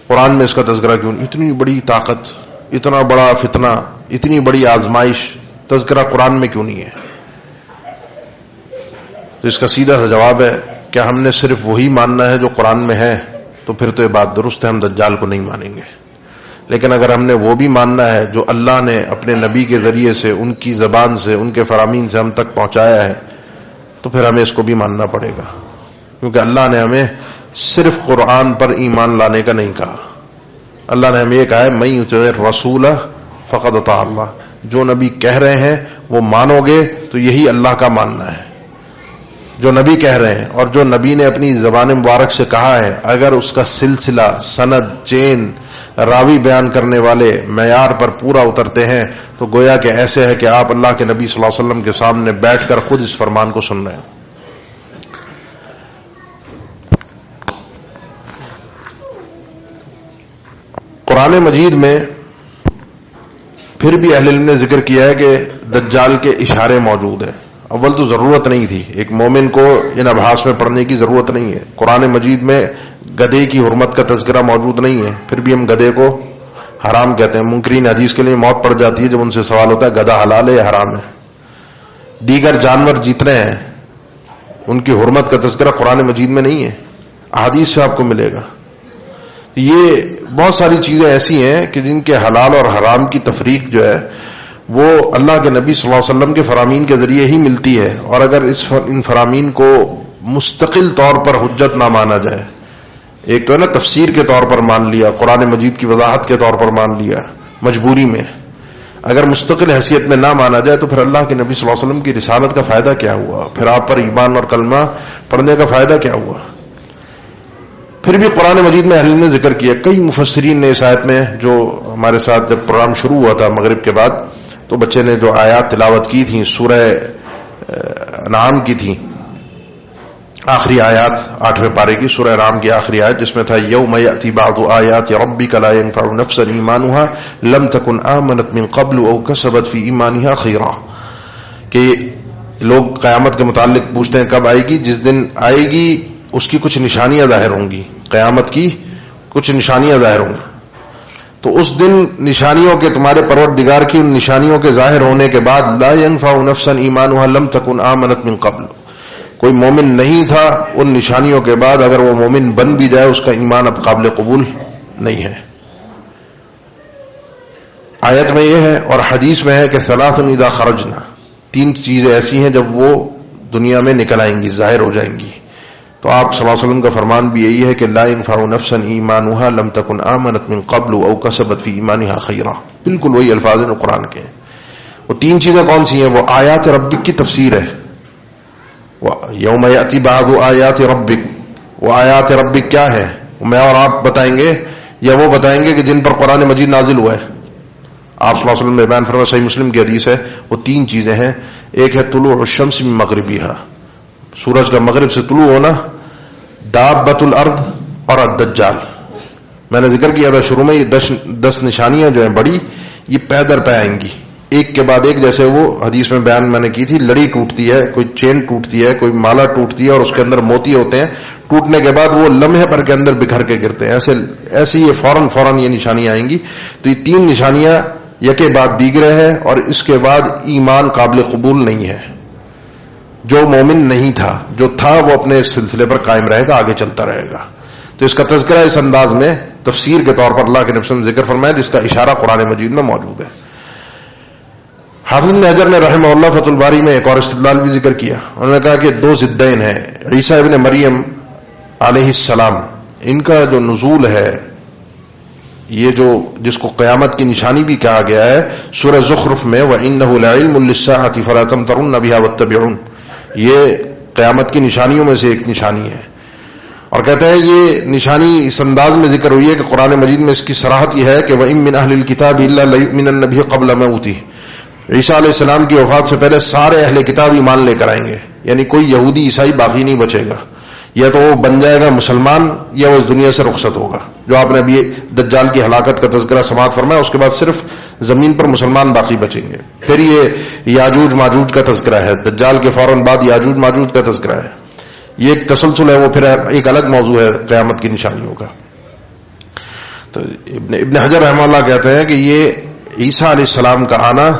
قرآن میں اس کا تذکرہ کیوں نہیں؟ اتنی بڑی طاقت، اتنا بڑا فتنہ، اتنی بڑی آزمائش، تذکرہ قرآن میں کیوں نہیں ہے؟ تو اس کا سیدھا سا جواب ہے کہ ہم نے صرف وہی ماننا ہے جو قرآن میں ہے، تو پھر تو یہ بات درست ہے، ہم دجال کو نہیں مانیں گے۔ لیکن اگر ہم نے وہ بھی ماننا ہے جو اللہ نے اپنے نبی کے ذریعے سے، ان کی زبان سے، ان کے فرامین سے ہم تک پہنچایا ہے، تو پھر ہمیں اس کو بھی ماننا پڑے گا، کیونکہ اللہ نے ہمیں صرف قرآن پر ایمان لانے کا نہیں کہا۔ اللہ نے ہمیں یہ کہا ہے من یطع الرسول فقد اطاع اللہ، جو نبی کہہ رہے ہیں وہ مانو گے تو یہی اللہ کا ماننا ہے، جو نبی کہہ رہے ہیں۔ اور جو نبی نے اپنی زبان مبارک سے کہا ہے، اگر اس کا سلسلہ، سند، چین، راوی بیان کرنے والے معیار پر پورا اترتے ہیں، تو گویا کہ ایسے ہے کہ آپ اللہ کے نبی صلی اللہ علیہ وسلم کے سامنے بیٹھ کر خود اس فرمان کو سن رہے ہیں۔ قرآن مجید میں پھر بھی اہل علم نے ذکر کیا ہے کہ دجال کے اشارے موجود ہیں۔ اول تو ضرورت نہیں تھی، ایک مومن کو ان ابحاث میں پڑھنے کی ضرورت نہیں ہے۔ قرآن مجید میں گدھے کی حرمت کا تذکرہ موجود نہیں ہے، پھر بھی ہم گدھے کو حرام کہتے ہیں۔ منکرین حدیث کے لیے موت پڑ جاتی ہے جب ان سے سوال ہوتا ہے گدھا حلال ہے یا حرام ہے۔ دیگر جانور جتنے ہیں ان کی حرمت کا تذکرہ قرآن مجید میں نہیں ہے، احادیث سے آپ کو ملے گا۔ یہ بہت ساری چیزیں ایسی ہیں کہ جن کے حلال اور حرام کی تفریق جو ہے وہ اللہ کے نبی صلی اللہ علیہ وسلم کے فرامین کے ذریعے ہی ملتی ہے۔ اور اگر ان فرامین کو مستقل طور پر حجت نہ مانا جائے، ایک تو ہے نا تفسیر کے طور پر مان لیا، قرآن مجید کی وضاحت کے طور پر مان لیا مجبوری میں، اگر مستقل حیثیت میں نہ مانا جائے تو پھر اللہ کے نبی صلی اللہ علیہ وسلم کی رسالت کا فائدہ کیا ہوا؟ پھر آپ پر ایمان اور کلمہ پڑھنے کا فائدہ کیا ہوا؟ پھر بھی قرآن مجید میں اہل علم نے ذکر کیا، کئی مفسرین نے اس آیت میں، جو ہمارے ساتھ جب پروگرام شروع ہوا تھا مغرب کے بعد تو بچے نے جو آیات تلاوت کی تھیں سورہ انعام کی تھیں، آخری آیات 8ویں پارے کی سورہ انعام کی آخری آیت، جس میں تھا یوم یأتی بعض آیات ربک لا ینفع نفسا ایمانها لم تکن آمنت من قبل او کسبت فی ایمانها خیرا، کہ لوگ قیامت کے متعلق پوچھتے ہیں کب آئے گی؟ جس دن آئے گی اس کی کچھ نشانیاں ظاہر ہوں گی، قیامت کی کچھ نشانیاں ظاہر ہوں گی، تو اس دن نشانیوں کے، تمہارے پروردگار کی ان نشانیوں کے ظاہر ہونے کے بعد لا ينفع نفسا ایمانها لم تكن آمنت من قبل، کوئی مومن نہیں تھا ان نشانیوں کے بعد اگر وہ مومن بن بھی جائے اس کا ایمان اب قابل قبول نہیں ہے۔ آیت میں یہ ہے اور حدیث میں ہے کہ ثلاث اذا خرجنا، تین چیزیں ایسی ہیں جب وہ دنیا میں نکل آئیں گی، ظاہر ہو جائیں گی، تو آپ صلی اللہ علیہ وسلم کا فرمان بھی یہی ہے کہ لا ينفع نفسا ایمانها لم تكن آمنت من قبل او کسبت فی ایمانها خیرا، بالکل وہی الفاظ ہیں قرآن کے۔ وہ تین چیزیں کون سی ہیں؟ وہ آیات ربک کی تفسیر ہے، یوم یأتی بعض آیات ربک، وہ آیات ربک کیا ہے؟ میں اور آپ بتائیں گے یا وہ بتائیں گے کہ جن پر قرآن مجید نازل ہوا ہے؟ آپ صلی اللہ علیہ وسلم نے بیان فرمایا، صحیح مسلم کی حدیث ہے، وہ تین چیزیں ہیں، ایک ہے طلوع الشمس من مغربها، سورج کا مغرب سے طلوع ہونا، دابۃ الارض اور الدجال۔ میں نے ذکر کیا تھا شروع میں یہ 10 نشانیاں جو ہیں بڑی، یہ پے در پے آئیں گی ایک کے بعد ایک، جیسے وہ حدیث میں بیان میں نے کی تھی، لڑی ٹوٹتی ہے، کوئی چین ٹوٹتی ہے، کوئی مالا ٹوٹتی ہے اور اس کے اندر موتی ہوتے ہیں، ٹوٹنے کے بعد وہ لمحے پر کے اندر بکھر کے گرتے ہیں، ایسے یہ فوراً یہ نشانیاں آئیں گی۔ تو یہ تین نشانیاں یکے بعد دیگرے ہے، اور اس کے بعد ایمان قابل قبول نہیں ہے. جو مومن نہیں تھا، جو تھا وہ اپنے سلسلے پر قائم رہے گا، آگے چلتا رہے گا. تو اس کا تذکرہ اس انداز میں تفسیر کے طور پر اللہ کے نبی صلی اللہ علیہ وسلم ذکر فرمایا، جس کا اشارہ قرآن مجید میں موجود ہے. حافظ ابن حجر نے رحمہ اللہ فتح الباری میں ایک اور استدلال بھی ذکر کیا. انہوں نے کہا کہ دو ضدین ہیں. عیسیٰ ابن مریم علیہ السلام، ان کا جو نزول ہے، یہ جو جس کو قیامت کی نشانی بھی کہا گیا ہے سورہ زخرف میں، وَإِنَّهُ لَعِلْمٌ لِلسَّاعَةِ فَلَا تَمْتَرُنَّ بِهَا وَاتَّبِعُونِ، یہ قیامت کی نشانیوں میں سے ایک نشانی ہے. اور کہتے ہیں یہ نشانی اس انداز میں ذکر ہوئی ہے کہ قرآن مجید میں اس کی صراحت یہ ہے کہ وَإِن مِّنْ أَهْلِ الْكِتَابِ إِلَّا لَيُؤْمِنَنَّ بِهِ قَبْلَ مَوْتِهِ، عیسیٰ علیہ السلام کی وفات سے پہلے سارے اہل کتاب ایمان لے کر آئیں گے، یعنی کوئی یہودی عیسائی باقی نہیں بچے گا. یا تو وہ بن جائے گا مسلمان، یا وہ اس دنیا سے رخصت ہوگا. جو آپ نے ابھی دجال کی ہلاکت کا تذکرہ سماعت فرمایا، اس کے بعد صرف زمین پر مسلمان باقی بچیں گے. پھر یہ یاجوج ماجوج کا تذکرہ ہے، دجال کے فوراً بعد یاجوج ماجوج کا تذکرہ ہے. یہ ایک تسلسل ہے، وہ پھر ایک الگ موضوع ہے قیامت کی نشانیوں کا. تو ابن حجر رحمہ اللہ کہتے ہیں کہ یہ عیسیٰ علیہ السلام کا آنا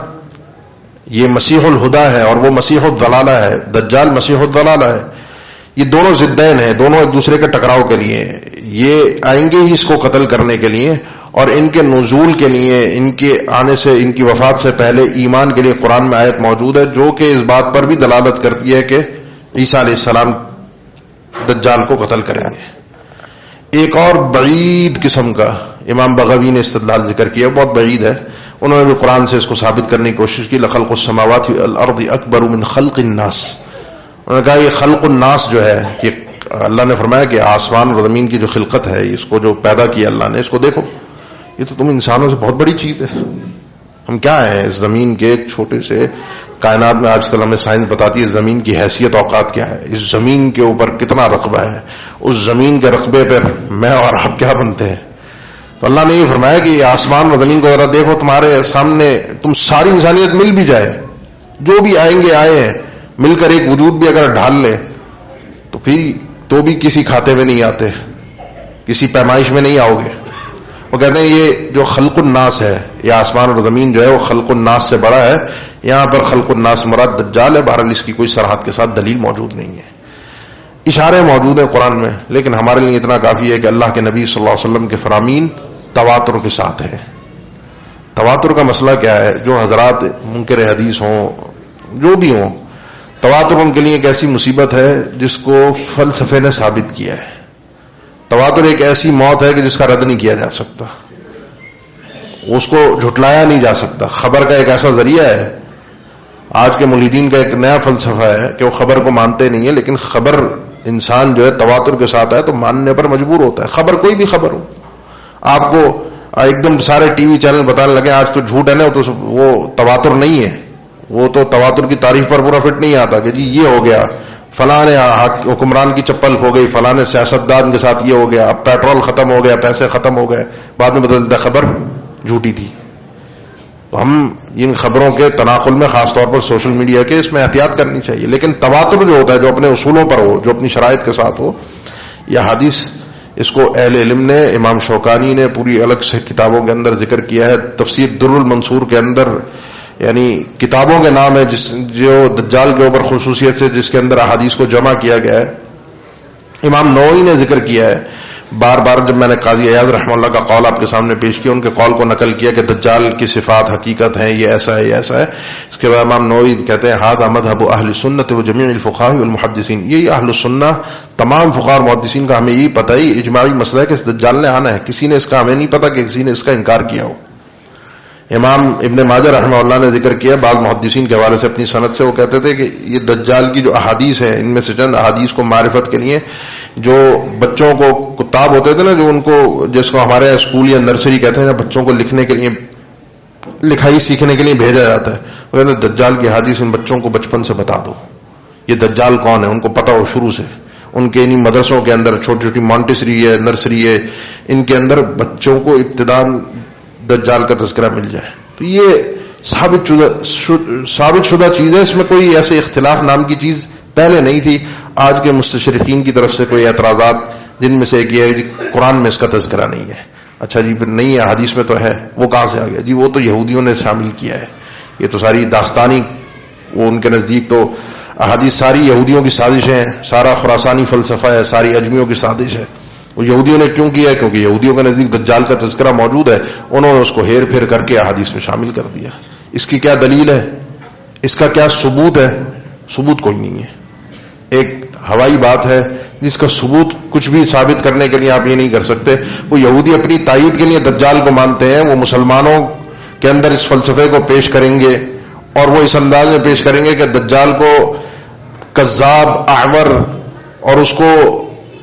یہ مسیح الہدا ہے، اور وہ مسیح الضلالہ ہے. دجال مسیح الضلالہ ہے. یہ دونوں ضدین ہیں، دونوں ایک دوسرے کے ٹکراؤ کے لیے. یہ آئیں گے ہی اس کو قتل کرنے کے لیے، اور ان کے نزول کے لیے، ان کے آنے سے، ان کی وفات سے پہلے ایمان کے لیے قرآن میں آیت موجود ہے جو کہ اس بات پر بھی دلالت کرتی ہے کہ عیسیٰ علیہ السلام دجال کو قتل کریں گے. ایک اور بعید قسم کا امام بغوی نے استدلال ذکر کیا، بہت بعید ہے. انہوں نے بھی قرآن سے اس کو ثابت کرنے کی کوشش کی. لخلق السماوات والارض اکبر من خلق الناس. انہوں نے کہا یہ خلق الناس جو ہے، یہ اللہ نے فرمایا کہ آسمان اور زمین کی جو خلقت ہے، اس کو جو پیدا کیا اللہ نے، اس کو دیکھو، یہ تو تم انسانوں سے بہت بڑی چیز ہے. ہم کیا ہیں اس زمین کے ایک چھوٹے سے کائنات میں. آج کل ہمیں سائنس بتاتی ہے زمین کی حیثیت اوقات کیا ہے، اس زمین کے اوپر کتنا رقبہ ہے، اس زمین کے رقبے پر میں اور آپ کیا بنتے ہیں. تو اللہ نے یہ فرمایا کہ یہ آسمان اور زمین کو ذرا دیکھو، تمہارے سامنے تم ساری انسانیت مل بھی جائے، جو بھی آئیں گے آئے ہیں، مل کر ایک وجود بھی اگر ڈھال لیں تو پھر تو بھی کسی کھاتے میں نہیں آتے، کسی پیمائش میں نہیں آؤ گے. وہ کہتے ہیں یہ جو خلق الناس ہے، یہ آسمان اور زمین جو ہے وہ خلق الناس سے بڑا ہے. یہاں پر خلق الناس مراد دجال ہے. بہرحال اس کی کوئی صراحت کے ساتھ دلیل موجود نہیں ہے. اشارے موجود ہیں قرآن میں، لیکن ہمارے لیے اتنا کافی ہے کہ اللہ کے نبی صلی اللہ علیہ وسلم کے فرامین تواتر کے ساتھ ہیں. تواتر کا مسئلہ کیا ہے؟ جو حضرات منکر حدیث ہوں، جو بھی ہوں، تواتر ان کے لیے ایک ایسی مصیبت ہے جس کو فلسفے نے ثابت کیا ہے. تواتر ایک ایسی موت ہے کہ جس کا رد نہیں کیا جا سکتا، اس کو جھٹلایا نہیں جا سکتا. خبر کا ایک ایسا ذریعہ ہے. آج کے ملحدین کا ایک نیا فلسفہ ہے کہ وہ خبر کو مانتے نہیں ہیں، لیکن خبر انسان جو ہے تواتر کے ساتھ ہے تو ماننے پر مجبور ہوتا ہے. خبر کوئی بھی خبر ہو، آپ کو ایک دم سارے ٹی وی چینل بتانے لگے آج تو جھوٹ ہے نا، تو وہ تواتر نہیں ہے. وہ تو تواتر کی تعریف پر پورا فٹ نہیں آتا کہ جی یہ ہو گیا، فلاں نے حکمران کی چپل کھو گئی، فلاں نے سیاستدان کے ساتھ یہ ہو گیا، اب پیٹرول ختم ہو گیا، پیسے ختم ہو گئے، بعد میں بدلتا خبر جھوٹی تھی. تو ہم ان خبروں کے تناقل میں خاص طور پر سوشل میڈیا کے اس میں احتیاط کرنی چاہیے. لیکن تواتر جو ہوتا ہے، جو اپنے اصولوں پر ہو، جو اپنی شرائط کے ساتھ ہو، یہ حدیث اس کو اہل علم نے، امام شوکانی نے پوری الگ سے کتابوں کے اندر ذکر کیا ہے. تفسیر در المنصور کے اندر، یعنی کتابوں کے نام ہے جو دجال کے اوپر خصوصیت سے جس کے اندر احادیث کو جمع کیا گیا ہے. امام نووی نے ذکر کیا ہے. بار بار جب میں نے قاضی ایاز رحمہ اللہ کا قول آپ کے سامنے پیش کیا، ان کے قول کو نقل کیا کہ دجال کی صفات حقیقت ہیں، یہ ایسا ہے، یہ ایسا ہے. اس کے بعد امام نووی کہتے ہیں ھذا مذہب اہل السنۃ وجمیع الفقہاء والمحدثین. یہ اہل السنہ تمام فقہاء اور محدثین کا ہمیں یہی پتہ ہے، اجماعی مسئلہ ہے کہ اس دجال نے آنا ہے. کسی نے اس کا ہمیں نہیں پتا کہ کسی نے اس کا انکار کیا ہو. امام ابن ماجہ رحمہ اللہ نے ذکر کیا بعض محدثین کے حوالے سے اپنی سند سے، وہ کہتے تھے کہ یہ دجال کی جو احادیث ہیں، ان میں سے چند احادیث کو معرفت کے لیے جو بچوں کو کتاب ہوتے تھے نا، جو ان کو جس کو ہمارے اسکول یا نرسری کہتے ہیں، بچوں کو لکھنے کے لیے، لکھائی سیکھنے کے لیے بھیجا جاتا ہے، وہ کہتے ہیں دجال کی احادیث ان بچوں کو بچپن سے بتا دو، یہ دجال کون ہے ان کو پتا ہو شروع سے. ان کے انہی مدرسوں کے اندر چھوٹی چھوٹی مانٹیسری ہے، نرسری ہے، ان کے اندر بچوں کو ابتداء دجال کا تذکرہ مل جائے. تو یہ ثابت شدہ چیز ہے، اس میں کوئی ایسے اختلاف نام کی چیز پہلے نہیں تھی. آج کے مستشرقین کی طرف سے کوئی اعتراضات، جن میں سے ایک یہ ہے کہ قرآن میں اس کا تذکرہ نہیں ہے. اچھا جی پھر نہیں ہے حدیث میں تو ہے، وہ کہاں سے آ گیا؟ جی وہ تو یہودیوں نے شامل کیا ہے، یہ تو ساری داستانی، وہ ان کے نزدیک تو احادیث ساری یہودیوں کی سازشیں ہیں، سارا خراسانی فلسفہ ہے، ساری اجمیوں کی سازش ہے۔ وہ یہودیوں نے کیوں کیا ہے؟ کیونکہ یہودیوں کے نزدیک دجال کا تذکرہ موجود ہے، انہوں نے اس کو ہیر پھیر کر کے احادیث میں شامل کر دیا۔ اس کی کیا دلیل ہے؟ اس کا کیا ثبوت ہے؟ ثبوت کوئی نہیں ہے، ایک ہوائی بات ہے جس کا ثبوت کچھ بھی ثابت کرنے کے لیے آپ یہ نہیں کر سکتے۔ وہ یہودی اپنی تائید کے لیے دجال کو مانتے ہیں، وہ مسلمانوں کے اندر اس فلسفے کو پیش کریں گے اور وہ اس انداز میں پیش کریں گے کہ دجال کو کذاب، اعور، اور اس کو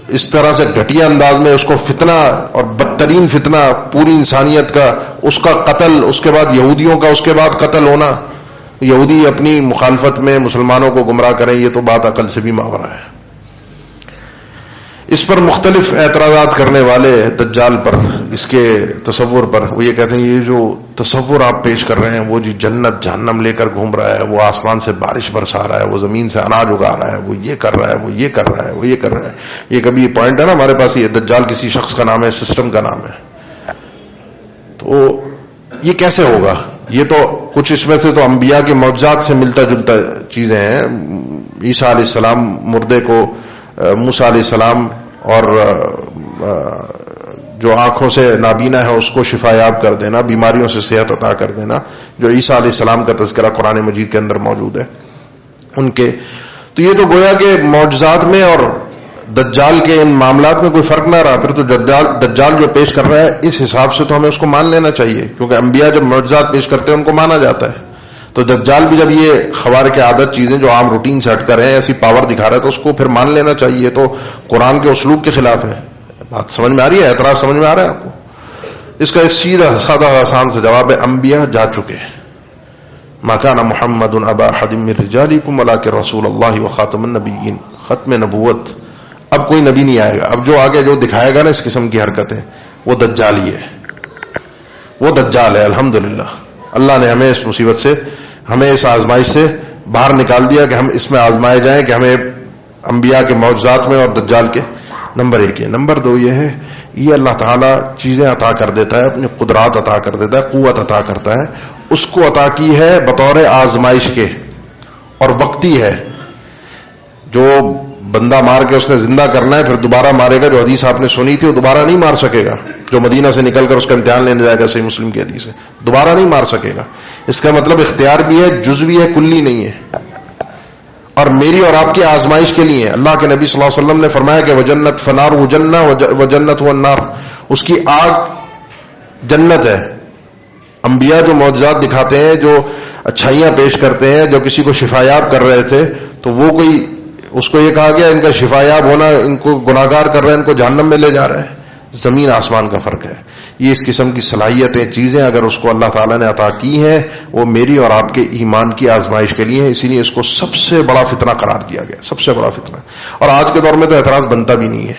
اس طرح سے گھٹیا انداز میں اس کو فتنہ اور بدترین فتنہ پوری انسانیت کا، اس کا قتل، اس کے بعد یہودیوں کا اس کے بعد قتل ہونا، یہودی اپنی مخالفت میں مسلمانوں کو گمراہ کریں، یہ تو بات عقل سے بھی ماورا ہے۔ اس پر مختلف اعتراضات کرنے والے دجال پر، اس کے تصور پر، وہ یہ کہتے ہیں یہ جو تصور آپ پیش کر رہے ہیں وہ جی جنت جہنم لے کر گھوم رہا ہے، وہ آسمان سے بارش برسا رہا ہے، وہ زمین سے اناج اگا رہا ہے، وہ یہ کر رہا ہے، وہ یہ کر رہا ہے، وہ یہ کر رہا ہے۔ یہ کبھی یہ پوائنٹ ہے نا ہمارے پاس، یہ دجال کسی شخص کا نام ہے، سسٹم کا نام ہے، تو یہ کیسے ہوگا؟ یہ تو کچھ اس میں سے تو انبیاء کے معجزات سے ملتا جلتا چیزیں ہیں۔ عیسیٰ علیہ السلام مردے کو، موسیٰ علیہ السلام اور جو آنکھوں سے نابینا ہے اس کو شفا یاب کر دینا، بیماریوں سے صحت عطا کر دینا، جو عیسیٰ علیہ السلام کا تذکرہ قرآن مجید کے اندر موجود ہے ان کے، تو یہ تو گویا کہ معجزات میں اور دجال کے ان معاملات میں کوئی فرق نہ رہا۔ پھر تو دجال جو پیش کر رہا ہے اس حساب سے تو ہمیں اس کو مان لینا چاہیے، کیونکہ انبیاء جب معجزات پیش کرتے ہیں ان کو مانا جاتا ہے، تو دجال بھی جب یہ خوارق عادت چیزیں جو عام روٹین سے ہٹ کر ہیں ایسی پاور دکھا رہا ہے تو اس کو پھر مان لینا چاہیے، تو قرآن کے اسلوب کے خلاف ہے۔ بات سمجھ میں آ رہی ہے؟ اعتراض سمجھ میں آ رہا ہے آپ کو؟ اس کا ایک سیدھا سادہ آسان سے جواب ہے، انبیاء جا چکے ہیں۔ ما کان محمد ابا احد من رجالکم ولکن رسول اللہ وخاتم النبیین، ختم نبوت، اب کوئی نبی نہیں آئے گا، اب جو آگے جو دکھائے گا نا اس قسم کی حرکتیں وہ دجال ہی ہے، وہ دجال ہے۔ الحمدللہ اللہ نے ہمیں اس مصیبت سے، ہمیں اس آزمائش سے باہر نکال دیا کہ ہم اس میں آزمائے جائیں کہ ہمیں انبیاء کے معجزات میں اور دجال کے۔ نمبر ایک ہے۔ نمبر دو یہ ہے، یہ اللہ تعالیٰ چیزیں عطا کر دیتا ہے، اپنی قدرات عطا کر دیتا ہے، قوت عطا کرتا ہے، اس کو عطا کی ہے بطور آزمائش کے، اور وقتی ہے۔ جو بندہ مار کے اس نے زندہ کرنا ہے پھر دوبارہ مارے گا، جو حدیث آپ نے سنی تھی وہ دوبارہ نہیں مار سکے گا، جو مدینہ سے نکل کر اس کا امتحان لینے جائے گا، صحیح مسلم کی حدیث ہے، دوبارہ نہیں مار سکے گا۔ اس کا مطلب اختیار بھی ہے، جزوی ہے، کلی نہیں ہے، اور میری اور آپ کی آزمائش کے لیے۔ اللہ کے نبی صلی اللہ علیہ وسلم نے فرمایا کہ وجنت فنار وجنہ وجنت والنار، اس کی آگ جنت ہے۔ انبیاء جو معجزات دکھاتے ہیں، جو اچھائیاں پیش کرتے ہیں، جو کسی کو شفایاب کر رہے تھے، تو وہ کوئی اس کو یہ کہا گیا ان کا شفایاب ہونا ان کو گناہگار کر رہا ہے، ان کو جہنم میں لے جا رہا ہے۔ زمین آسمان کا فرق ہے۔ یہ اس قسم کی صلاحیتیں، چیزیں اگر اس کو اللہ تعالیٰ نے عطا کی ہیں، وہ میری اور آپ کے ایمان کی آزمائش کے لیے ہے، اسی لیے اس کو سب سے بڑا فتنہ قرار دیا گیا، سب سے بڑا فتنہ۔ اور آج کے دور میں تو اعتراض بنتا بھی نہیں ہے۔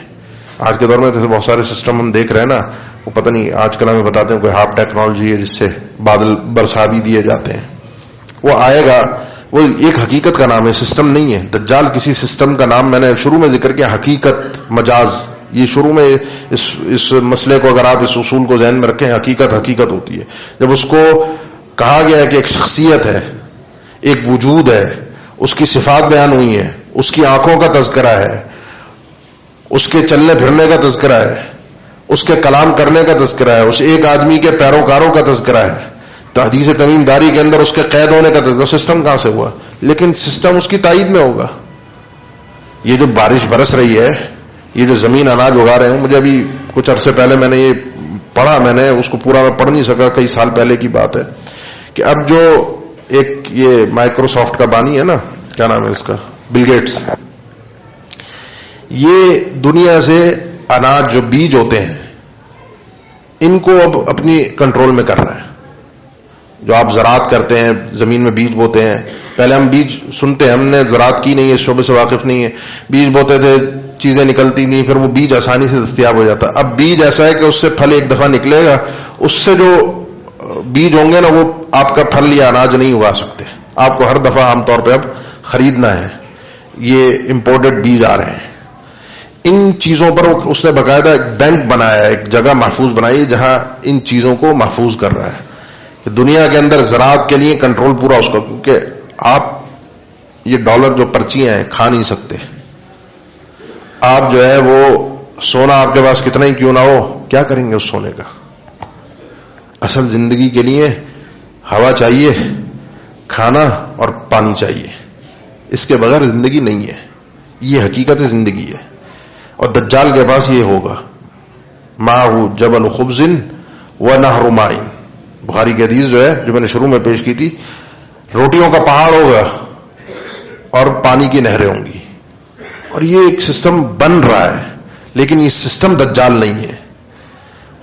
آج کے دور میں تو بہت سارے سسٹم ہم دیکھ رہے ہیں نا، وہ پتہ نہیں آج کل ہمیں بتاتے ہیں کوئی ہاف ٹیکنالوجی ہے جس سے بادل برسا بھی دیے جاتے ہیں، وہ آئے گا، وہ ایک حقیقت کا نام ہے، سسٹم نہیں ہے۔ دجال کسی سسٹم کا نام، میں نے شروع میں ذکر کیا، حقیقت مجاز، یہ شروع میں اس مسئلے کو اگر آپ اس اصول کو ذہن میں رکھیں، حقیقت ہوتی ہے۔ جب اس کو کہا گیا ہے کہ ایک شخصیت ہے، ایک وجود ہے، اس کی صفات بیان ہوئی ہیں، اس کی آنکھوں کا تذکرہ ہے، اس کے چلنے پھرنے کا تذکرہ ہے، اس کے کلام کرنے کا تذکرہ ہے، اس ایک آدمی کے پیروکاروں کا تذکرہ ہے، حدیث تمیم داری کے اندر اس کے قید ہونے کا تذکرہ۔ سسٹم کہاں سے ہوا؟ لیکن سسٹم اس کی تائید میں ہوگا۔ یہ جو بارش برس رہی ہے، یہ جو زمین اناج اگا رہے ہیں، مجھے ابھی کچھ عرصے پہلے میں نے یہ پڑھا، میں نے اس کو پورا میں پڑھ نہیں سکا، کئی سال پہلے کی بات ہے، کہ اب جو ایک یہ مائکروسافٹ کا بانی ہے نا، کیا نام ہے اس کا، بل گیٹس، یہ دنیا سے اناج جو بیج ہوتے ہیں ان کو اب اپنی کنٹرول میں کر رہا ہے۔ جو آپ زراعت کرتے ہیں، زمین میں بیج بوتے ہیں، پہلے ہم بیج سنتے ہیں، ہم نے زراعت کی نہیں ہے، اس شعبے سے واقف نہیں ہے، بیج بوتے تھے، چیزیں نکلتی نہیں، پھر وہ بیج آسانی سے دستیاب ہو جاتا۔ اب بیج ایسا ہے کہ اس سے پھل ایک دفعہ نکلے گا، اس سے جو بیج ہوں گے نا وہ آپ کا پھل یا اناج نہیں اگا سکتے، آپ کو ہر دفعہ عام طور پہ اب خریدنا ہے۔ یہ امپورٹڈ بیج آ رہے ہیں، ان چیزوں پر اس نے باقاعدہ ایک بینک بنایا ہے, ایک جگہ محفوظ بنائی جہاں ان چیزوں کو محفوظ کر رہا ہے. کہ دنیا کے اندر زراعت کے لیے کنٹرول پورا اس کو, کیونکہ آپ یہ ڈالر جو پرچیاں ہیں کھا نہیں سکتے. آپ جو ہے وہ سونا آپ کے پاس کتنا ہی کیوں نہ ہو, کیا کریں گے اس سونے کا؟ اصل زندگی کے لیے ہوا چاہیے, کھانا اور پانی چاہیے, اس کے بغیر زندگی نہیں ہے. یہ حقیقت زندگی ہے. اور دجال کے پاس یہ ہوگا, معہ جبل خبز و نہر ماء. بخاری کی حدیث جو ہے جو میں نے شروع میں پیش کی تھی, روٹیوں کا پہاڑ ہوگا اور پانی کی نہریں ہوں گی. اور یہ ایک سسٹم بن رہا ہے, لیکن یہ سسٹم دجال نہیں ہے.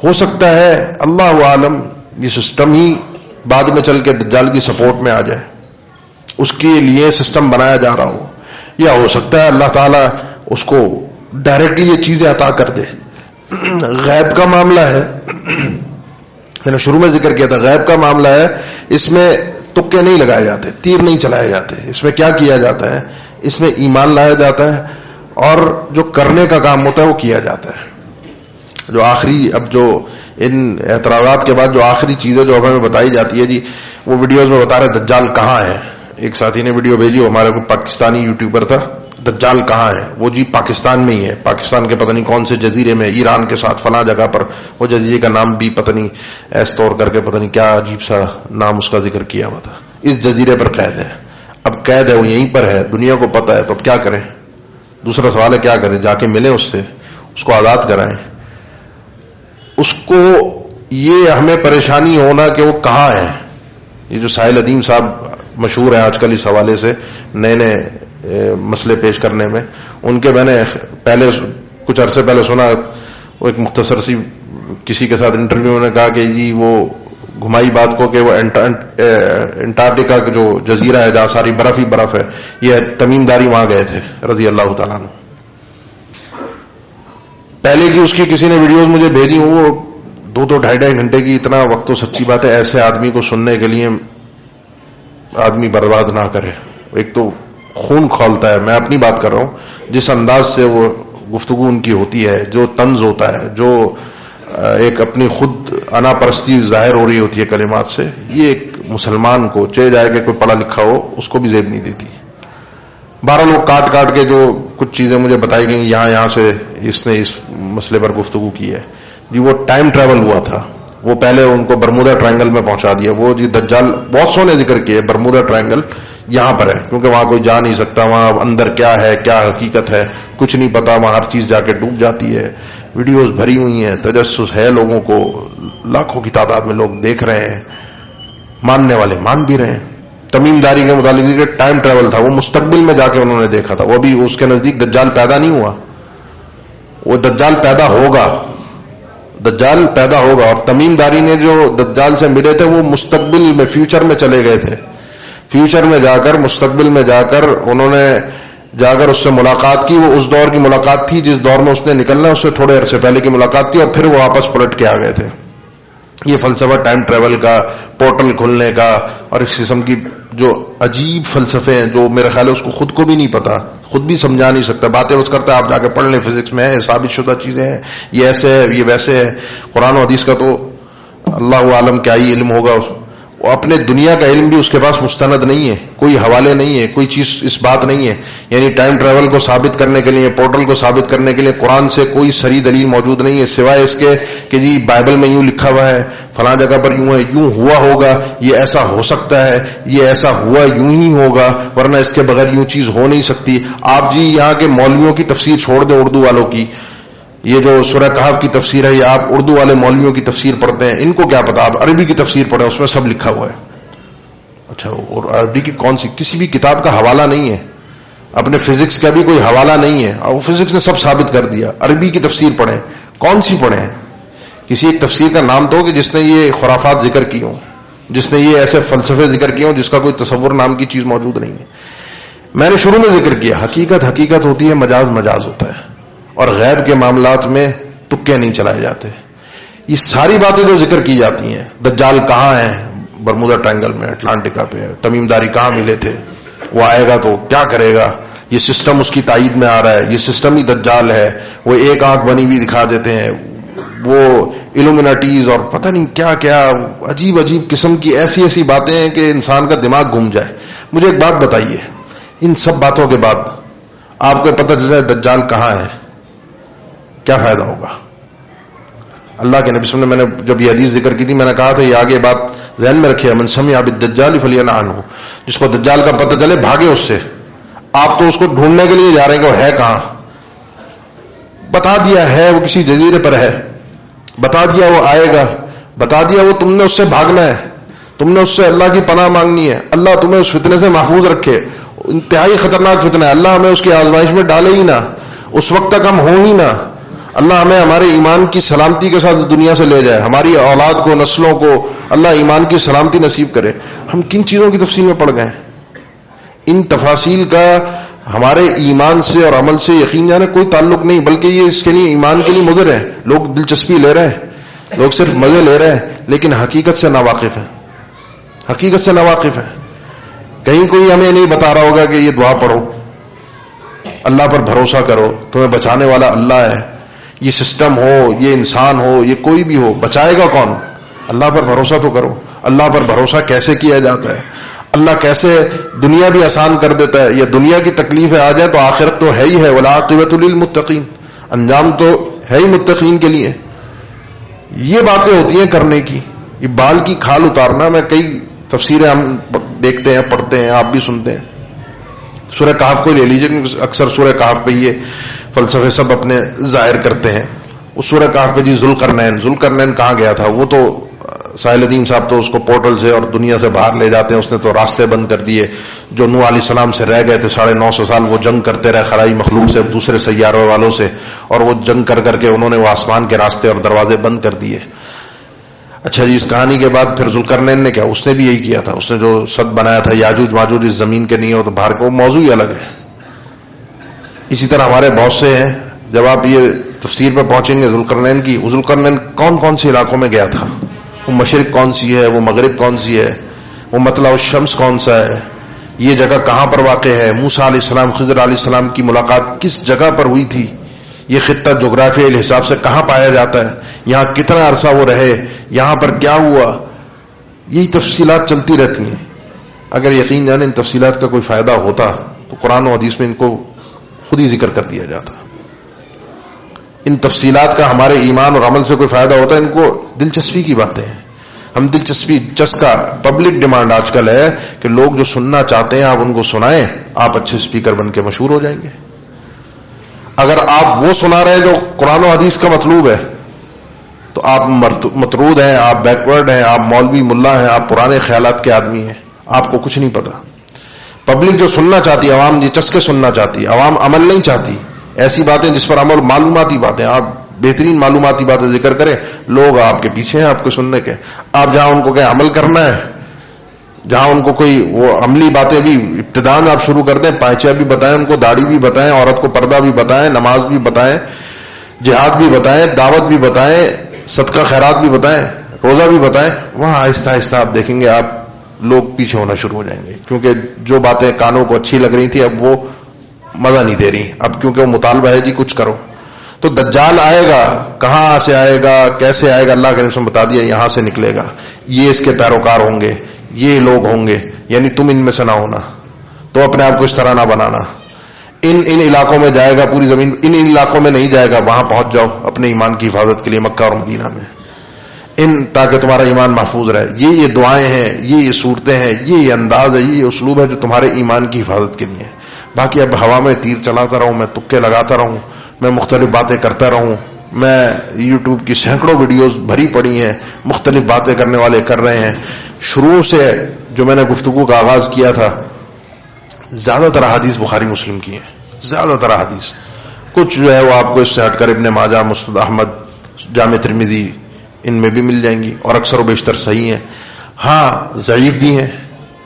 ہو سکتا ہے اللہ عالم یہ سسٹم ہی بعد میں چل کے دجال کی سپورٹ میں آ جائے, اس کے لیے سسٹم بنایا جا رہا ہو, یا ہو سکتا ہے اللہ تعالیٰ اس کو ڈائریکٹلی یہ چیزیں عطا کر دے. غیب کا معاملہ ہے, میں نے شروع میں ذکر کیا تھا, غیب کا معاملہ ہے, اس میں تکے نہیں لگائے جاتے, تیر نہیں چلائے جاتے. اس میں کیا کیا جاتا ہے, اس میں ایمان لایا جاتا ہے اور جو کرنے کا کام ہوتا ہے وہ کیا جاتا ہے. جو آخری, اب جو ان اعتراضات کے بعد جو آخری چیزیں جو اب ہمیں بتائی جاتی ہے, جی وہ ویڈیوز میں بتا رہے دجال کہاں ہے. ایک ساتھی نے ویڈیو بھیجی, وہ ہمارا کوئی پاکستانی یوٹیوبر تھا, دجال کہاں ہے, وہ جی پاکستان میں ہی ہے, پاکستان کے پتہ نہیں کون سے جزیرے میں, ایران کے ساتھ فلاں جگہ پر. وہ جزیرے کا نام بھی پتہ نہیں ایس طور کر کے پتہ نہیں کیا عجیب سا نام اس کا ذکر کیا ہوا تھا. اس جزیرے پر قید ہے. اب قید ہے, وہ یہیں پر ہے, دنیا کو پتہ ہے, تو اب کیا کریں؟ دوسرا سوال ہے کیا کریں, جا کے ملیں اس سے, اس کو آزاد کرائیں. اس کو یہ ہمیں پریشانی ہونا کہ وہ کہاں ہے. یہ جو ساحل ادیم صاحب مشہور ہیں آج کل اس حوالے سے نئے نئے مسئلے پیش کرنے میں, ان کے میں نے پہلے کچھ عرصے پہلے سنا, وہ ایک مختصر سی کسی کے ساتھ انٹرویو میں نے کہا کہ جی وہ گھمائی بات کو کہ وہ انٹارکٹیکا کا جو جزیرہ ہے جہاں ساری برف ہی برف ہے, یہ تمیم داری وہاں گئے تھے رضی اللہ تعالیٰ عنہ. پہلے کی اس کی کسی نے ویڈیوز مجھے بھیجی, وہ 2-2 گھنٹے کی, اتنا وقت تو سچی بات ہے ایسے آدمی کو سننے کے لیے آدمی برباد نہ کرے. ایک تو خون کھولتا ہے, میں اپنی بات کر رہا ہوں, جس انداز سے وہ گفتگو ان کی ہوتی ہے, جو طنز ہوتا ہے, جو ایک اپنی خود انا پرستی ظاہر ہو رہی ہوتی ہے کلمات سے, یہ ایک مسلمان کو چاہے جائے کہ کوئی پڑھا لکھا ہو اس کو بھی زیب نہیں دیتی. 12 لوگ کاٹ کاٹ کے جو کچھ چیزیں مجھے بتائی گئیں یہاں سے اس نے اس مسئلے پر گفتگو کی ہے, جی وہ ٹائم ٹریول ہوا تھا, وہ پہلے ان کو برمودا ٹرائنگل میں پہنچا دیا. وہ جی دجال بہت سو نے ذکر کیے, برمودا ٹرائنگل یہاں پر ہے کیونکہ وہاں کوئی جا نہیں سکتا, وہاں اندر کیا ہے کیا حقیقت ہے کچھ نہیں پتا, وہاں ہر چیز جا کے ڈوب جاتی ہے. ویڈیوز بھری ہوئی ہیں, تجسس ہے لوگوں کو, لاکھوں کی تعداد میں لوگ دیکھ رہے ہیں, ماننے والے مان بھی رہے ہیں. تمیم داری کے متعلق ٹائم ٹریول تھا, وہ مستقبل میں جا کے انہوں نے دیکھا تھا. وہ بھی اس کے نزدیک دجال پیدا نہیں ہوا, وہ دجال پیدا ہوگا, دجال پیدا ہوگا. اور تمیم داری نے جو دجال سے ملے تھے وہ مستقبل میں فیوچر میں چلے گئے تھے. فیوچر میں جا کر مستقبل میں جا کر انہوں نے جا کر اس سے ملاقات کی. وہ اس دور کی ملاقات تھی جس دور میں اس نے نکلنا, اس سے تھوڑے عرصے پہلے کی ملاقات تھی, اور پھر وہ واپس پلٹ کے آ گئے تھے. یہ فلسفہ ٹائم ٹریول کا, پورٹل کھلنے کا, اور اس قسم کی جو عجیب فلسفے ہیں جو میرے خیال ہے اس کو خود کو بھی نہیں پتا, خود بھی سمجھا نہیں سکتا. باتیں بس کرتا ہے, آپ جا کے پڑھ لیں, فزکس میں ہے, ثابت شدہ چیزیں ہیں, یہ ایسے ہے یہ ویسے ہے. قرآن و حدیث کا تو اللہ عالم کیا ہی علم ہوگا, وہ اپنے دنیا کا علم بھی اس کے پاس مستند نہیں ہے, کوئی حوالے نہیں ہے, کوئی چیز اس بات نہیں ہے. یعنی ٹائم ٹریول کو ثابت کرنے کے لیے, پورٹل کو ثابت کرنے کے لیے قرآن سے کوئی صریح دلیل موجود نہیں ہے سوائے اس کے کہ جی بائبل میں یوں لکھا ہوا ہے, فلاں جگہ پر یوں ہے, یوں ہوا ہوگا, یہ ایسا ہو سکتا ہے, یہ ایسا ہوا یوں ہی ہوگا, ورنہ اس کے بغیر یوں چیز ہو نہیں سکتی. آپ جی یہاں کے مولویوں کی تفسیر چھوڑ دیں, اردو والوں کی, یہ جو سورہ کہف کی تفسیر ہے یہ آپ اردو والے مولویوں کی تفسیر پڑھتے ہیں, ان کو کیا پتا, آپ عربی کی تفسیر پڑھیں, اس میں سب لکھا ہوا ہے. اچھا, اور عربی کی کون سی کسی بھی کتاب کا حوالہ نہیں ہے, اپنے فزکس کا بھی کوئی حوالہ نہیں ہے, اور فزکس نے سب ثابت کر دیا. عربی کی تفسیر پڑھیں, کون سی پڑھیں, کسی ایک تفسیر کا نام تو کہ جس نے یہ خرافات ذکر کی ہوں, جس نے یہ ایسے فلسفے ذکر کیے ہوں جس کا کوئی تصور نام کی چیز موجود نہیں ہے. میں نے شروع میں ذکر کیا, حقیقت حقیقت ہوتی ہے, مجاز مجاز ہوتا ہے, اور غیب کے معاملات میں تکے نہیں چلائے جاتے. یہ ساری باتیں جو ذکر کی جاتی ہیں, دجال کہاں ہے, برمودا ٹرائنگل میں, اٹلانٹکا پہ, تمیم داری کہاں ملے تھے, وہ آئے گا تو کیا کرے گا, یہ سسٹم اس کی تائید میں آ رہا ہے، یہ سسٹم ہی دجال ہے، وہ ایک آنکھ بنی ہوئی دکھا دیتے ہیں، وہ الومینٹیز اور پتہ نہیں کیا کیا عجیب عجیب قسم کی ایسی ایسی باتیں ہیں کہ انسان کا دماغ گھوم جائے. مجھے ایک بات بتائیے، ان سب باتوں کے بعد آپ کو پتہ چل جائے دجال کہاں ہے، کیا فائدہ ہوگا؟ اللہ کے نبی صلی اللہ علیہ وسلم نے جب یہ حدیث ذکر کی تھی، میں نے کہا تھا یہ آگے بات ذہن میں رکھیے، من سمع بالدجال فلینہ عنہ، جس کو دجال کا پتہ چلے بھاگے اس سے. آپ تو اس کو ڈھونڈنے کے لیے جا رہے ہیں کہ وہ ہے کہاں. بتا دیا ہے وہ کسی جزیرے پر ہے، بتا دیا وہ آئے گا، بتا دیا وہ تم نے اس سے بھاگنا ہے، تم نے اس سے اللہ کی پناہ مانگنی ہے، اللہ تمہیں اس فتنے سے محفوظ رکھے. انتہائی خطرناک فتنہ ہے، اللہ ہمیں اس کی آزمائش میں ڈالے ہی نہ، اس وقت تک ہم ہوں ہی نہ. اللہ ہمیں ہمارے ایمان کی سلامتی کے ساتھ دنیا سے لے جائے، ہماری اولاد کو، نسلوں کو اللہ ایمان کی سلامتی نصیب کرے. ہم کن چیزوں کی تفصیل میں پڑ گئے ہیں؟ ان تفاصیل کا ہمارے ایمان سے اور عمل سے یقین جانے کوئی تعلق نہیں، بلکہ یہ اس کے لیے ایمان کے لیے مضر ہے. لوگ دلچسپی لے رہے ہیں، لوگ صرف مزے لے رہے ہیں، لیکن حقیقت سے ناواقف ہیں، حقیقت سے ناواقف ہیں. کہیں کوئی ہمیں نہیں بتا رہا ہوگا کہ یہ دعا پڑھو، اللہ پر بھروسہ کرو، تمہیں بچانے والا اللہ ہے. یہ سسٹم ہو، یہ انسان ہو، یہ کوئی بھی ہو، بچائے گا کون؟ اللہ پر بھروسہ تو کرو. اللہ پر بھروسہ کیسے کیا جاتا ہے؟ اللہ کیسے دنیا بھی آسان کر دیتا ہے. یہ دنیا کی تکلیفیں آ جائیں تو آخرت تو ہے ہی ہے، والعاقبۃ للمتقین، انجام تو ہے ہی متقین کے لیے. یہ باتیں ہوتی ہیں کرنے کی، یہ بال کی کھال اتارنا. میں کئی تفسیریں ہم دیکھتے ہیں، پڑھتے ہیں، آپ بھی سنتے ہیں. سورہ کہف کو لے لیجیے، اکثر سورہ کہف پہ یہ فلسفے سب اپنے ظاہر کرتے ہیں. اس سورہ کہف پہ جی ذوالقرنین کہاں گیا تھا؟ وہ تو ساحل الدین صاحب تو اس کو پورٹل سے اور دنیا سے باہر لے جاتے ہیں، اس نے تو راستے بند کر دیے. جو نوح علیہ السلام سے رہ گئے تھے 950 سال، وہ جنگ کرتے رہے خلائی مخلوق سے، دوسرے سیاروں والوں سے، اور وہ جنگ کر کر کے انہوں نے وہ آسمان کے راستے اور دروازے بند کر دیے. اچھا جی، اس کہانی کے بعد پھر ذوالقرنین نے کیا؟ اس نے بھی یہی کیا تھا. اس نے جو سد بنایا تھا، یاجوج ماجوج اس زمین کے نہیں ہو تو باہر کو، موضوع ہی الگ ہے. اسی طرح ہمارے بہت سے ہیں، جب آپ یہ تفسیر پہ پہنچیں گے ذوالقرنین کی، ذوالقرنین کون کون سے علاقوں میں گیا تھا، وہ مشرق کون سی ہے، وہ مغرب کون سی ہے، وہ مطلع الشمس کون سا ہے، یہ جگہ کہاں پر واقع ہے، موسیٰ علیہ السلام خضر علیہ السلام کی ملاقات کس جگہ پر ہوئی تھی، یہ خطہ جغرافیائی حساب سے کہاں پایا جاتا ہے، یہاں کتنا عرصہ وہ رہے، یہاں پر کیا ہوا. یہی تفصیلات چلتی رہتی ہیں. اگر یقین جانے ان تفصیلات کا کوئی فائدہ ہوتا تو قرآن و حدیث میں ان کو خود ہی ذکر کر دیا جاتا. ان تفصیلات کا ہمارے ایمان اور عمل سے کوئی فائدہ ہوتا ہے؟ ان کو دلچسپی کی باتیں ہیں. ہم دلچسپی، چسکا، پبلک ڈیمانڈ آج کل ہے کہ لوگ جو سننا چاہتے ہیں آپ ان کو سنائیں، آپ اچھے اسپیکر بن کے مشہور ہو جائیں گے. اگر آپ وہ سنا رہے ہیں جو قرآن و حدیث کا مطلوب ہے تو آپ مطرود ہیں، آپ بیکورڈ ہیں، آپ مولوی ملا ہیں، آپ پرانے خیالات کے آدمی ہیں، آپ کو کچھ نہیں پتا. پبلک جو سننا چاہتی ہے، عوام یہ چسکے سننا چاہتی ہے، عوام عمل نہیں چاہتی. ایسی باتیں جس پر عمل، معلوماتی باتیں، آپ بہترین معلوماتی باتیں ذکر کریں، لوگ آپ کے پیچھے ہیں آپ کو سننے کے. آپ جہاں ان کو کہیں عمل کرنا ہے، جہاں ان کو کوئی وہ عملی باتیں بھی ابتداء میں آپ شروع کر دیں، پائچہ بھی بتائیں ان کو، داڑھی بھی بتائیں، عورت کو پردہ بھی بتائیں، نماز بھی بتائیں، جہاد بھی بتائیں، دعوت بھی بتائیں، صدقہ خیرات بھی بتائیں، روزہ بھی بتائیں، وہاں آہستہ آہستہ آپ دیکھیں گے آپ لوگ پیچھے ہونا شروع ہو جائیں گے. کیونکہ جو باتیں کانوں کو اچھی لگ رہی تھی اب وہ مزہ نہیں دے رہی، اب کیونکہ وہ مطالبہ ہے جی کچھ کرو. تو دجال آئے گا، کہاں سے آئے گا، کیسے آئے گا؟ اللہ کے نبی نے بتا دیا، یہاں سے نکلے گا، یہ اس کے پیروکار ہوں گے، یہ لوگ ہوں گے. یعنی تم ان میں سے نہ ہونا، تو اپنے آپ کو اس طرح نہ بنانا. ان علاقوں میں جائے گا، پوری زمین ان علاقوں میں نہیں جائے گا، وہاں پہنچ جاؤ اپنے ایمان کی حفاظت کے لیے مکہ اور مدینہ میں، تاکہ تمہارا ایمان محفوظ رہے. یہ دعائیں ہیں، یہ صورتیں ہیں، یہ انداز ہے، یہ اسلوب ہے جو تمہارے ایمان کی حفاظت کے لیے. باقی اب ہوا میں تیر چلاتا رہوں، میں تکے لگاتا رہوں، میں مختلف باتیں کرتا رہوں. میں یوٹیوب کی سینکڑوں ویڈیوز بھری پڑی ہیں، مختلف باتیں کرنے والے کر رہے ہیں. شروع سے جو میں نے گفتگو کا آغاز کیا تھا، زیادہ تر حدیث بخاری مسلم کی ہیں، زیادہ تر حدیث. کچھ جو ہے وہ آپ کو اس سے ہٹ کر ابن ماجہ، مسند احمد، جامع ترمذی، ان میں بھی مل جائیں گی، اور اکثر و بیشتر صحیح ہیں. ہاں ضعیف بھی ہیں،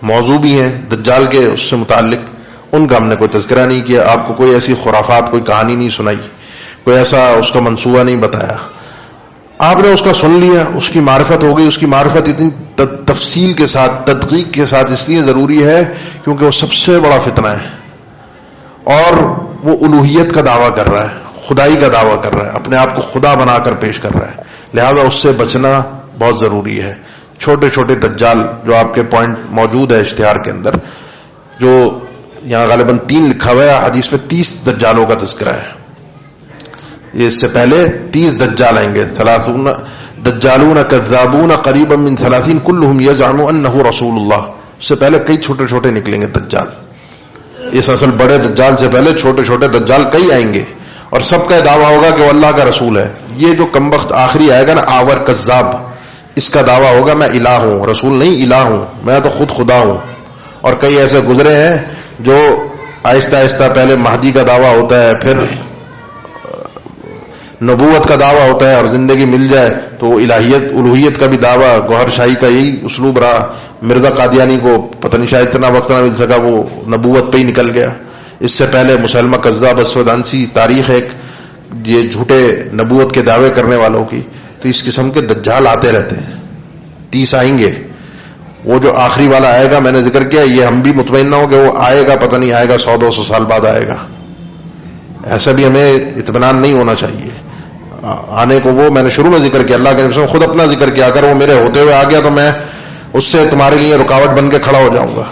موضوع بھی ہیں دجال کے اس سے متعلق، ان کا ہم نے کوئی تذکرہ نہیں کیا. آپ کو کوئی ایسی خرافات، کوئی کہانی نہیں سنائی، کوئی ایسا اس کا منصوبہ نہیں بتایا. آپ نے اس کا سن لیا، اس کی معرفت ہو گئی. اس کی معرفت اتنی تفصیل کے ساتھ، تدقیق کے ساتھ اس لیے ضروری ہے کیونکہ وہ سب سے بڑا فتنہ ہے. اور وہ الوہیت کا دعویٰ کر رہا ہے، خدائی کا دعویٰ کر رہا ہے، اپنے آپ کو خدا بنا کر پیش کر رہا ہے، لہذا اس سے بچنا بہت ضروری ہے۔ چھوٹے چھوٹے دجال جو آپ کے پوائنٹ موجود ہے اشتہار کے اندر، جو یہاں غالباً 3 لکھا ہوا ہے، حدیث میں 30 دجالوں کا تذکرہ ہے۔ یہ اس سے پہلے 30 دجال آئیں گے، 30 دجالون کذابون قریبا من 30 کلهم یزعم انه رسول اللہ۔ اس سے پہلے کئی چھوٹے چھوٹے نکلیں گے دجال، اس اصل بڑے دجال سے پہلے چھوٹے چھوٹے دجال کئی آئیں گے، اور سب کا دعویٰ ہوگا کہ وہ اللہ کا رسول ہے۔ یہ جو کمبخت آخری آئے گا نا، آور کذاب، اس کا دعویٰ ہوگا میں الہ ہوں، رسول نہیں الہ ہوں، میں تو خود خدا ہوں۔ اور کئی ایسے گزرے ہیں جو آہستہ آہستہ پہلے مہدی کا دعویٰ ہوتا ہے، پھر نبوت کا دعویٰ ہوتا ہے، اور زندگی مل جائے تو الہیت الوہیت کا بھی دعویٰ۔ گوہر شاہی کا یہی اسلوب رہا، مرزا قادیانی کو پتہ نہیں شاید اتنا وقت نہ مل سکا، وہ نبوت پہ ہی نکل گیا۔ اس سے پہلے مسلمہ کذاب اسود عنسی، تاریخ ایک یہ جھوٹے نبوت کے دعوے کرنے والوں کی۔ تو اس قسم کے دجال آتے رہتے ہیں، 30 آئیں گے۔ وہ جو آخری والا آئے گا میں نے ذکر کیا، یہ ہم بھی مطمئن نہ ہو کہ وہ آئے گا، پتہ نہیں آئے گا 100-200 سال بعد آئے گا، ایسا بھی ہمیں اطمینان نہیں ہونا چاہیے۔ آنے کو وہ میں نے شروع میں ذکر کیا، اللہ کے نبی خود اپنا ذکر کیا، اگر وہ میرے ہوتے ہوئے آ گیا تو میں اس سے تمہارے لیے رکاوٹ بن کے کھڑا ہو جاؤں گا،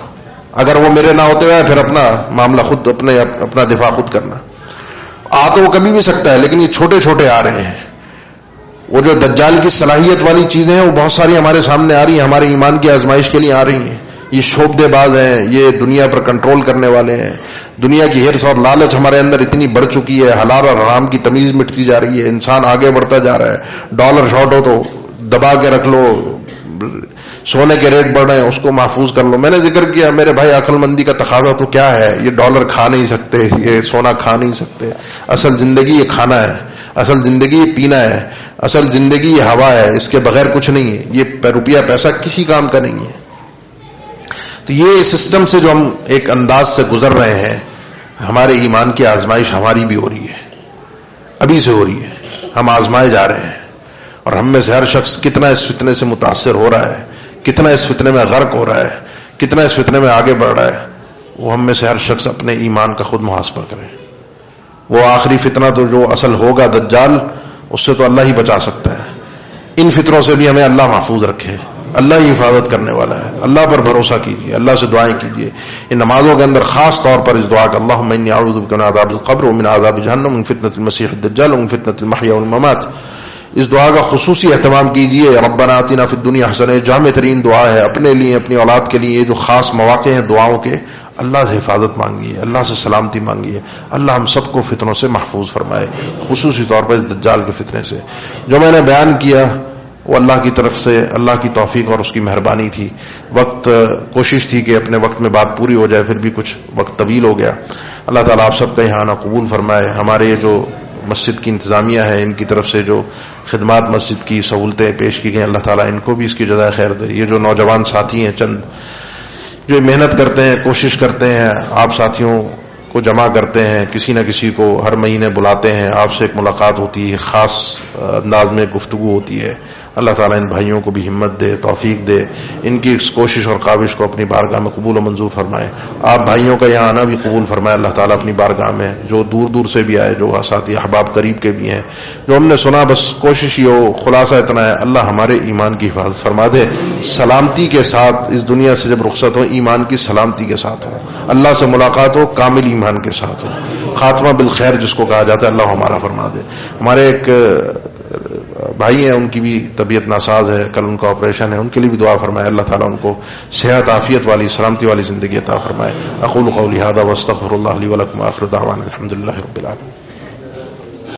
اگر وہ میرے نہ ہوتے ہوئے پھر اپنا معاملہ خود اپنا دفاع خود کرنا۔ آ تو وہ کبھی بھی سکتا ہے، لیکن یہ چھوٹے چھوٹے آ رہے ہیں۔ وہ جو دجال کی صلاحیت والی چیزیں ہیں وہ بہت ساری ہمارے سامنے آ رہی ہیں، ہمارے ایمان کی آزمائش کے لیے آ رہی ہیں۔ یہ شعبدے باز ہیں، یہ دنیا پر کنٹرول کرنے والے ہیں۔ دنیا کی ہرس اور لالچ ہمارے اندر اتنی بڑھ چکی ہے، حلال اور حرام کی تمیز مٹتی جا رہی ہے، انسان آگے بڑھتا جا رہا ہے۔ ڈالر شارٹ ہو تو دبا کے رکھ لو، سونے کے ریٹ بڑھ رہے ہیں اس کو محفوظ کر لو۔ میں نے ذکر کیا میرے بھائی، عقل مندی کا تقاضا تو کیا ہے؟ یہ ڈالر کھا نہیں سکتے، یہ سونا کھا نہیں سکتے۔ اصل زندگی یہ کھانا ہے، اصل زندگی یہ پینا ہے، اصل زندگی یہ ہوا ہے، اس کے بغیر کچھ نہیں ہے۔ یہ روپیہ پیسہ کسی کام کا نہیں ہے۔ تو یہ سسٹم سے جو ہم ایک انداز سے گزر رہے ہیں، ہمارے ایمان کی آزمائش ہماری بھی ہو رہی ہے، ابھی سے ہو رہی ہے، ہم آزمائے جا رہے ہیں۔ اور ہم میں سے ہر شخص کتنا اس فتنے سے متاثر ہو رہا ہے، کتنا اس فتنے میں غرق ہو رہا ہے، کتنا اس فتنے میں آگے بڑھ رہا ہے، وہ ہم میں سے ہر شخص اپنے ایمان کا خود محاسبہ کرے۔ وہ آخری فتنہ تو جو اصل ہوگا دجال، اس سے تو اللہ ہی بچا سکتا ہے۔ ان فتنوں سے بھی ہمیں اللہ محفوظ رکھے، اللہ ہی حفاظت کرنے والا ہے۔ اللہ پر بھروسہ کیجیے، اللہ سے دعائیں کیجیے۔ ان نمازوں کے اندر خاص طور پر اس دعا کا اللہم انی اعوذ بک من عذاب القبر ومن عذاب جہنم ومن فتنة المسیح الدجال ومن فتنة المحیا والممات۔ اس دعا کا خصوصی اہتمام کیجیے۔ ربنا آتنا فی الدنیا حسنہ، جامع ترین دعا ہے اپنے لیے، اپنی اولاد کے لیے۔ یہ جو خاص مواقع ہیں دعاؤں کے، اللہ سے حفاظت مانگیے، اللہ سے سلامتی مانگیے، اللہ ہم سب کو فتنوں سے محفوظ فرمائے، خصوصی طور پر اس دجال کے فتنے سے۔ جو میں نے بیان کیا وہ اللہ کی طرف سے اللہ کی توفیق اور اس کی مہربانی تھی۔ وقت کوشش تھی کہ اپنے وقت میں بات پوری ہو جائے، پھر بھی کچھ وقت طویل ہو گیا۔ اللہ تعالیٰ آپ سب کا یہاں آنا قبول فرمائے۔ ہمارے جو مسجد کی انتظامیہ ہے، ان کی طرف سے جو خدمات مسجد کی سہولتیں پیش کی گئیں، اللہ تعالیٰ ان کو بھی اس کی جزائے خیر دے۔ یہ جو نوجوان ساتھی ہیں چند جو محنت کرتے ہیں، کوشش کرتے ہیں، آپ ساتھیوں کو جمع کرتے ہیں، کسی نہ کسی کو ہر مہینے بلاتے ہیں، آپ سے ایک ملاقات ہوتی ہے، خاص انداز میں گفتگو ہوتی ہے۔ اللہ تعالیٰ ان بھائیوں کو بھی ہمت دے، توفیق دے، ان کی اس کوشش اور کاوش کو اپنی بارگاہ میں قبول و منظور فرمائے۔ آپ بھائیوں کا یہاں آنا بھی قبول فرمائے اللہ تعالیٰ اپنی بارگاہ میں، جو دور دور سے بھی آئے، جو ساتھی احباب قریب کے بھی ہیں۔ جو ہم نے سنا بس کوشش یہ ہو، خلاصہ اتنا ہے، اللہ ہمارے ایمان کی حفاظت فرما دے، سلامتی کے ساتھ اس دنیا سے جب رخصت ہو، ایمان کی سلامتی کے ساتھ ہو، اللہ سے ملاقات ہو کامل ایمان کے ساتھ ہو، خاتمہ بالخیر جس کو کہا جاتا ہے، اللہ ہمارا فرما دے۔ ہمارے ایک بھائی ہیں، ان کی بھی طبیعت ناساز ہے، کل ان کا آپریشن ہے، ان کے لیے بھی دعا فرمائے، اللہ تعالیٰ ان کو صحت عافیت والی سلامتی والی زندگی عطا فرمائے۔ اقول قولی ھذا واستغفر اللہ لی ولکم، آخر دعوانا الحمد للہ رب العالمین۔